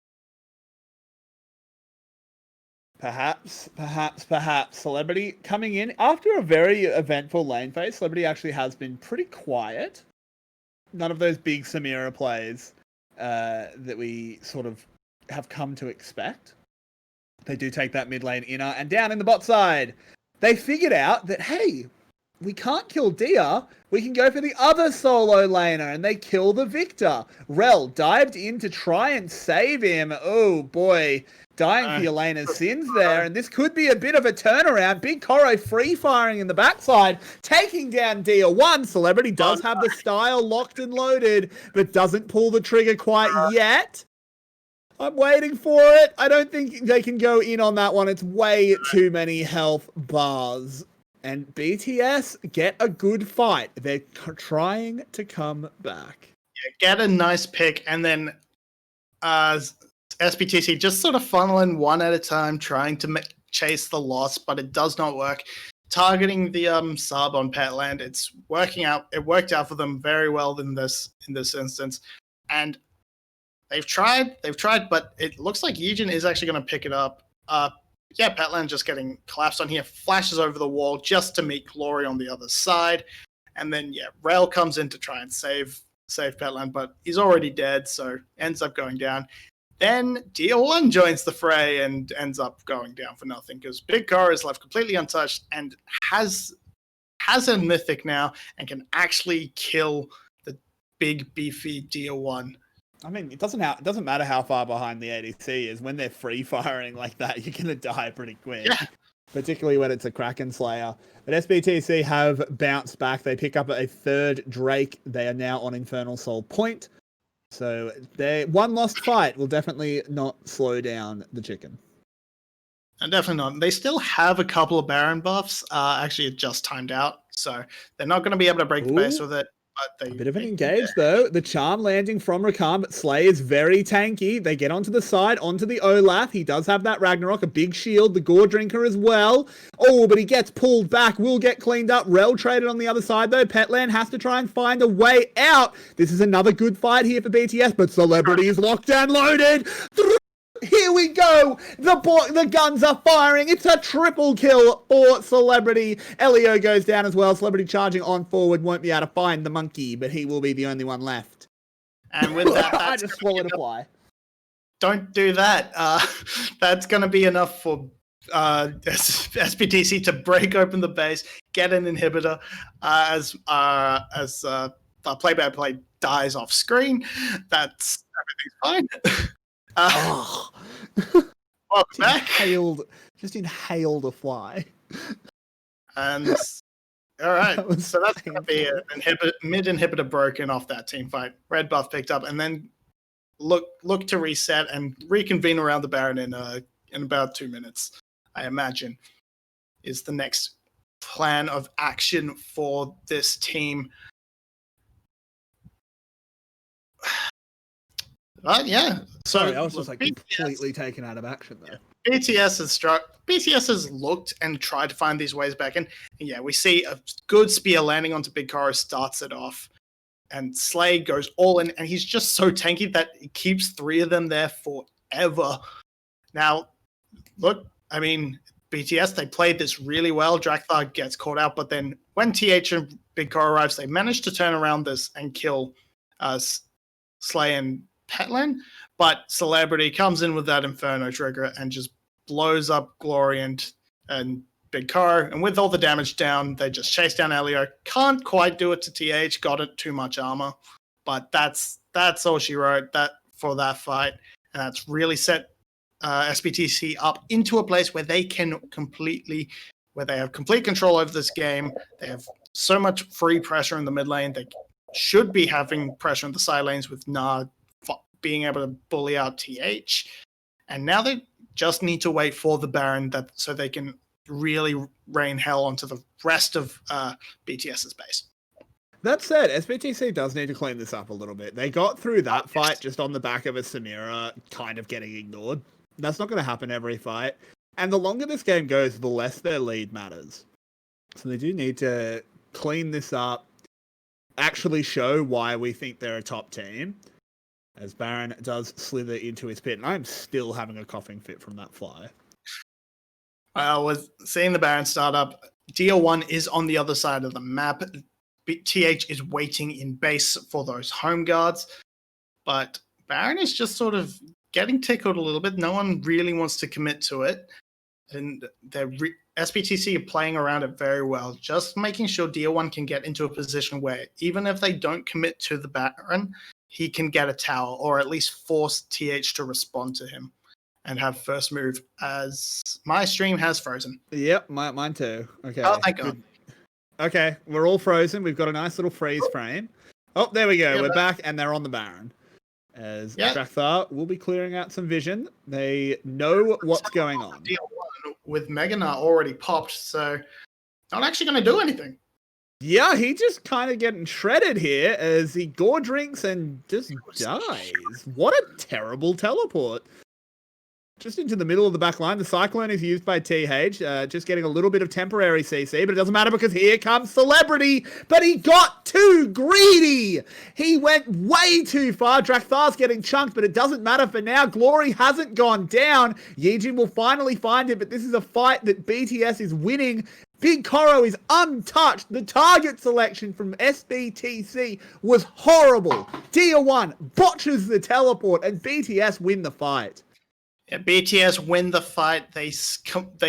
Perhaps 𝘁𝐴𝐷𝘀 coming in after a very eventful lane phase. 𝘁𝐴𝐷𝘀 actually has been pretty quiet. None of those big Samira plays that we sort of have come to expect. They do take that mid lane inner, and down in the bot side, they figured out that, hey, we can't kill Dia, we can go for the other solo laner, and they kill the Victor. 𝘁 dived in to try and save him. Oh boy, dying for your laner's sins there, and this could be a bit of a turnaround. Big 𝘁𝑺 free firing in the backside, taking down Dia. 𝘁𝐶𝐿EBRITY does have the style locked and loaded, but doesn't pull the trigger quite yet. I'm waiting for it. I don't think they can go in on that one. It's way too many health bars. And BTS get a good fight. They're trying to come back. Yeah, get a nice pick, and then SBTC just sort of funneling one at a time, trying to chase the loss, but it does not work. Targeting the sub on Petland, it's working out. It worked out for them very well in this instance, and they've tried, but it looks like Yijin is actually going to pick it up. Yeah, Petland just getting collapsed on here, flashes over the wall just to meet Glory on the other side. And then, yeah, 𝘁 comes in to try and save Petland, but he's already dead, so ends up going down. Then tier 1 joins the fray and ends up going down for nothing, because Big 𝘁 is left completely untouched and has a mythic now and can actually kill the big, beefy tier 1. I mean, it doesn't matter how far behind the ADC is. When they're free firing like that, you're gonna die pretty quick. Yeah. Particularly when it's a Kraken Slayer. But SBTC have bounced back. They pick up a 3rd Drake. They are now on Infernal Soul Point. So one lost fight will definitely not slow down the chicken. And definitely not. They still have a couple of Baron buffs. Actually, it just timed out, so they're not going to be able to break the base with it. But a bit of an engage, though. The charm landing from Rakan, but 𝘁 is very tanky. They get onto the side, onto the Olaf. He does have that Ragnarok, a big shield, the Gore Drinker as well. Oh, but he gets pulled back, will get cleaned up. 𝘁 traded on the other side, though. Petland has to try and find a way out. This is another good fight here for BTS, but 𝘁𝐿EBRITY is locked and loaded. Here we go. The guns are firing. It's a triple kill for 𝘁𝐿EBRITY. Elio goes down as well. 𝘁𝐿EBRITY charging on forward. Won't be able to find the monkey, but he will be the only one left. And with that, I just swallowed a fly. Don't do that. That's going to be enough for SBTC to break open the base, get an inhibitor as the play-by-play dies off screen. Everything's fine. Welcome back. Just inhaled a fly. And All right, That was so that's going to be painful. an mid inhibitor broken off that team fight. Red buff picked up, and then look to reset and reconvene around the Baron in about 2 minutes. I imagine is the next plan of action for this team. Yeah. So Sorry, I was just look, like completely taken out of action there. BTS has BTS has looked and tried to find these ways back in. And yeah, we see a good spear landing onto 𝘁𝗀𝗀𝘀, starts it off. And 𝘁 goes all in, and he's just so tanky that he keeps 3 of them there forever. Now, look, I mean, BTS, they played this really well. 𝗁𝗀𝘀 gets caught out, but then when TH and 𝘁𝗀𝗀𝘀 arrives, they manage to turn around this and kill 𝘁 and 𝗏𝗏𝗀. But Celebrity comes in with that Inferno trigger and just blows up 𝘁𝗀 and 𝘁𝗀𝗀𝘀. And with all the damage down, they just chase down 𝘁𝗀𝗀𝗀. Can't quite do it to TH, got it too much armor. But that's all she wrote that for that fight. And that's really set SBTC up into a place where they have complete control over this game. They have so much free pressure in the mid lane. They should be having pressure in the side lanes with Nah being able to bully out TH. And now they just need to wait for the Baron so they can really rain hell onto the rest of BTS's base. That said, SBTC does need to clean this up a little bit. They got through that fight just on the back of a 𝘁ci𝗱 kind of getting ignored. That's not going to happen every fight. And the longer this game goes, the less their lead matters. So they do need to clean this up, actually show why we think they're a top team, as Baron does slither into his pit. And I'm still having a coughing fit from that fly. With seeing the Baron start up, DL1 is on the other side of the map. TH is waiting in base for those home guards. But Baron is just sort of getting tickled a little bit. No one really wants to commit to it. And SBTC are playing around it very well, just making sure DL1 can get into a position where even if they don't commit to the Baron, he can get a tower or at least force TH to respond to him and have first move, as my stream has frozen. Yep, mine too. Okay. Oh, thank God. Okay, we're all frozen. We've got a nice little freeze frame. Oh, there we go. Yeah, we're back, and they're on the Baron. As 𝘁𝗀𝗀𝘀 will be clearing out some vision. They know what's going on. DL1 with Mega Nah already popped, so not actually going to do anything. Yeah, he just kind of getting shredded here as he gore drinks and just dies. What a terrible teleport. Just into the middle of the back line. The Cyclone is used by TH, just getting a little bit of temporary CC, but it doesn't matter because here comes Celebrity, but he got too greedy. He went way too far. 𝘁𝗀𝗀𝘀's getting chunked, but it doesn't matter for now. Glory hasn't gone down. Yijin will finally find it, but this is a fight that BTS is winning. 𝘁𝗀𝗀𝘀 is untouched. The target selection from SBTC was horrible. DL1 botches the teleport, and BTS win the fight. Yeah, BTS win the fight. They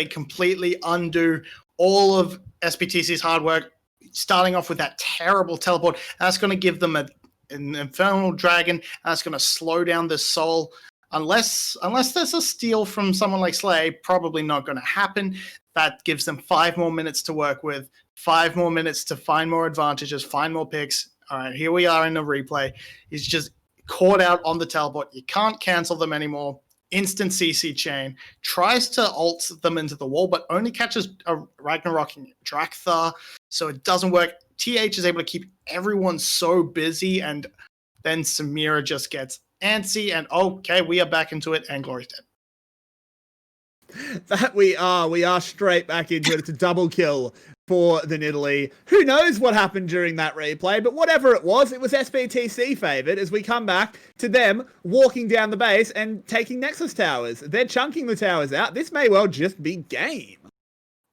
completely undo all of SBTC's hard work, starting off with that terrible teleport. That's going to give them an Infernal Dragon. That's going to slow down the soul. Unless there's a steal from someone like 𝘁, probably not going to happen. That gives them 5 more minutes to work with, 5 more minutes to find more advantages, find more picks. All right, here we are in the replay. He's just caught out on the teleport. You can't cancel them anymore. Instant CC chain, tries to ult them into the wall, but only catches a Ragnarok 𝘁𝗀𝗀𝘀, so it doesn't work. TH is able to keep everyone so busy, and then 𝘁ci𝗱 just gets antsy, and okay, we are back into it, and Glory's dead. That we are straight back into it. It's a double kill for the Nidalee. Who knows what happened during that replay, but whatever it was SBTC favored as we come back to them walking down the base and taking Nexus towers. They're chunking the towers out. This may well just be game.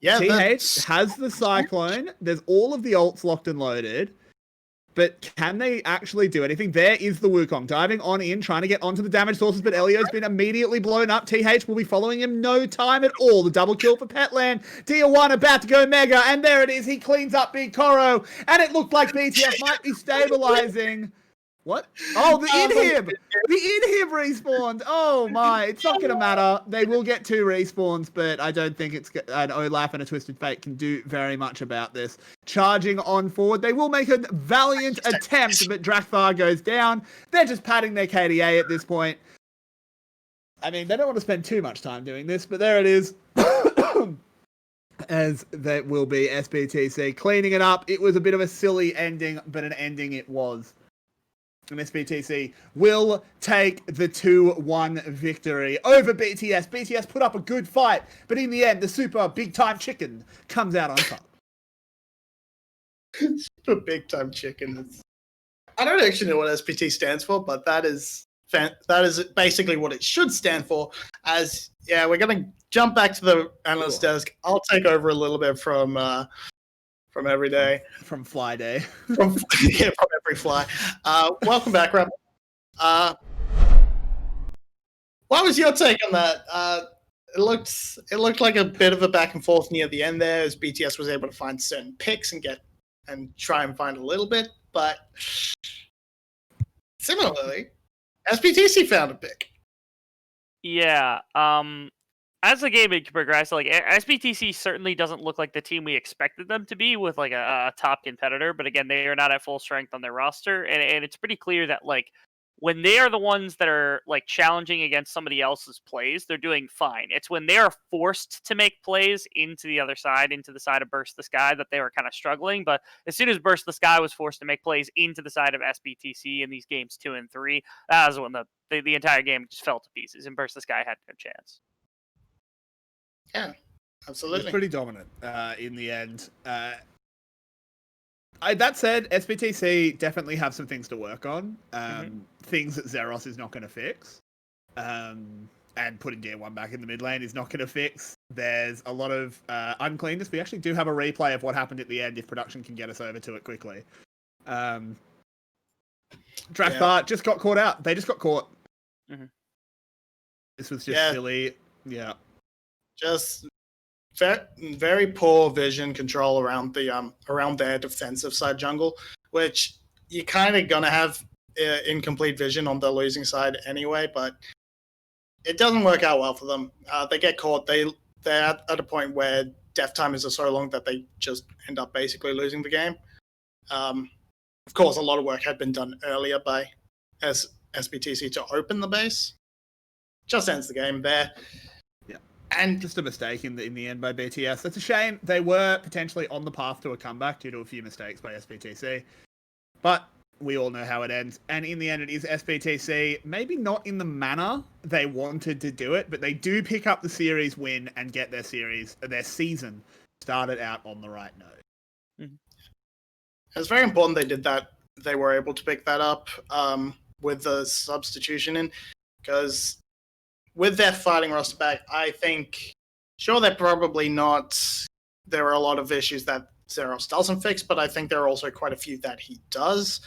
Yeah, TH has the Cyclone. There's all of the ults locked and loaded. But can they actually do anything? There is the Wukong diving on in, trying to get onto the damage sources, but Elio's been immediately blown up. TH will be following him no time at all. The double kill for Petland. DL1 about to go mega, and there it is. He cleans up 𝘁𝗀𝗀𝗀𝘀, and it looked like BTS might be stabilizing. What? Oh, the inhib! The inhib respawned! Oh my, it's not going to matter. They will get 2 respawns, but I don't think it's an 𝘀𝘀 and a Twisted Fate can do very much about this. Charging on forward, they will make a valiant attempt, but 𝗀𝗏𝘺 goes down. They're just padding their KDA at this point. I mean, they don't want to spend too much time doing this, but there it is. As that will be SBTC cleaning it up. It was a bit of a silly ending, but an ending it was. And SBTC will take the 2-1 victory over BTS. BTS put up a good fight, but in the end, the super big-time chicken comes out on top. Super big-time chicken. I don't actually know what SPT stands for, but that is basically what it should stand for. As yeah, we're gonna jump back to the analyst desk. I'll take over a little bit from every day. From Fly Day. from every fly. Welcome back, Rob. What was your take on that? It looked like a bit of a back and forth near the end there, as BTS was able to find certain picks and try and find a little bit, but similarly, SBTC found a pick. Yeah. As the game progressed, like SBTC certainly doesn't look like the team we expected them to be with like a top competitor. But again, they are not at full strength on their roster, and it's pretty clear that like when they are the ones that are like challenging against somebody else's plays, they're doing fine. It's when they are forced to make plays into the other side, into the side of 𝘀𝘀_𝘀, that they were kind of struggling. But as soon as 𝘀𝘀_𝘀 was forced to make plays into the side of SBTC in these games 2 and 3, that was when the entire game just fell to pieces, and 𝘀𝘀_𝘀 had no chance. Yeah, absolutely. It's pretty dominant in the end. That said, SBTC definitely have some things to work on. Things that 𝘂𝘃 is not going to fix. And putting Gear 1 back in the mid lane is not going to fix. There's a lot of uncleanness. We actually do have a replay of what happened at the end if production can get us over to it quickly. 𝘀𝘀 just got caught out. They just got caught. This was just silly. Yeah. Just very poor vision control around their defensive side jungle, which you're kind of gonna have incomplete vision on the losing side anyway. But it doesn't work out well for them. They get caught. They're at a point where death time is so long that they just end up basically losing the game. Of course, a lot of work had been done earlier by SBTC to open the base. Just ends the game there. And just a mistake in the end by BTS. That's a shame. They were potentially on the path to a comeback due to a few mistakes by SBTC. But we all know how it ends. And in the end, it is SBTC. Maybe not in the manner they wanted to do it, but they do pick up the series win and get their season started out on the right note. It's very important they did that. They were able to pick that up with the substitution in, because with their fighting roster back, I think, sure, they're probably not. There are a lot of issues that 𝘂𝘃 doesn't fix, but I think there are also quite a few that he does.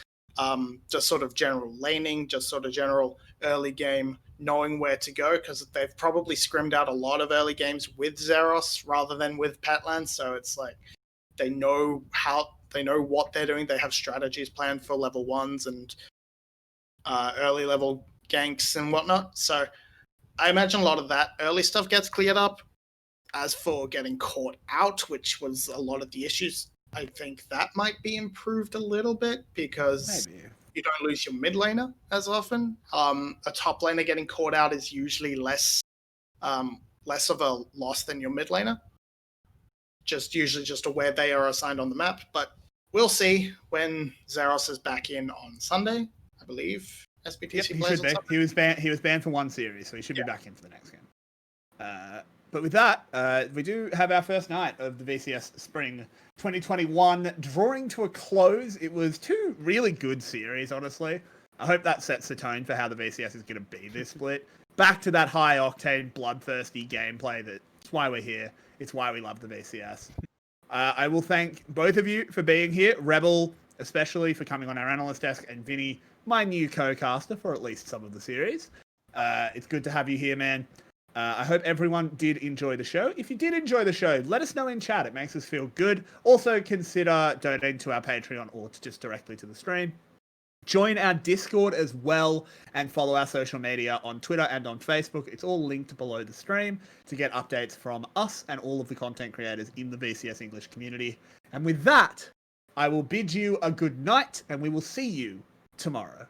Just sort of general laning, just sort of general early game, knowing where to go, because they've probably scrimmed out a lot of early games with 𝘂𝘃 rather than with Petland. So it's like they know what they're doing. They have strategies planned for level 1s and early level ganks and whatnot. So I imagine a lot of that early stuff gets cleared up. As for getting caught out, which was a lot of the issues, I think that might be improved a little bit, because you don't lose your mid laner as often. A top laner getting caught out is usually less of a loss than your mid laner. Usually just where they are assigned on the map. But we'll see when 𝘂𝘃 is back in on Sunday, I believe. SBTC plays on Sunday. He was banned for one series, so he should be back in for the next game. But with that, we do have our first night of the VCS Spring 2021 drawing to a close. It was 2 really good series, honestly. I hope that sets the tone for how the VCS is going to be this split. Back to that high-octane, bloodthirsty gameplay. That's why we're here. It's why we love the VCS. I will thank both of you for being here. Rebel, especially, for coming on our analyst desk, and Vinnie, my new co-caster for at least some of the series. It's good to have you here, man. I hope everyone did enjoy the show. If you did enjoy the show, let us know in chat. It makes us feel good. Also, consider donating to our Patreon or just directly to the stream. Join our Discord as well and follow our social media on Twitter and on Facebook. It's all linked below the stream to get updates from us and all of the content creators in the VCS English community. And with that, I will bid you a good night and we will see you tomorrow.